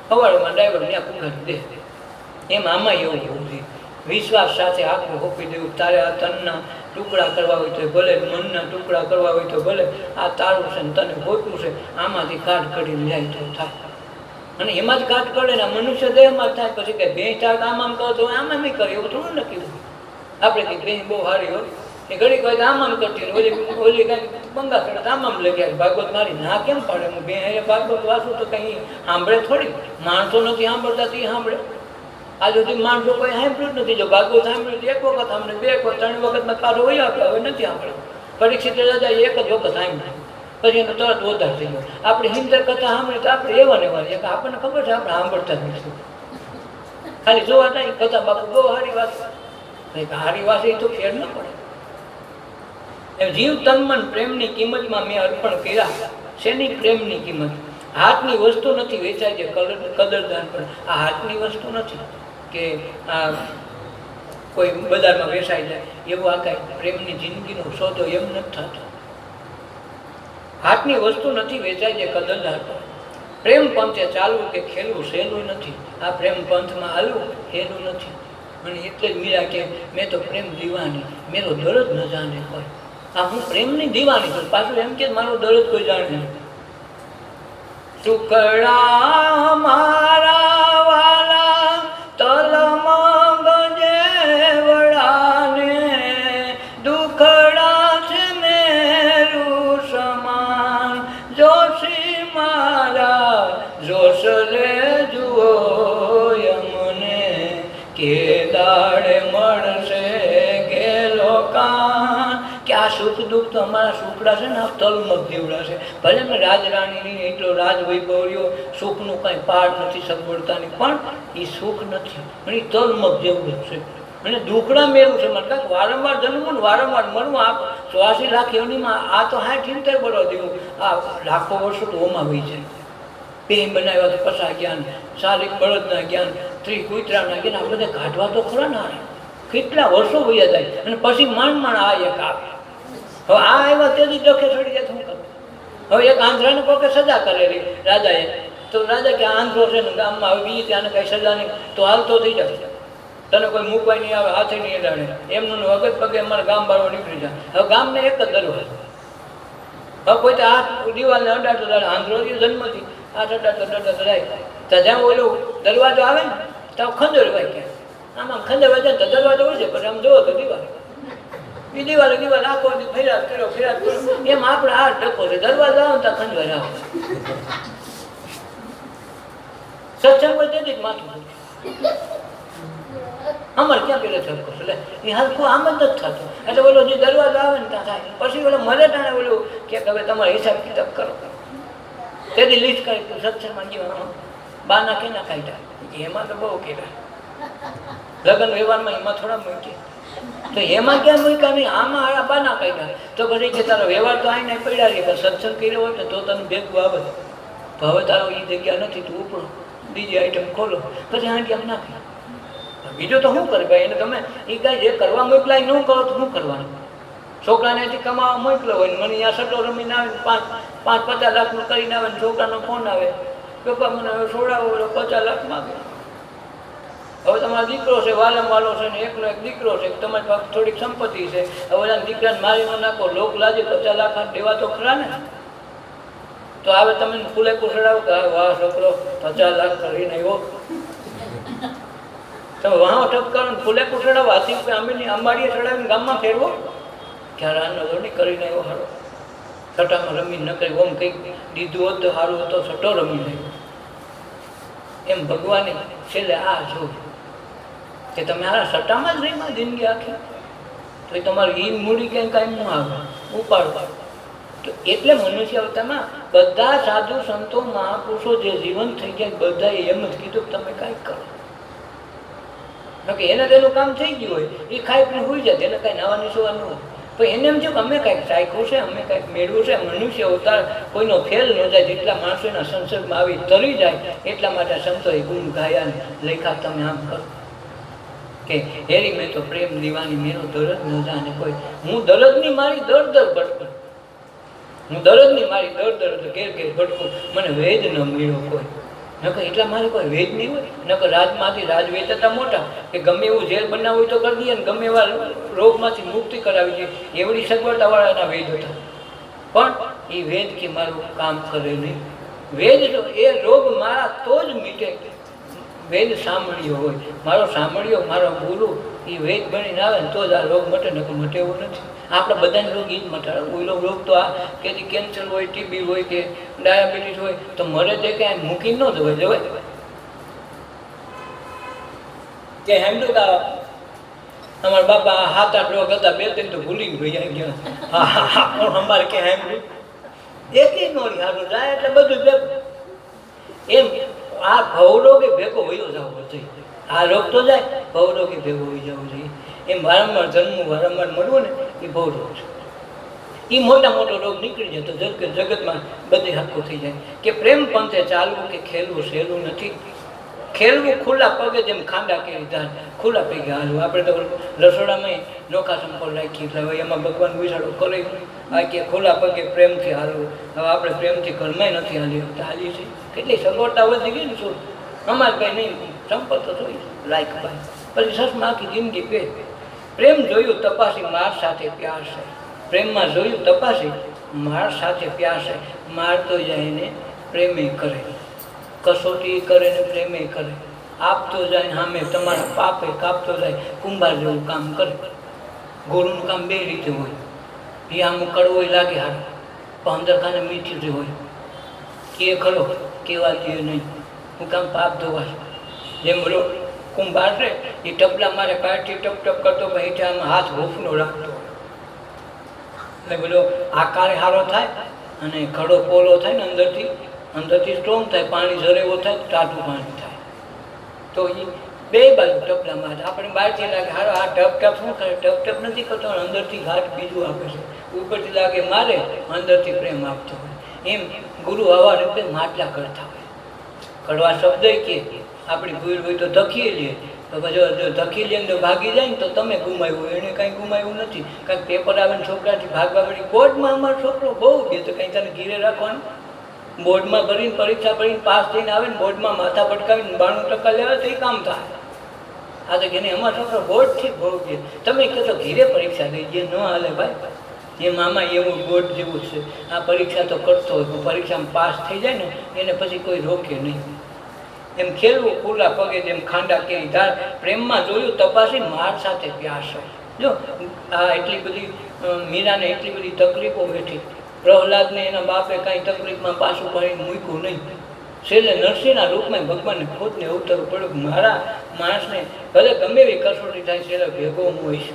સવારમાં ડ્રાઈવર ત્યાં કુંગારી દે. એમ આમાં એવું હોવું જોઈએ. વિશ્વાસ સાથે આખું હોપી દેવું. તારે આ તનના ટુકડા કરવા હોય તો ભલે, મનના ટુકડા કરવા હોય તો ભલે, આ તારું છે ને તને ખોટું છે, આમાંથી કાઢ કાઢીને જાય તો થાય. અને એમાં જ કાઢ કાઢે ને મનુષ્ય દેહમાં જ થાય. પછી કે બે ચાર આમ કરો તો આમાં નહીં કરે એવું થોડું નક્કી હોય. આપણે કંઈક બે બહુ સારી હોય એ ઘડીક હોય તો આમ કરતી હોય, ઓલી કાંઈક બંગા કરે તો આમ લઈ ગયા. ભાગવત મારી ના કેમ પાડે? હું બે ભાગવત વાંચું તો કંઈ સાંભળે થોડી. માણસો નથી સાંભળતા તે સાંભળે. આ સુધી માણસો કોઈ સાંભળ્યું જ નથી. જો ભાગવત સાંભળ્યું તો 1 વખત સાંભળે, 2 વખત 3 વખતમાં પાછો હોય આપણે હવે નથી સાંભળે. પરીક્ષિત રાજા 1 જ વખત સાંભળ્યું પછી એનો તરત વધારે થઈ ગયો. આપણે હિન્દર કથા સાંભળે તો આપણે એવા ને એવા કે આપણને ખબર છે આપણે સાંભળતા જ નથી. ખાલી જોવા નહીં કથા બાપુ બહુ સારી વાત, સારી વાત એ તો ફેર ન પડે. એમ જીવ તન મન પ્રેમની કિંમતમાં મેં અર્પણ કર્યા. શેની પ્રેમની કિંમત? હાથની વસ્તુ નથી વેચાય છે કદરદાન પણ. આ હાથની વસ્તુ નથી કે આ કોઈ બજારમાં વેચાઈ જાય એવું. આ કાંઈ પ્રેમની જિંદગીનો સોદો એમ નથી થતો. હાથની વસ્તુ નથી વેચાય છે કદરદાન પણ. પ્રેમ પંથે ચાલવું કે ખેલવું સહેલું નથી. આ પ્રેમ પંથમાં હાલવું સહેલું નથી. અને એટલે જ મીરા કે મેં તો પ્રેમ દીવાની, મેરો દર્દ ન જાણે કોઈ. આ હું પ્રેમની દીવાની છું. પાછું એમ કે મારો દર્દ કોઈ જાણે નહીં. ટુકડા મારા વાલા તલમાં ગજેવડાને, દુખડા છે મેરું સમાન જોશી મારા જોશ લે જુઓ યમને કે દાડે મળશે ગેલો કાન. કે આ સુખ દુઃખ તો અમારા સુખડા છે ને આ તલમગ જેવડા છે. ભલે મેં રાજરાણીની એટલો રાજ વૈભવ રહ્યો, સુખનું કાંઈ પાર નથી સગવડતાની, પણ એ સુખ નથી અને એ તલમગ જેવું છે. અને દુખડા મેળવું છે મને કાંઈક વારંવાર જન્મવું ને વારંવાર મરવું. આ 84 લાખ યોનીમાં આ તો 60-70 વર્ષ દેવું, આ લાખો વર્ષો તો ઓમાં વહી જાય. પેન બનાવ્યા તો પસા જ્ઞાન, શારીક બળદના જ્ઞાન, સ્ત્રી કુતરાના જ્ઞાન, આ બધા કાઢવા તો ખરા ના. કેટલા વર્ષો વયા જાય અને પછી માંડ આ એક આવે. હવે આ આવ્યા તેથી ડખે ચડી જાય. શું કરું? હવે એક આંધ્રાને કોકે સજા કરેલી રાજાએ, તો રાજા કે આંધ્રો છે ને ગામમાં હવે બીજી ત્યાં કાંઈ સજા નહીં તો હાલતો થઈ જાય, તને કોઈ મૂકવાય નહીં આવે, હાથે નહીં અડાડે, એમનું વગત પગે અમારા ગામ બાળો નીકળી જાય. હવે ગામને એક જ દરવાજો. હવે કોઈ તો આ દિવાલને અડાડતો આંધ્રો જન્મથી આ અડાડતો જાય તો જ્યાં ઓલો દરવાજો આવે ને તો ખંજર હોય કે આમાં ખંજર હોય જાય તો દરવાજો હોય છે પછી આમ જોવો તો દિવાલ એ દિવાલે દિવાલ આખો ફેરાત કર્યો એમ આપણે આ ડકો છે. દરવાજો આવે તો ખંજર આવે. સત્સંગ હોય તેથી જ માથું અમારે ક્યાં પેલો થકો એટલે એ હલકું આમ જ નથી થતું. એટલે ઓલો જે દરવાજો આવે ને ત્યાં થાય પછી ઓલો મરે ટાણે ઓલું કે હવે તમારે હિસાબ કિતાબ કરો. તેથી લિસ્ટ કરી સત્સંગમાં ગયો બાના કેના કાઢ્યા એમાં તો બહુ કહેવાય. લગ્ન વ્યવહારમાં એમાં થોડા મૂકી તો એમાં ક્યાં મૂક્યા નહીં, આમાં આ બાના કાઢ્યા. તો પછી કે તારો વ્યવહાર તો આઈને પડ્યા રહે કે સત્સંગ કર્યો હોય ને તો તને ભેગું આવે. તો હવે તારો એ જગ્યા નથી, તું ઉપડો બીજી આઈટમ ખોલો પછી આ કેમ નાખી. બીજું તો શું કરે ભાઈ? એને તમે એ કાંઈ જે કરવા મોકલાય ન કરો તો શું કરવાનું? છોકરાને હજી કમાવા મોકલો હોય ને મને અહીંયા સટ્ટો રમીને આવે ને 50 લાખનું કરીને આવે ને છોકરાનો ફોન આવે, પપ્પા મને હવે છોડાવો, 50 લાખ માગે. હવે તમારો દીકરો છે, વાલમ વાલો છે ને એકનો એક દીકરો છે, તમારી પાસે થોડીક સંપત્તિ છે, હવે ઓલા દીકરાને મારી ન નાખો, લોક લાજે 50 લાખ દેવા તો ખરા ને. તો હવે તમે ફૂલે કુસડાવો કે વાહ છોકરો 50 લાખ કરીને આવ્યો, તમે વાહ ટપ કરો ને ફૂલે કુસડાવો, હાથી અંબાડીએ ચડાવીને ગામમાં ફેરવો, ક્યારે આનો ધોની કરીને આવ્યો સારો, સટ્ટામાં રમી ન કરી ઓમ કંઈક દીધું હોત તો સારું હતો, સટ્ટો રમી લેવો. એમ ભગવાને છેલ્લે આ જોયું કે તમે આ સટ્ટામાં જ રહીમાં જિંદગી આખી, તો એ તમારું ઈ મૂડી ક્યાંય કાંઈ ન આવે ઉપાડો. તો એટલે મનુષ્ય અવતારમાં બધા સાધુ સંતો મહાપુરુષો જે જીવન થઈ ગયા બધાએ એમ જ કીધું કે તમે કાંઈક કરો. કે એને તેનું કામ થઈ ગયું હોય, એ ખાઈ પીને હોઈ જાય, એને કાંઈ નવા નિસવાનું હોય. તો એને એમ થયું કે અમે કાંઈક ચાખ્યું છે, અમે કાંઈક મેળવ્યું છે. મનુષ્ય અવતાર કોઈનો ફેલ ન જાય, જેટલા માણસો એના સંસર્ગમાં આવી તરી જાય એટલા માટે સંતોએ ગુણ ગાયા લેખા તમે આમ કરો કે હેરી મેં તો પ્રેમ દીવાની મેરો દરદ ન જાને કોઈ, હું દરદની મારી દર દર ભટકું, હું દરદની મારી દર દર ઘેર ઘેર ભટકું, મને વેદ ન મળ્યો કોઈ. નકર એટલા મારે કોઈ વેદ નહીં હોય, નકર રાજમાંથી રાજવેદ હતા મોટા કે ગમે એવું જેલ બનાવવું હોય તો કરી દઈએ ને ગમે એવા રોગમાંથી મુક્તિ કરાવી દઈએ, એવડી સગવડતાવાળા એના વેદ હતા. પણ એ વેદ કે મારું કામ કરે નહીં. વેદ એ રોગ મારા તો જ મીટે, વેદ સાંભળ્યો હોય, મારો સાંભળ્યો મારો ગુરુ એ વેદ બનીને આવે ને તો જ આ રોગ મટે, નકર મટે એવું નથી. આપણે બધાને રોગ એ જ મટાડે. ઓઈલો રોગ તો આ કે કેન્સર હોય, ટીબી હોય કે ડાયાબિટીસ હોય તો મરે તે ક્યાંય મૂકી ન જવાય જવાય કે હેમડું અમારા બાપા 7-8 રોગ હતા, 2-3 તો ભૂલી ગયા. હા અમારે કે હેમડું એકે નો હારું જાય એટલે બધું ભેગું. એમ આ ભવરોગ એ ભેગો વયો જવો જોઈએ. આ રોગ તો જાય, ભવરોગ એ ભેગો વહી જવો જોઈએ. એમ વારંવાર જન્મવું વારંવાર મળવું ને એ ભવરોગ છે. એ મોટો રોગ નીકળી જાય તો જગતમાં બધી હરખું થઈ જાય. કે પ્રેમ પંથે ચાલવું કે ખેલવું સહેલું નથી. ખેલવું ખુલ્લા પગે જેમ ખાંડા કેરી ધાર ખુલ્લા પગે હાલવું. આપણે તો રસોડામાં નોખા સંપલ રાખી એટલે હવે એમાં ભગવાન વિચારો કરે આ કે ખુલ્લા પગે પ્રેમથી હાલવું. હવે આપણે પ્રેમથી ઘરમાં નથી હાલીએ છીએ. કેટલી સગવડતા વધી ગઈ ને શું અમારે કંઈ નહીં, સંપલ તો જોઈ લાયક ભાઈ પછી સસમાં આખી જિંદગી પે. પ્રેમ જોયું તપાસી માર સાથે પ્યાર છે. પ્રેમમાં જોયું તપાસી માર સાથે પ્યાર છે. મારતો જાય ને પ્રેમે કરે, કસોટી કરે ને પ્રેમે કરે, આપતો જાય સામે તમારા પાપે કાપતો જાય, કુંભાર જેવું કામ કરે. ગુરુનું કામ બે રીતે હોય, એ આમ કડવો લાગે હાર પણ અંદર કાને મીઠું જે હોય કે ખરો કેવા દે નહીં. હું કામ પાપ ધોવા જેમ બોલો કુંભાર છે એ ટપલા મારે પાયથી ટપ ટપ કરતો ભાઈ આમ હાથ હોફનો રાખતો એટલે બોલો આકાર સારો થાય અને ખડો પોલો થાય ને અંદરથી સ્ટ્રોંગ થાય, પાણી ઝરેવો થાય, ટાટું પાણી થાય. તો એ બે બાજુ ટપલામાં આપણે બહારથી લાગે હારો આ ટપ ટપ શું કરે, ટપ ટપ નથી કરતો, અંદરથી ઘાટ બીજું આપે છે. ઉપરથી લાગે મારે, અંદરથી પ્રેમ આપતો હોય. એમ ગુરુ આવા રીતે માટલા કરતા હોય. કડવા શબ્દ કે આપણી ભૂલ હોય તો ધખી લઈએ, તો પછી જો ધખી લઈએ તો ભાગી જાય ને તો તમે ગુમાવ્યું, એને કાંઈ ગુમાવ્યું નથી. કાંઈક પેપર આવે ને છોકરાથી ભાગવા પડી. બોર્ડમાં અમારો છોકરો બહુ ગયો તો કંઈ તને ઘીરે રાખવાનું. બોર્ડમાં ભરીને પરીક્ષા ભરીને પાસ થઈને આવે ને બોર્ડમાં માથા પટકાવીને 92% લેવા તો એ કામ થાય. આ તો કે નહીં અમારો છોકરો બોર્ડથી બહુ ગયો, તમે કહો તો ઘીરે પરીક્ષા દઈ જે ન હાલે ભાઈ. એ મામા એવું બોર્ડ જેવું છે, આ પરીક્ષા તો કરતો હોય, પરીક્ષામાં પાસ થઈ જાય ને એને પછી કોઈ રોકે નહીં. એમ ખેલવું ખુલ્લા પગે જેમ ખાંડા કેરી ધાર. પ્રેમમાં જોયું તપાસી માર સાથે પ્યાસ હોય. જો આ એટલી બધી મીરાને એટલી બધી તકલીફો બેઠી, પ્રહલાદને એના બાપે કાંઈ તકલીફમાં પાછું પાડીને મૂક્યું નહીં. છેલ્લે નરસિંહના રૂપમાં ભગવાનને ખુદને અવતરવું પડ્યું. મારા માણસને ભલે ગમે એવી કસોટી થાય છેલ્લે ભેગો હું હોઈશ.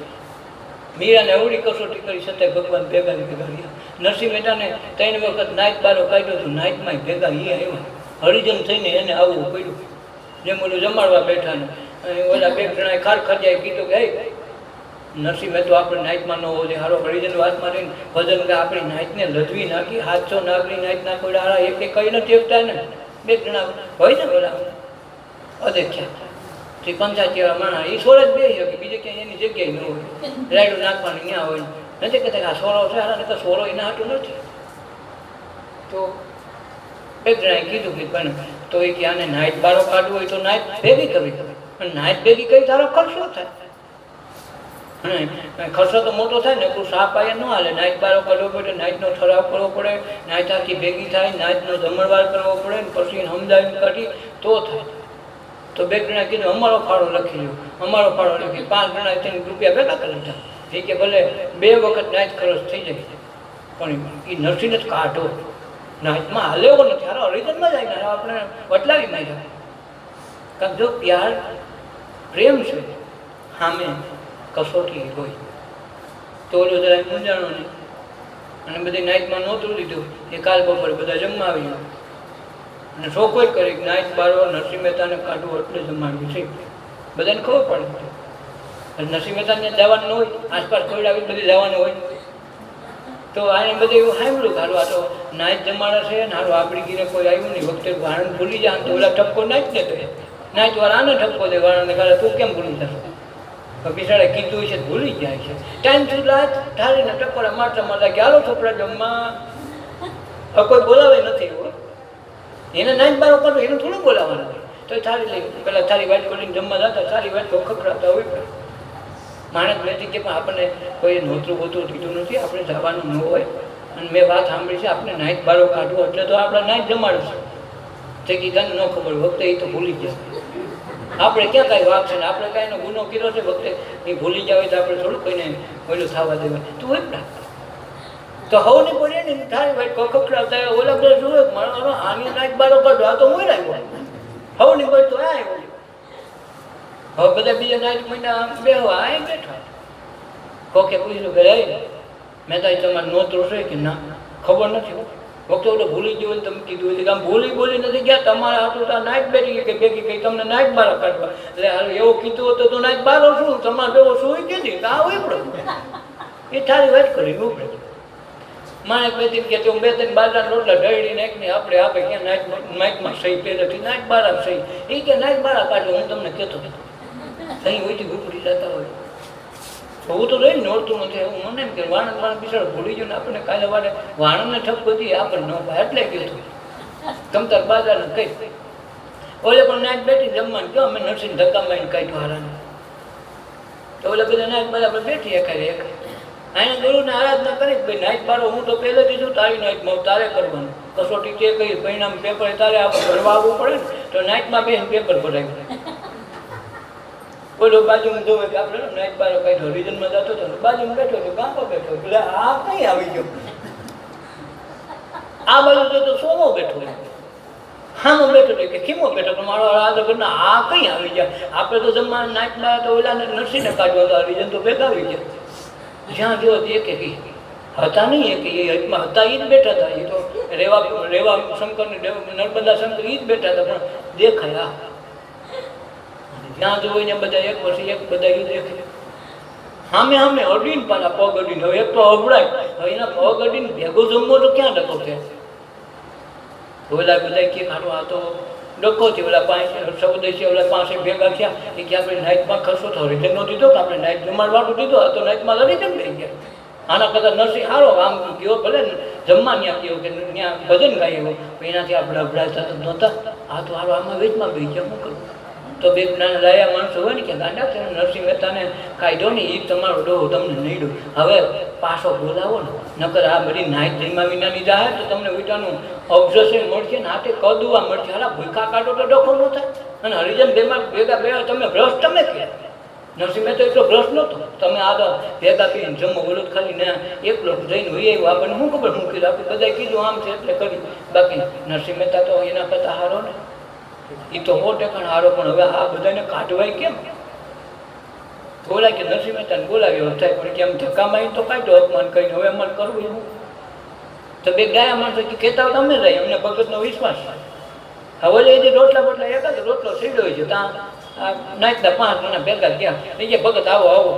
મીરાને અવળી કસોટી કરી છતાંય ભગવાન ભેગા રહ્યા. નરસિંહ મહેતાને 3 વખત નાઈટ બારો કાઢ્યો હતો, નાઈટમાં ભેગા એ આવ્યા. હરિજન થઈને એને આવવું પડ્યું. જેમ ઓલું જમાડવા બેઠા ને ઓલા 2 જણાએ ખાર ખર્ચાએ કીધું કે નરસિંહ મહેતો આપણે નાઈટમાં ન હોવો જોઈએ. હારો હરિજન વાતમાં રહીને ભજન કે આપણી નાઈટને લજવી નાખી, 700 નાગરી નાઈટ ના કોઈ હારા એક કઈ નથી એકતા ને 2 જણા હોય ને ઓલા અદેખ્યા પંચાયતી માણા એ સોળ જ બે શકે, બીજે ક્યાંય એની જગ્યાએ ન હોય. રાયડું નાખવાનું ત્યાં હોય, નથી કહેતા કે આ સોરો છે હારા, નહીં તો સોરો એના હાટું નથી. તો એક જણાએ કીધું કે પણ તો એ કે આને નાઈટ બારો કાઢવું હોય તો નાઈટ ભેગી કરવી પડે, પણ નાઈટ ભેગી કરી તારો ખર્ચો થાય, અને ખર્ચો તો મોટો થાય ને, એટલું સાપ આયે ન હાલે. નાઈટ બારો કરવો પડે, નાઈટનો ઠરાવ કરવો પડે, નાઈટ આખી ભેગી થાય, નાઈટનો જમણવાર કરવો પડે, પછી સમજાવીને કાઢી તો થાય. તો બે જણા કીધું અમારો ફાળો લખી લો, અમારો ફાળો લખી 5 જણા 3 રૂપિયા ભેગા કરી લીધા. એ કે ભલે 2 વખત નાઈટ ખર્ચ થઈ જાય, પણ એ નરસિંહ જ કાઢો, નાઈટમાં હાલે એવો નથી. હારો ઓરિજિનમાં જાય ને આપણે વટલાવીમાં જાય. કારણ જો પ્યાર પ્રેમ છે સામે કસોટી હોય તો ઓલું જરા મૂંઝાણો નહીં. અને બધી નાઈટમાં નહોતું લીધું, એ કાલ બપોરે બધા જમવા આવી ગયો અને શોકો જ કરી નાઈટ બારો નરસિંહ મહેતાને કાઢવું એટલે જમાડ્યું છે. બધાને ખબર પડે નરસિંહ મહેતાને જવાનું હોય, આસપાસ કોઈ આવી બધી જવાનું હોય, તો આને બધે એવું સાંભળ્યું કે હારું આ તો નાઈટ જમાડે છે ને, હારું આપણી ગીરે કોઈ આવ્યું નહીં, વખતે વાણંદ ભૂલી જાય તો ઓલા ઠપકો નાઈટ દેતો, નાઈટ વાળા આને ઠપકો દે વાણંદને, કાલે તું કેમ ભૂલી જશો? બિચારે કીધું છે ભૂલી જાય છે. ટાઈમ થયું રાત ઠારીને ટકોરા મારતા મારતા કે હાલો છોકરા જમવા, કોઈ બોલાવે નથી એવું. એને નાઈટ બારો કાઢો એને થોડું બોલાવવાના હોય, તો થાળી લઈ પેલા થાળી વાટ કરીને જમવા જતા, થાળી વાટ ખખડાવતા હોય. માણસ નથી કે પણ આપણને કોઈ નોતરું બોતરું કીધું નથી, આપણે જવાનું ન હોય. અને મેં વાત સાંભળી છે, આપણે નાઈટ બારો કાઢવો એટલે તો આપણે નાઈટ જમાડશે, તે કીધા ન ખબર વખતે એ તો ભૂલી જશે. આપણે ક્યાં કાંઈ વાક છે ને, આપણે કાંઈનો ગુનો કર્યો છે વખતે એ ભૂલી જાવ તો આપણે થોડું કોઈને ઓલું થવા દેવાય. તું હોય ને તો હવની પડે ને થાય ભાઈ ખખડાવતા ઓલા બધા જોવે મારો આની નાઈટ બારો કાઢો, આ તો હું આવ્યો હવની પડે તો આ આવ્યો. હવે બધા બીજા નાઈટ મહિના બેહવા આ બેઠા. કોકે પૂછ્યું કે મેં તો તમારે નોતરું છે કે ના ખબર નથી, વખતે ઓલો ભૂલી ગયો હોય તમે કીધું હોય કે આમ ભૂલી નથી ગયા, તમારા હાથું નાઈટ બેઠી કે ભેગી કઈ તમને નાઈટ બારો કાઢવા, એટલે હાલ એવું કીધું હતું તો નાઈટ બારો શું તમારે ભેગો શું કીધી આ હોય પડે એ થારી વાત કરી ઉપડે. માણેક બેથી કે હું 2-3 બાજરા રોટલા ઢળી નાખીને આપણે આપે ક્યાં નાઈટ માઇકમાં સહી પહેલેથી નાઈટ બારા સહી, એ કે નાઈટ બારા કાઢો હું તમને કહેતો સહી હોયથી ઉપડી જતા હોય. હું તો રહી નોડતું નથી, એવું મને એમ કે વાણંદ બિચારો ભૂલી ગયો ને આપણને કાલે વારે વાણંદને ઠપકો હતી આપણને ન ભાઈ એટલે કીધું તમતાર બાજારને કઈ ઓલે પણ નાઈટ બેઠી જમવાનું કહો અમે નરસિંહ ધક્કા મારીને કાઢ્યું હારાને, તો ઓલે બધા નાઈટ બરાબર બેઠી એકાય એક આને ગુરુને આરાધના કરી ભાઈ નાઈટ બારો હું તો પહેલેથી છું, તારી નાઈટમાં તારે કરવાનું, કસોટી તે કહી પરિણામ પેપર તારે આપણે ભરવા આવવું પડે ને, તો નાઈટમાં બેસીને પેપર ભરાયું. બોલો બાજુમાં જોવે કે આપણે નાઈટ બારો કાઢ્યો, રિજનમાં જતો હતો બાજુમાં બેઠો હતો, ગામમાં બેઠો એટલે આ કઈ આવી ગયો, આ બાજુ તો સોમો બેઠો, હામો બેઠો કે ખીમો બેઠો તો મારો આ આ કઈ આવી ગયા. આપણે તો જમવા નાઈટમાં તો ઓલાને નરસિંહને કાઢ્યો હતો, રિજન તો ભેગા આવી ગયા. જ્યાં જો એક હતા નહીં એક એ હકમાં હતા એ જ બેઠા હતા, એ તો રેવા શંકર ને નર્મદા શંકર એ જ બેઠા હતા, પણ દેખાય જ્યાં જોઈ ને બધા એક પછી એક બધા એ દેખે સામે સામે અડીને પાછા પગ અડીને, હવે એક તો અભડાય, હવે એના પગ અડીને ભેગો જમવો તો ક્યાં ડકો છે. ઓલા બધા કે ખાટો આ તો ડકો છે, ઓલા પાસે સૌદેશી ઓલા પાસે ભેગા થયા એ કે આપણે નાઈટમાં ખર્ચો તો રિટર્ન નો દીધો કે આપણે નાઈટ જમાડવાનું દીધો, તો નાઈટમાં લડી કેમ લઈ ગયા. આના કરતા નરસિંહ સારો આમ કયો ભલે ને જમવા ત્યાં કયો કે ત્યાં ભજન ગાય એનાથી આપણે અભડાય થતા નહોતા, આ તો સારો આમાં વેચમાં બે ગયા શું કરવું. તો બે નાના લાયા માણસો હોય ને કે ગાંડા છે નરસિંહ મહેતાને કાયદો ને એ તમારો ડોહો તમને નહીં ડો, હવે પાછો બોલાવો ને, નકર આ બધી નાઈટ જમવા વિનાની જાય તો તમને વિટાનું ઓબ્ઝર્શન મળશે ને હાથે કદુવા મળશે. હાલા ભૂખા કાઢો તો ડખો ન થાય. અને હરિજન બેમાં ભેગા બે તમે બ્રશ તમે કે નરસિંહ મહેતા એટલો બ્રશ નહોતો, તમે આ ભેગા પીને જમો બોલો ખાલી ને એકલો જઈને હોય એવું આપણને શું ખબર શું કીધું, આપણે બધા કીધું આમ છે એટલે કરી. બાકી નરસિંહ મહેતા તો એના કરતા હારો ને, એ તો 100% હારો, પણ હવે આ બધાને કાઢવાય કેમ? બોલાય કે નરસિંહ મહેતાને બોલાવ્યો થાય પણ કેમ ધક્કા મારી તો કાઢો અપમાન કરીને, હવે અમારે કરવું એવું. તો બે ગયા માણસો કહેતા તમે રહી અમને ભગતનો વિશ્વાસ. હવે એ રોટલા બોટલા એકાદ રોટલો સીડ્યો છે ત્યાં નાઈટના 5 જણા ભેગા ગયા, એ કે ભગત આવો આવો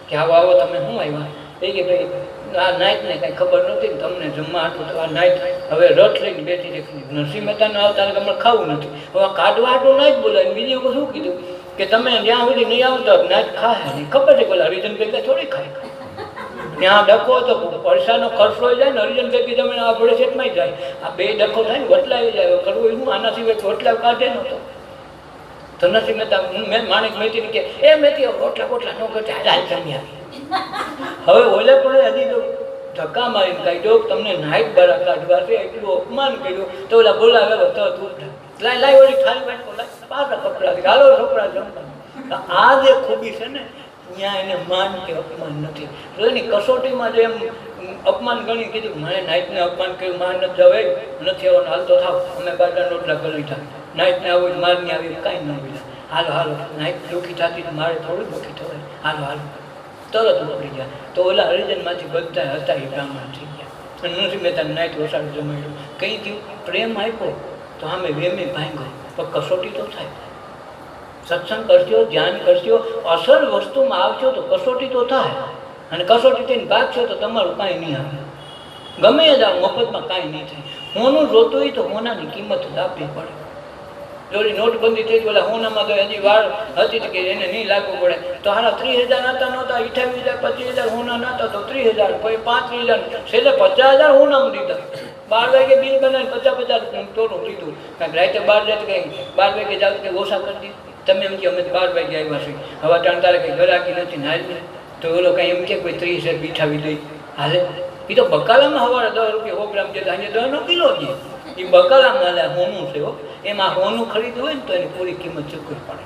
કે આવો આવો તમે શું આવ્યા, એ કે ભાઈ આ નાઈટને કાંઈ ખબર નથી ને તમને જમવા આટલું તો આ નાઈટ હવે રથ લઈને બેઠી રાખી. નરસિંહ મહેતાને આવતા અમારે ખાવું નથી, હવે કાઢવા આટલું નાઈટ બોલાય. બીજું શું કીધું કે તમે જ્યાં સુધી નહીં આવતો નાઈટ ખાય નહીં, ખબર છે પેલા રીઝન ભેગા થોડી ખાય. ત્યાં ડખો તો પૈસાનો ખર્ચો જાય ને, હરિજન ભેગી જમીન આ ભડેસેટમાં જાય, આ બે ડખો થાય ને વટલાઈ જાય. કરવું હું આના સિવાય વટલાવ કાઢે નતો. તો નથી મહેતા માણેક મેથી કે એ મેથી રોટલા બોટલા ન કરતા હાલ જમ્યા. હવે ઓલે પણ હજી તો ધક્કા મારીને કાઢ્યો, તમને નાઈટ બારા કાઢવા છે એટલું અપમાન કર્યું. તો ઓલા બોલાવેલો તો તું લાઈ ઓલી ખાલી વાટકો લાઈ પાછા કપડા ગાલો છોકરા જમવાનું. આ જે ખૂબી છે ને ત્યાં એને માન કે અપમાન નથી. તો એની કસોટીમાં જે એમ અપમાન ગણી કીધું મને નાઈટને અપમાન કર્યું, માન નથી જવે નથી આવવાનું, હાલ તો થાવ અમે બારના રોટલા કરી થાય, નાઈટને આવું જ મારની આવી કાંઈ ન બોલ્યા. હાલો હાલો નાઈટ દુઃખી થતી મારે થોડું દુઃખી થવાય, હાલો હાલો તરત ઉપડી ગયા. તો ઓલા હરિજનમાંથી બધા હતા એ બ્રાહ્મણ થઈ ગયા. અને નરસિંહ મહેતા નાઈટ વસાડું જમાડ્યું. કંઈ થયું પ્રેમ આપ્યો તો આમે વેમે ભાંગ્યો, પણ કસોટી તો થાય. સત્સંગ કરશો, ધ્યાન કરશો, અસલ વસ્તુમાં આવશો તો કસોટી તો થાય. અને કસોટી થઈને ભાગશો તો તમારું કાંઈ નહીં આવે. ગમે જ આવ મફતમાં કાંઈ નહીં થાય. હોનું જોતું હોય તો હોનાની કિંમત જ આપવી પડે. જોડી નોટબંધી થઈ ગઈ, ઓલા હોનામાં તો હજી વાર હતી કે એને નહીં લાગવું પડે. તો હારા 30,000 હતા નહોતા, 28,000 25,000 હોના નહોતા તો 30,000 પછી 35,000 છેલ્લે 50,000 હોનામાં દીધા. 12 વાગે બિલ બનાવીને 50,000 ટોલું લીધું. કારણ રાતે 12 કંઈ 12 વાગે જાવ કે ઓછા કરી દીધું. તમે એમ કે અમે 12 વાગે આવ્યા છીએ, હવે ત્રણ તારે કંઈ ગરાકી નથી ને હાલ તો ઓલો કંઈ એમ કે કોઈ 30,000 બીઠાવી દઈ હાલે. એ તો બકાલામાં સવારે 10 રૂપિયા 100 ગ્રામ જતા આજે 10નો કિલો જ એ બકાલામાં હાલે. હોનું છે એમાં હોનું ખરીદવું હોય ને તો એની પૂરી કિંમત ચૂકવવી પડે.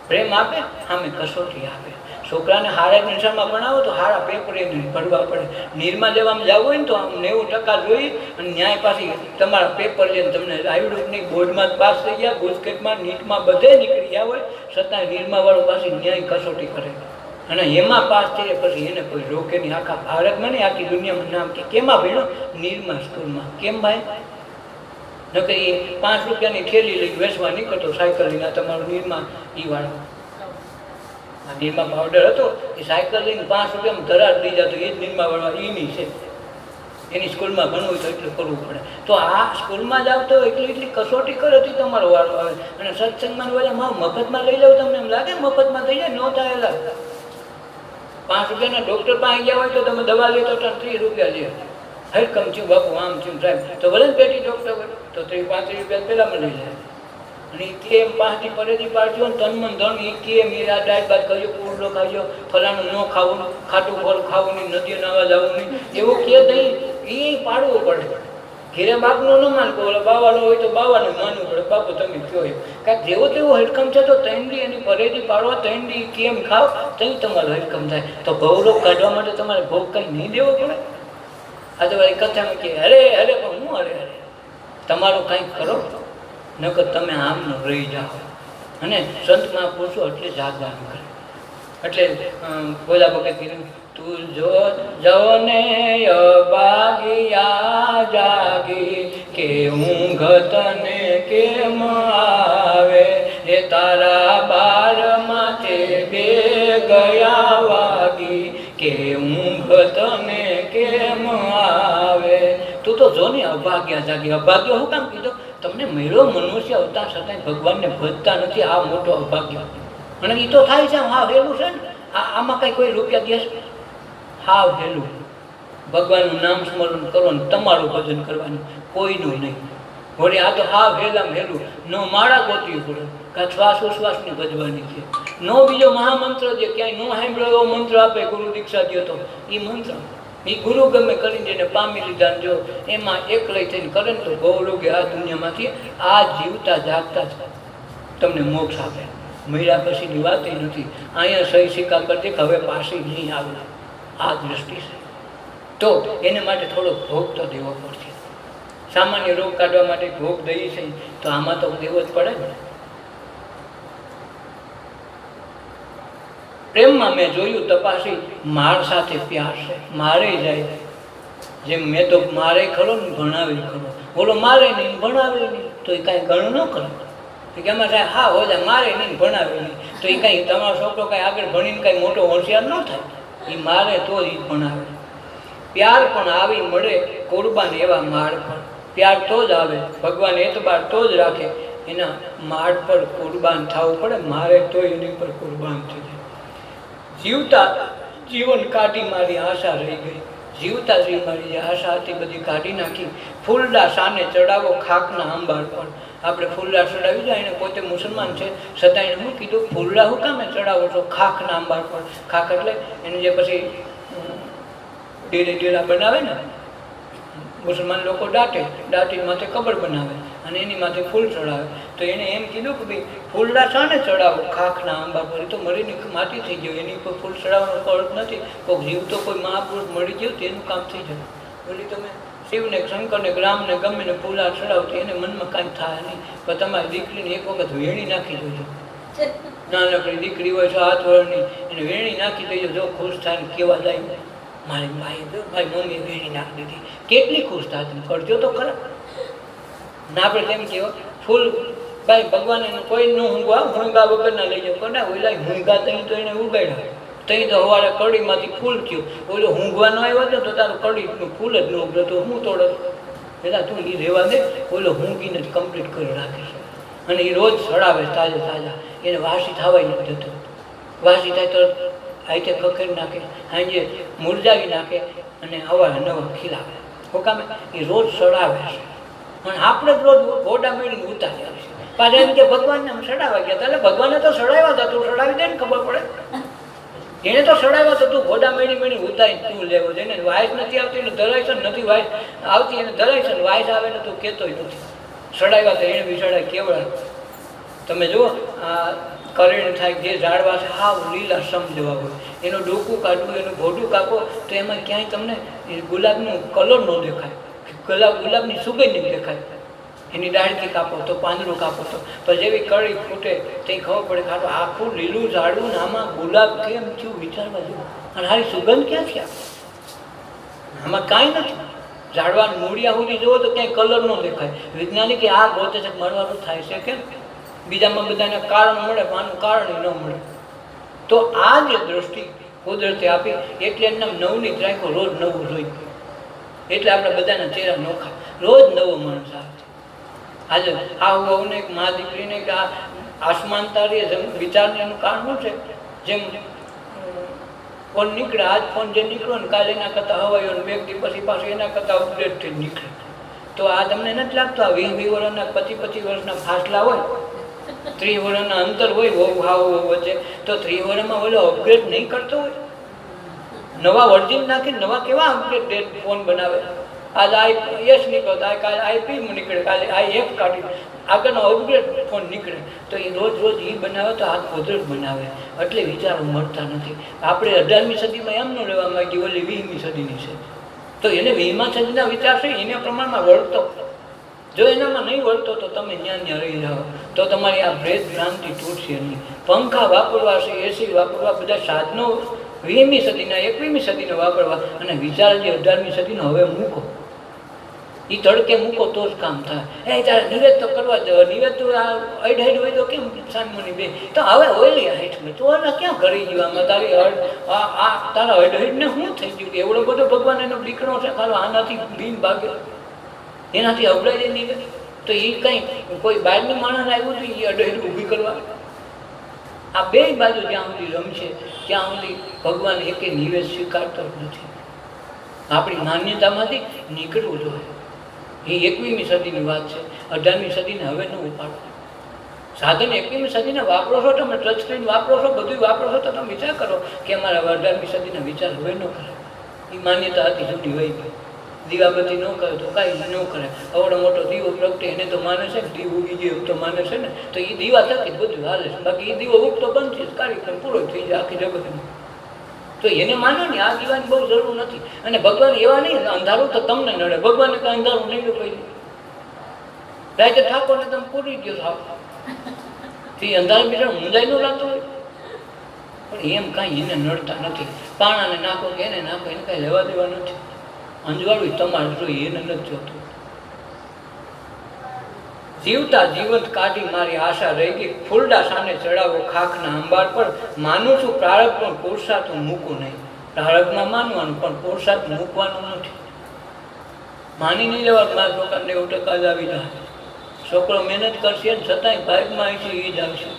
પ્રેમ આપે સામે કસોટી આપે. છોકરાને હારા નિશાનમાં ભણાવો તો હારા પેપર એને ભરવા પડે. નિર્મા લેવામાં જવું હોય ને તો આમ 90% જોઈ અને ન્યાય પાછી તમારા પેપર લઈને તમને આવ્યું નહીં, બોર્ડમાં પાસ થઈ ગયા, ગુજકેટમાં નીટમાં બધે નીકળી ગયા હોય છતાં નિર્માવાળો પાછી ન્યાય કસોટી કરે. અને એમાં પાસ થઈએ પછી એને કોઈ રોકે નહીં. આખા ભારતમાં નહીં આખી દુનિયામાં નામ કે કેમાં ભણ્યો? નિર્મા સ્કૂલમાં. કેમ ભાઈ? નકર એ 5 રૂપિયાની થેલી લઈ વેચવા નીકળતો સાયકલ લઈને. તમારું નિર્મા ઈ વાળો આ નિર્મા પાવડર હતો એ સાયકલ લઈને 5 રૂપિયામાં ધરાર લઈ જતો, એ જ નિર્મા વાળવા એની છે. એની સ્કૂલમાં ભણવું તો એટલું કરવું પડે. તો આ સ્કૂલમાં જાવ તો એટલી કસોટી કરે તો તમારો વારો આવે. અને સત્સંગમાં બધા મફતમાં લઈ લઉં તમને એમ લાગે મફતમાં થઈ જાય? ન થાય. 5 રૂપિયાના ડૉક્ટર પાસે ગયા હોય તો તમે દવા લે તો 30 રૂપિયા લે. હરકમ થયું બાપુ આમ થયું સાહેબ તો ભલે ને પેટી ડૉક્ટર હોય તો 30-35 રૂપિયા પહેલાં મળી જાય. અને એ કેમ 5ની પરેથી પાડજો ને તન મન ધન એ કેમ એ દાળ ભાત ખાજો, પૂરડો ખાજો, ફલાણું ન ખાવું, ખાટું ફળ ખાવું નહીં, નદીએ નાવા જવું નહીં, એવું કે નહીં. એ પાડવું પડે. ઘેરે બાપનું ન માનવું, ઓલા બાવાનો હોય તો બાવાનું માનવું પડે. બાપુ તમે કહો એમ કાંઈક જેવો તેવો હડકમ છે તો 3 દી એની પરેથી પાડવા, 3 દી કેમ ખાવ તઈ તમારો હડકમ થાય. તો ભવરોગ કાઢવા માટે તમારે ભોગ કંઈ નહીં દેવો પડે. આ તો વાળી કથામાં કે અરે અરે પણ હું અરે અરે તમારું કંઈક કરો નકર તમે આમનું રહી જાઓ. અને સંતમાં પૂછો એટલે જાગવાનું કરે. એટલે બોલા વખત કીધું તું જો જવને અભાગિયા જાગી કે ઊંઘ તને કેમ આવે એ તારા બાર માથે બે ગયા વાગી કે ઊંઘ તને કેમ આવે. તું તો જો ને અભાગ્યા જાગી. અભાગ્ય હું કામ કીધું? તમને મેળો મનુષ્ય અવતાર છતાં ભગવાનને ભજતા નથી, આ મોટો અભાગ્ય. અને એ તો થાય છે હા હેલું છે ને. આમાં કાંઈ કોઈ રૂપિયા દેશ હાવ હેલું. ભગવાનનું નામ સ્મરણ કરો ને તમારું ભજન કરવાનું, કોઈનું નહીં. વળી આ તો હાવ હેલામ હેલું. ન માળા ગોતવી પડે, કાં શ્વાસ ઉશ્વાસની ભજવાની છે. નો બીજો મહામંત્ર જે ક્યાંય ન સાંભળ્યો એવો મંત્ર આપે ગુરુ દીક્ષા દો તો એ મંત્ર એ ગુરુ ગમે કરીને એને પામી લીધા. જો એમાં એકલઈ થઈને કરે ને તો ગૌરોગે આ દુનિયામાંથી આ જીવતા જાગતા જ તમને મોક્ષ આપે. મળ્યા પછીની વાત નથી. અહીંયા સહી સિક્કા કરતી હવે પાછી નહીં આવે. આ દ્રષ્ટિ છે. તો એને માટે થોડો ભોગ તો દેવો પડશે. સામાન્ય રોગ કાઢવા માટે ભોગ દઈએ છે તો આમાં તો દેવો જ પડે ને. પ્રેમમાં મેં જોયું તપાસી માર સાથે પ્યાર છે. મારે જાય જેમ મેં તો મારે ખરો ને ભણાવે ખરો. બોલો મારે નહીં ભણાવે નહીં તો એ કાંઈ ઘણું ન કરે. કે એમાં સાહેબ હા હોય મારે નહીં ભણાવે નહીં તો એ કાંઈ તમારો છોકરો કાંઈ આગળ ભણીને કાંઈ મોટો હોશિયાર ન થાય. એ મારે તો જ ભણાવે. પ્યાર પણ આવી મળે કુરબાન એવા માળ પર. પ્યાર તો જ આવે, ભગવાન એતબાર તો જ રાખે. એના માળ પર કુરબાન થવું પડે. મારે તો એની પર કુરબાન થઈ જાય. જીવતા જીવન કાઢી મારી આશા રહી ગઈ, જીવતા જીવ મારી જે આશા હતી બધી કાઢી નાખી. ફૂલડા સાને ચડાવો ખાખના આંબાર પર. આપણે ફૂલડા ચડાવી જાય, એને પોતે મુસલમાન છે છતાં એને શું કીધું, ફૂલડા હું કામે ચડાવો છો ખાખના આંબાર પર. ખાખ એટલે એને જે પછી ડેરા બનાવે ને મુસલમાન લોકો, દાટી માથે કબર બનાવે અને એની માથે ફૂલ ચડાવે. તો એને એમ કીધું કે ભાઈ ફૂલડા શાને ચડાવો ખાખના આંબા પર. તો મરીની માટી થઈ ગયો, એની પર ફૂલ ચડાવવાનો અર્થ નથી. કોઈ જીવ તો કોઈ મહાપુરુષ મળી ગયો તેનું કામ થઈ જાય. બોલી તમે શિવને શંકરને રામને ગમે ને ફૂલા ચડાવતી એને મનમાં કાંઈ થાય નહીં, પણ તમારી દીકરીને એક વખત વેણી નાખી દેજો. નાનકડી દીકરી હોય 7 વર્ષની, એને વેણી નાખી દેજો, જો ખુશ થાય ને કેવા જાય મારી મમ્મીએ વેણી નાખી દીધી, કેટલી ખુશ થાય તમે કરજો તો ખરા. ના આપણે તેમ કહેવાય ફૂલ ભાઈ ભગવાન એને કોઈ ન ઊંઘવા ઊંઘા વગરના લઈ જાવ કરના ઓલા ઊંઘા તઈ તો એને ઉગાડ્યા, તઈ તો સવારે કડીમાંથી ફૂલ થયું. ઓલો ઊંઘવા ન આવ્યો હતો તો તારું કડીનું ફૂલ જ ન ઉગડે તો હું તોડે પેલા તું એ રહેવા દે, ઓલો ઊંઘીને જ કમ્પ્લીટ કરી રાખે છે. અને એ રોજ સડાવે તાજા, એને વાસી થવાય નથી જતો. વાસી થાય તો હાઈતે ખખેરી નાખે, સાંજે મુરજાવી નાખે અને હવા નવા ખીલાવે. શું કામે એ રોજ સડાવે છે. અને આપણે જ રોજ ગોડા મેળીને ઉતાર્યા છે. પાછા એમ કે ભગવાનને આમ સડાવવા ગયા હતા, એટલે ભગવાને તો સડાવ્યા હતા, તું સડાવી દે ને ખબર પડે. એને તો સડાવ્યા તો તું ગોડા મેળી ઉતારી તું લેવો. જેને વાયસ નથી આવતી એને ધરાય છે, નથી વાયસ આવતી એને ધરાય છે, વાયસ આવે ને તું કહેતોય નથી. સડાવ્યા તો એને બી સડાય કેવડા. તમે જુઓ આ કરેણ થાય જે ઝાડવા છે હાવ લીલા સમ જેવા હોય, એનું ડોકું કાઢવું, એનું ઘોડું કાપો તો એમાં ક્યાંય તમને ગુલાબનો કલર ન દેખાય, ગુલાબની સુગંધ નહીં દેખાય. એની ડાળકી કાપો તો પાંદડું કાપો તો જેવી કળી ફૂટે તે ખબર પડે ખાટું આખું લીલું ઝાડવું ને આમાં ગુલાબ કેમ થયું વિચારવા જેવું. અને હારી સુગંધ ક્યાંથી આવે? આમાં કાંઈ નથી. ઝાડવાની મૂળિયા સુધી જુઓ તો ક્યાંય કલર ન દેખાય. વૈજ્ઞાનિક આ ગોતે છે મળવાનું થાય છે કેમ? બીજામાં બધાને કારણ મળે પણ આનું કારણ ન મળે. તો આ જે દ્રષ્ટિ કુદરતે આપી એટલે એમના નવની રાખો, રોજ નવું જોઈ. એટલે આપણે બધાના ચહેરા નોખા, રોજ નવો માણસ આવે. આજે આ વહુને એક મા દીકરીને કે આ આસમાન તારીએ વિચારને એનું કારણ શું છે? જેમ ફોન નીકળે, આજ ફોન જે નીકળ્યો ને કાલે એના કરતાં હવાયો ને 2 દિવસ પછી પાછું એના કરતાં અપગ્રેડ થઈ નીકળે. તો આ તમને નથી લાગતું આ 20 વર્ષના 25 વર્ષના ફાસલા હોય, 30 વર્ષના અંતર હોય વહુ હાવ વચ્ચે, તો 30 વર્ષમાં ઓલો અપગ્રેડ નહીં કરતો હોય? નવા વર્જિન નાખી નવા કેવા અપગ્રેડ ફોન બનાવે. આજે આઈએસ નીકળો, કાલે આઈપી નીકળે, કાલે આઈએફ કાઢી આગળનો અપગ્રેડ ફોન નીકળે. તો એ રોજ એ બનાવે તો આ કુદરત બનાવે. એટલે વિચારો મળતા નથી. આપણે 18મી સદીમાં એમ ન લેવા માંગી, ઓલી 20મી સદીની છે. તો એને 20મા સદીના વિચાર છે એને પ્રમાણમાં વળતો. જો એનામાં નહીં વળતો તો તમે ત્યાં રહી જાઓ તો તમારી આ ભેદ ભ્રાંતિ તૂટશે નહીં. પંખા વાપરવા છે, એસી વાપરવા, બધા સાધનો 20મી સદીના 21મી સદીને વાપરવા, અને વિચાર જે 18મી સદીનો હવે મૂકો. એ તડકે મૂકો તો જ કામ થાય. એ તારે નિવેદ તો કરવા દો, નિવેદ તો આ અઢ હોય તો કેમ સાનમોની બે તો હવે ઓયલી હાઈટમાં તો એને ક્યાં કરી ગયું? આમાં તારી તારા અઢને શું થઈ ગયું? એવડો બધો ભગવાન એનો દીકરો છે, ખાલો આનાથી બીમ ભાગે, એનાથી અવડાઈ જાય નિવેદ. તો એ કંઈ કોઈ બહારનું માણસ આવ્યું હતું એ અઢ ઊભી કરવા? આ બે બાજુ જ્યાં સુધી રમશે ત્યાં સુધી ભગવાન એકે નિવેદ સ્વીકારતો નથી. આપણી માન્યતામાંથી નીકળવું જોઈએ. એ 21મી સદીની વાત છે. 18મી સદીને હવે ન ઉપાડો. સાધન 21મી સદીને વાપરો છો, તમે ટચ સ્ક્રીન વાપરો છો, બધું વાપરો છો, તો તમે વિચાર કરો કે અમારા 18મી સદીના વિચાર હવે ન કરે. એ માન્યતા હતી જૂની વહી ગઈ. દીવાબત્તી ન કરે તો કાંઈ ન કરે. અવડો મોટો દીવો પ્રગટે એને તો માને છે, દીવ ઉગી ગયો તો માને છે ને, તો એ દીવા થકી બધું હાલે છે. બાકી એ દીવો ઉગતો બંધ છે, કાર્યક્રમ પૂરો થઈ જાય આખી જગતમાં. તો એને માનો ને આ દીવાની બહુ જરૂર નથી. અને ભગવાન એવા નહીં, અંધારું તો તમને નડે, ભગવાનને કાંઈ અંધારું નહીં કહી રાતે ઠાકોરને તમે પૂરી ગયો થાવ તે અંધારું બીજા મુંજાઈ ન લાગતો હોય. પણ એમ કાંઈ એને નડતા નથી. પાણાને નાખો કે એને નાખો, એને કાંઈ લેવા દેવા નથી. અંજવાળું તમારે જોઈએ, એને નથી જોતું. જીવતા જીવંત કાઢી મારી આશા રહી ગઈ, ફૂલડા સામે ચડાવો ખાખના અંબાર પર. માનું છું પ્રારબ્ધ પણ પુરુષાર્થ મૂકું નહીં. પ્રારબ્ધમાં માનવાનું પણ પુરુષાર્થ મૂકવાનું નથી. માની નહીં લેવાનું મારા છોકરાને 90% જ આવી જાય. છોકરો મહેનત કરશે છતાંય ભાગમાં આવી છે એ જ આવશે.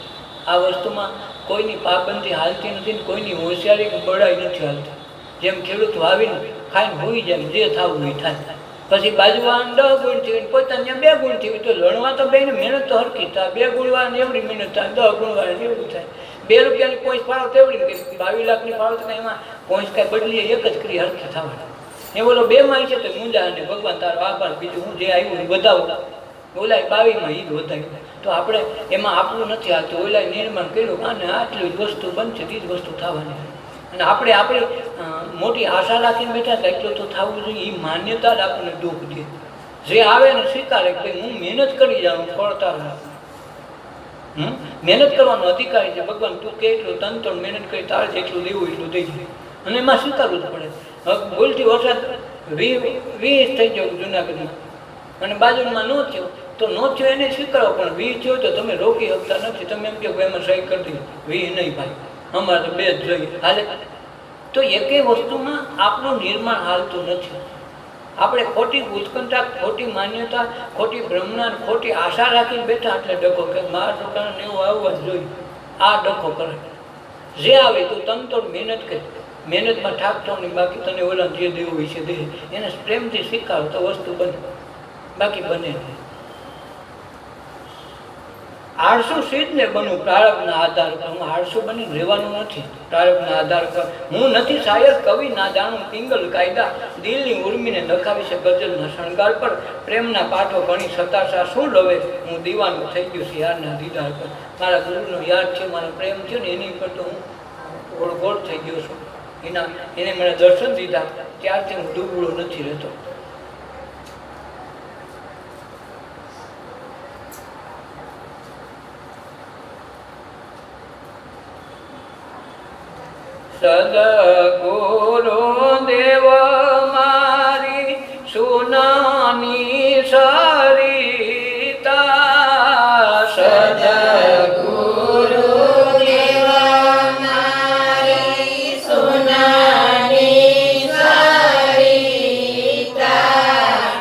આ વસ્તુમાં કોઈની પાબંદી હાલતી નથી ને કોઈની હોશિયારી બળાઈ નથી હાલતી. જેમ ખેડૂત વાવીને ખાઈને હોઈ જાય, જે થવું એ થાય. પછી બાજુવાળાને 10 ગુણ થયું, પોતાને 2 ગુણ થયું, તો લણવા તો બેને મહેનત તો હરખી થાય. 2 ગુણવાળાને એવડી મહેનત થાય, 10 ગુણવાળાને એવું થાય. 2 રૂપિયાની પોઈસ ફાળો તેવડી, 22 લાખની ફાળો તો એમાં પોઈસ કાંઈ બદલી એક જ કરી હરખી થવાની. એ બોલો 2 માં છે તો મુંજા અને ભગવાન તારો આભાર, બીજું હું જે આવ્યું એ વધાવું. ઓલાય 22 માં ઈ જ વધાવ્યું. તો આપણે એમાં આપણું નથી હાલતું. ઓલાય નિર્માણ કર્યું અને આટલી જ વસ્તુ બનશે, એ જ વસ્તુ થવાની. અને આપણે આપણી મોટી આશા રાખીને બેઠા હતા એટલું તો થવું જોઈએ. એ માન્યતા જ આપણને દુઃખ દે. જે આવે ને સ્વીકારે કે હું મહેનત કરી જાઉં, ફળ તારું. મહેનત કરવાનો અધિકારી છે ભગવાન. તું કે એટલું તન મહેનત કરી, તારે જેટલું લેવું એટલું દઈ જાય. અને એમાં સ્વીકારવું જ પડે. ભૂલથી વરસાદ 20 થઈ ગયો જુનાગઢમાં અને બાજુમાં ન થયો તો ન થયો એને સ્વીકારો, પણ 20 થયો તો તમે રોકી શકતા નથી. તમે એમ કહો એમાં સહી કરી દીધું, 20 નહીં ભાઈ, અમારે તો 2 જ જોઈએ હાલે. તો એકેય વસ્તુમાં આપણું નિર્માણ હાલતું નથી. આપણે ખોટી ઉત્કંઠા, ખોટી માન્યતા, ખોટી ભ્રમણા, ખોટી આશા રાખીને બેઠા એટલે ડખો કે મારા છોકરાને એવું આવવા જ જોઈએ. આ ડખો કરે. જે આવે તું તનતોડ મહેનત કરી, મહેનતમાં ઠાકતો નહીં. બાકી તને ઓલા જે દેવું હોય છે દે, એને પ્રેમથી સ્વીકારો તો વસ્તુ બને, બાકી બને નહીં. આળસુ સીધ ને બનવું પ્રારબ્ધના આધાર પર. હું આળસુ બની રહેવાનું નથી પ્રારબ્ધના આધાર પર. હું નથી શાયર કવિ ના જાણું પિંગલ કાયદા, દિલની ઉર્મીને નખાવી છે ગઝલના શણગાર પર. પ્રેમના પાઠો ભણી સતાશા શું લવે, હું દીવાનું થઈ ગયું છું યારના દીદાર પર. મારા ગુરુનો યાદ છે, મારો પ્રેમ છે ને એની પર તો હું ગોળ થઈ ગયો છું. એને મને દર્શન દીધા ત્યારથી હું દુબળો નથી રહેતો. સદગુરુ દેવ મારી સુનાની સરિતા, સદગુરુ દેવ મારી સુનાની સરિતા,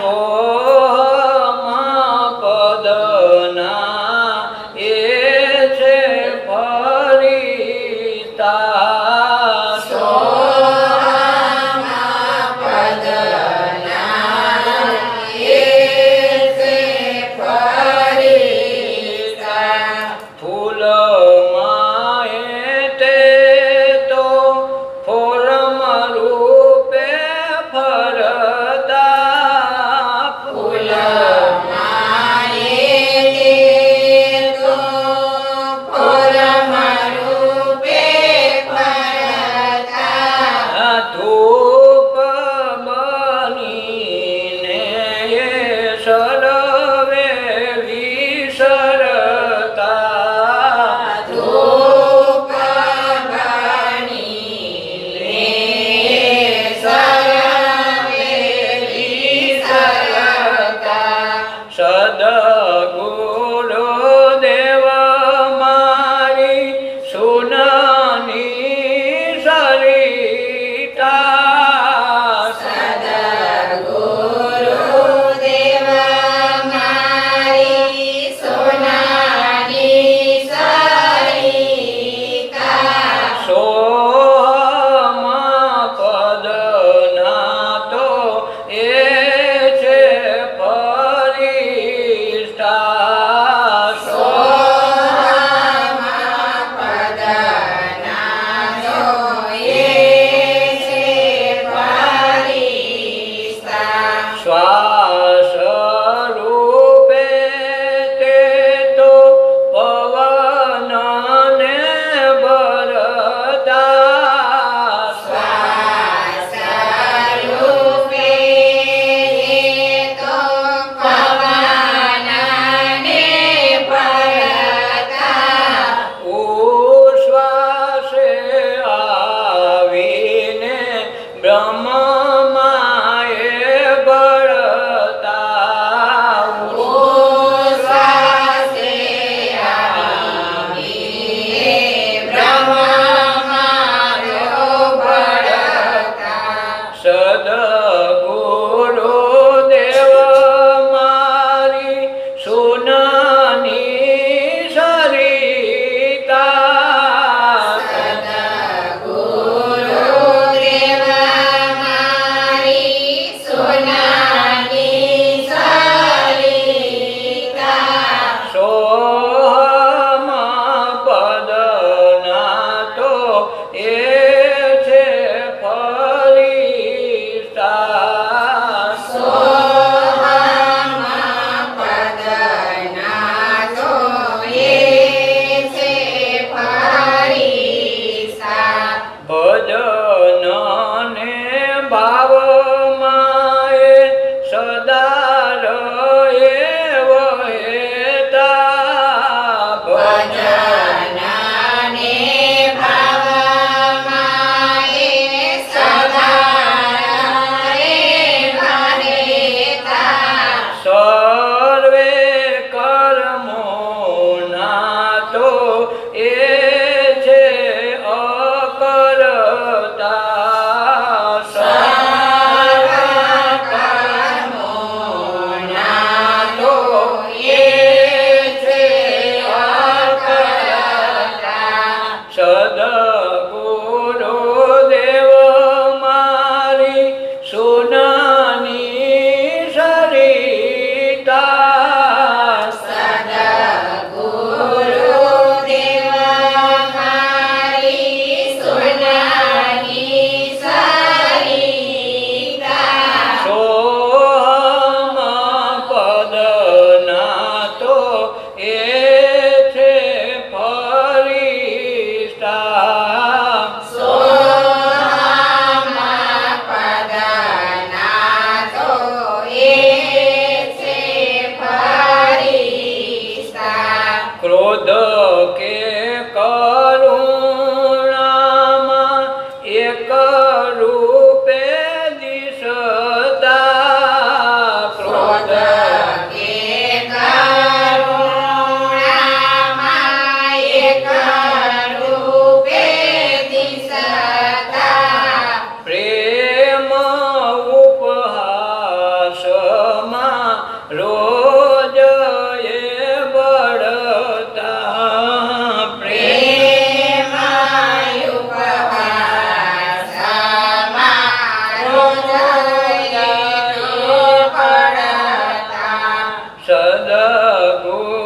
સોમા પદના એ છે ફરિતા.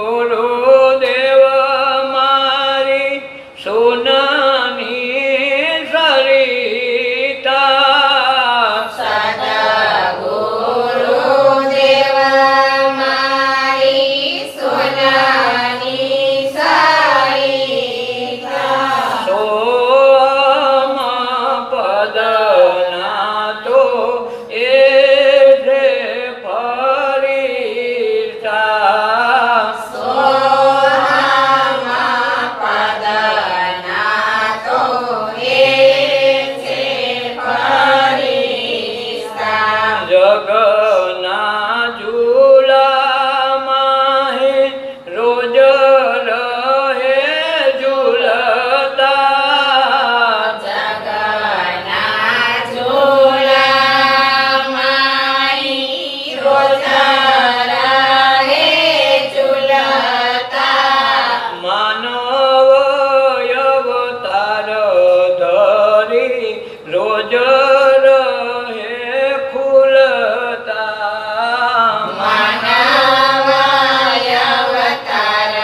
સદગુરુદેવ મારી સોનાની સરિતા સદગુરુદેવ મારી સોનાની સરિતા સોમ પદના તો એ જે ફરીતા સોહામાં પદના તો એ છે ફરિશ્તા જગના ઝૂલામાં હે રોજ રહે ઝૂલતા જગના ઝૂલામાં રોજ રહે ઝૂલતા માનવ અવતાર ધરી રોજ રહે ખુલતા માનવ અવતાર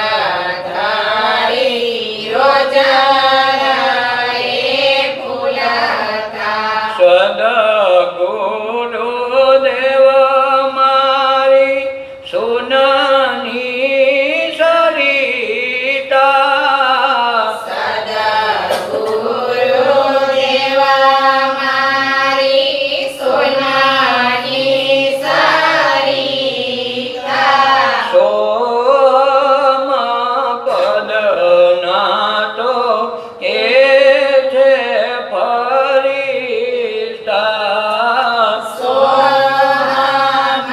ધરી રોજ રહે ફૂલતા સદગુરુદેવ મારી સોનાની સરિતા સદગુરુદેવ મારી સોનાની સરિતા સોમ પદના તો એ છે ફરીતા સોહામાં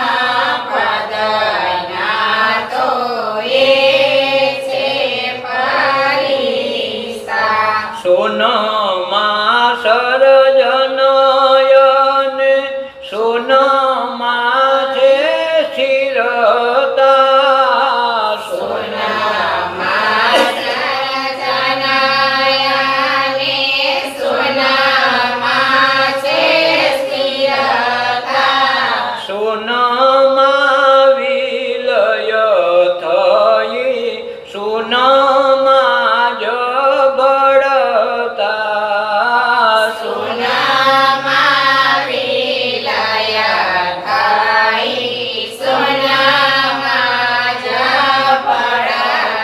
પદના તો એ છે ફરિશ્તા સોનમાં સર્જનયને સોનમાં છે સ્થિરતા સોનામાં સર્જનાયાને સોનામાં છે સ્થિરતા સોનમાં વિલય થઈ સોનમાં જ બળતા સોનામાં વિલય થઈ સોનામાં જ પડતા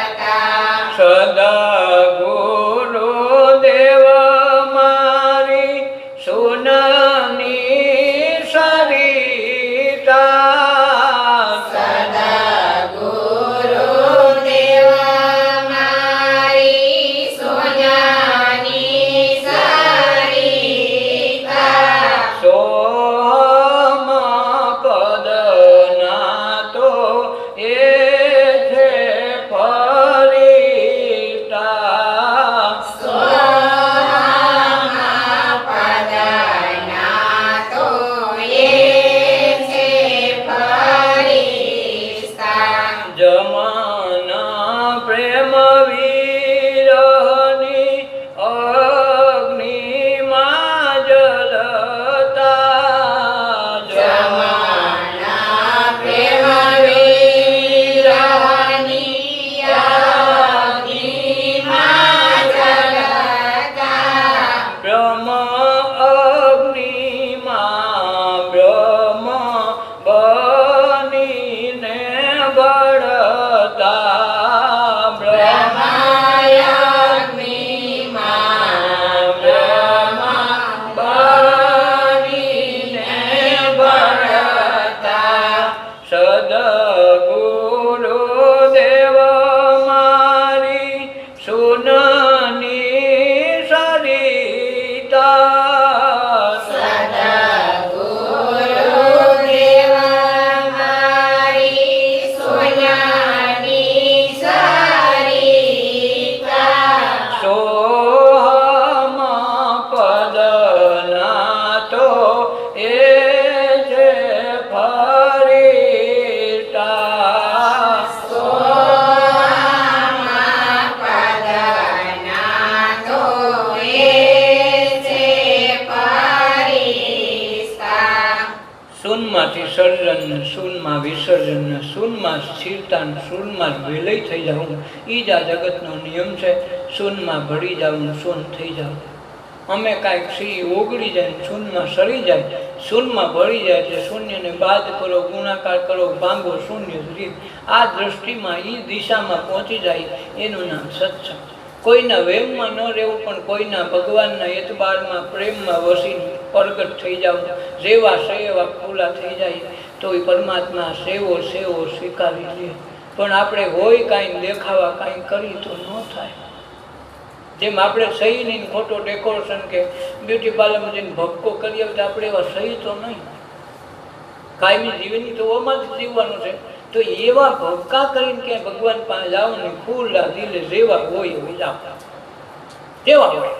સદગુરુદેવ મારી સોનાની સરિતા સદગુરુદેવ મારી સોનાની સરિતા સોમ પદના તો એ છે ફરીતા સોહામાં પદના તો એ છે ફરિશ્તા જમના પ્રેમ વિરહની અગ્નિમાં જલતા જમના પ્રેમ વિરહની અગ્નિમાં જલતા બ્રહ્મ અગ્નિમાં બ્રહ્મ બનીને બળતા બ્રહ્માગ્નિમાં બ્રહ્મ બનીને બળતા સદગુરુદેવ મારી સોનાની સરિતા સદગુરુદેવ મારી સોનાની સરિતા સોમ પદના તો એ છે ફરીતા વિસર્જનને શૂન્યમાં સ્થિરતા શૂન્યમાં વિલય થઈ જવું એ જ આ જગતનો નિયમ છે. શૂન્યમાં ભળી જવું, શૂન્ય થઈ જવું. અમે કાંઈક સી ઓગળી જાય, શૂન્યમાં સરી જાય, શૂન્યમાં ભળી જાય એટલે શૂન્યને બાદ કરો, ગુણાકાર કરો, ભાંગો, શૂન્ય સુધી આ દૃષ્ટિમાં એ દિશામાં પહોંચી જાય એનું નામ સત્સંગ. કોઈના વેમમાં ન રહેવું પણ કોઈના ભગવાનના એતબારમાં પ્રેમમાં વસીને પ્રગટ થઈ જાવ, જેવા છે એવા ખુલ્લા થઈ જાય તો એ પરમાત્મા સેવો સેવો સ્વીકારી લે. પણ આપણે હોય કાંઈ દેખાવા કાંઈ કરી તો ન થાય. જેમ આપણે સહી નહીં, ખોટો ડેકોરેશન કે બ્યુટી પાર્લરમાં જઈને ભક્કો કરી આવે તો આપણે એવા સહી તો નહીં. કાયમી જીવન તો ઓમાં જ જીવવાનું છે. તો એવા ભક્કા કરીને ક્યાંય ભગવાન પાસે જાઓ ને ખુલ્લા દિલે જેવા હોય એવી જાઓ, જેવા હોય.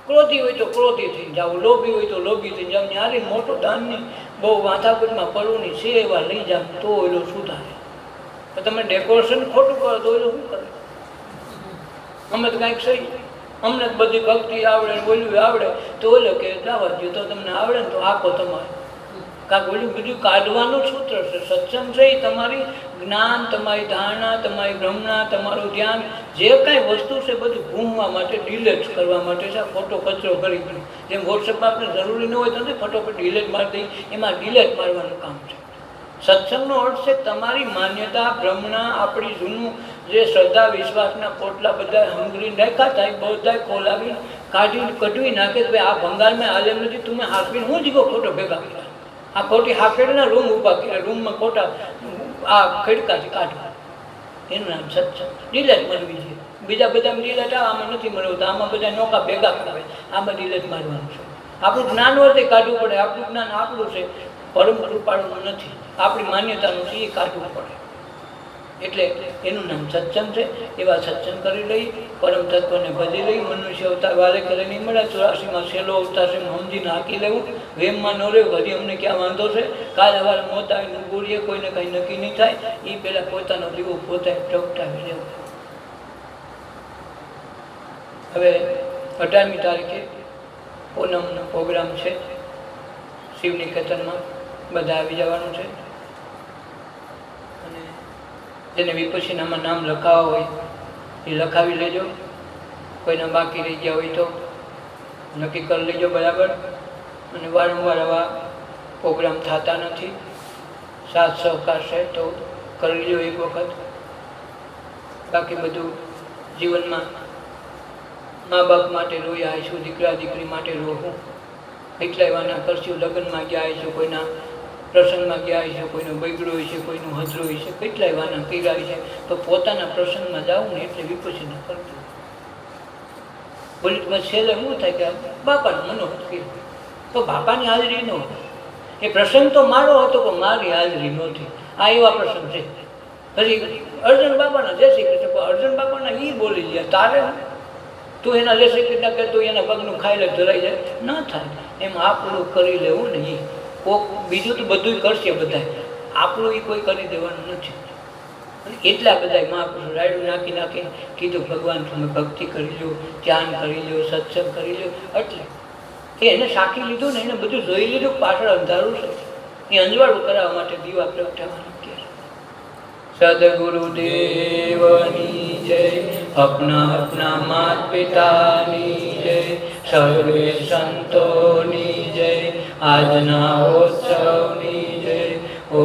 ક્રોધી હોય તો ક્રોધી થઈને જાઓ, લોભી હોય તો લોભી થઈને જાઓ. યારે મોટો દાનની બહુ માથાકૂટમાં પડવું નહીં, છે એવા લઈ જાવ તો એલો સુધારે. તો તમે ડેકોરેશન ખોટું કરો તો એલો શું કરે? અમે તો કાંઈક સહી, અમને બધી ભક્તિ આવડે, બોલવી આવડે તો ઓલો કે જવા દો. તો તમને આવડે ને તો આપો તમારે. કાંક ઓલું બીજું કાઢવાનું સૂત્ર છે. સત્સંગ છે એ તમારી જ્ઞાન, તમારી ધારણા, તમારી ભ્રમણા, તમારું ધ્યાન, જે કાંઈ વસ્તુ છે બધું ઘૂમવા માટે, ડિલેટ કરવા માટે છે. ખોટો કચરો કરી કરી જેમ વોટ્સએપમાં આપણે જરૂરી ન હોય તો ફટોફટ ડિલેટ મારી દઈ, એમાં ડિલેટ મારવાનું કામ છે. સત્સંગનો અર્થ છે તમારી માન્યતા, ભ્રમણા, આપણી જૂનું જે શ્રદ્ધા વિશ્વાસના પોટલા બધા હંગરી રાખ્યા હતા એ બધા ખોલાવી કઢવી નાખે. ભાઈ આ ભંગારમાં હાલ એમ નથી, તમે હાથવીને હું જ ગયો ખોટો ભેગા કર્યા. આ ખોટી હાફેડના રૂમ ઊભા કર્યા, રૂમમાં ખોટા આ ખડકાથી કાઢવા. એનું નામ સત્સંગ. ડિલેટ મળવી છે. બીજા બધા ડિલેટ આમાં નથી મળવું, આમાં બધા નોકા ભેગા કરાવે, આમાં ડિલેટ મારવાનું છે. આપણું જ્ઞાન વર્તે કાઢવું પડે. આપણું જ્ઞાન આપણું છે, પરમ કૃપાળુનું નથી, આપણી માન્યતાનું છે, એ કાઢવું પડે. એટલે એનું નામ સત્સંગ છે. એવા સત્સંગ કરી લઈ, પરમ તત્વને ભજી લઈ, મનુષ્ય અવતાર વારે કરે નહીં મળે, 84માં છેલ્લો અવતાર છે, સમજીને હાકી લેવું, વેમમાં ન રહેવું. હજી અમને ક્યાં વાંધો છે? કાલ સવારે મોત આવીને બોલીએ, કોઈને કંઈ નક્કી નહીં થાય. એ પહેલાં પોતાનો દીવો પોતે પ્રગટાવી લેવું. હવે 18મી તારીખે પૂનમનો પ્રોગ્રામ છે શિવનિકેતનમાં, બધા આવી જવાનું છે. અને જેને વિપસ્સીનામાં નામ લખાવા હોય એ લખાવી લેજો. કોઈના બાકી રહી ગયા હોય તો નક્કી કરી લેજો બરાબર. અને વારંવાર આવા પ્રોગ્રામ થતા નથી, સાથ સહકાર છે તો કરી લેજો એક વખત. બાકી બધું જીવનમાં મા બાપ માટે રોયા આવીશું, દીકરા દીકરી માટે રોવું, એટલા એવાના કરશું. લગ્નમાં ગયા આવીશું, કોઈના પ્રસંગમાં ગયા છે, કોઈનો બગડો હોય છે, કોઈનું હજરો હોય છે, કેટલાય વાના કર્યા છે. તો પોતાના પ્રસંગમાં જાવું ને એટલે વિપસ્સીના કરતું. બોલી છેલ્લે શું થાય કે બાપાનું મનોહર કર્યું, તો બાપાની હાજરી ન હોય. એ પ્રસંગ તો મારો હતો પણ મારી હાજરી નહોતી. આ એવા પ્રસંગ છે. પછી અર્જુન બાપાના જય શ્રી કૃષ્ણ, અર્જુન બાપાના એ બોલી ગયા, તારે તું એના જય શ્રી કૃષ્ણ કે તું એના પગનું ખાઈ લે ધરાઈ જાય, ન થાય. એમ આપણું કરી લેવું ને. કોક બીજું તો બધું કરશે, બધા આપણું એ કોઈ કરી દેવાનું નથી. એટલા બધા મહાપુરુષો રાયડું નાખી નાખીને કીધું ભગવાન તમે ભક્તિ કરી લો, ધ્યાન કરી લો, સત્સંગ કરી લો. એટલે એને સાખી લીધું ને, એને બધું જોઈ લીધું, પાછળ અંધારું છે. એ અંજવાળું કરાવવા માટે દીવા પ્રગટાવવાનું કે સદગુરુદેવની જય, અપના અપના માત પિતાની જય, સર્વે સંતોની જય, આજના ઉત્સવની જય. ઓ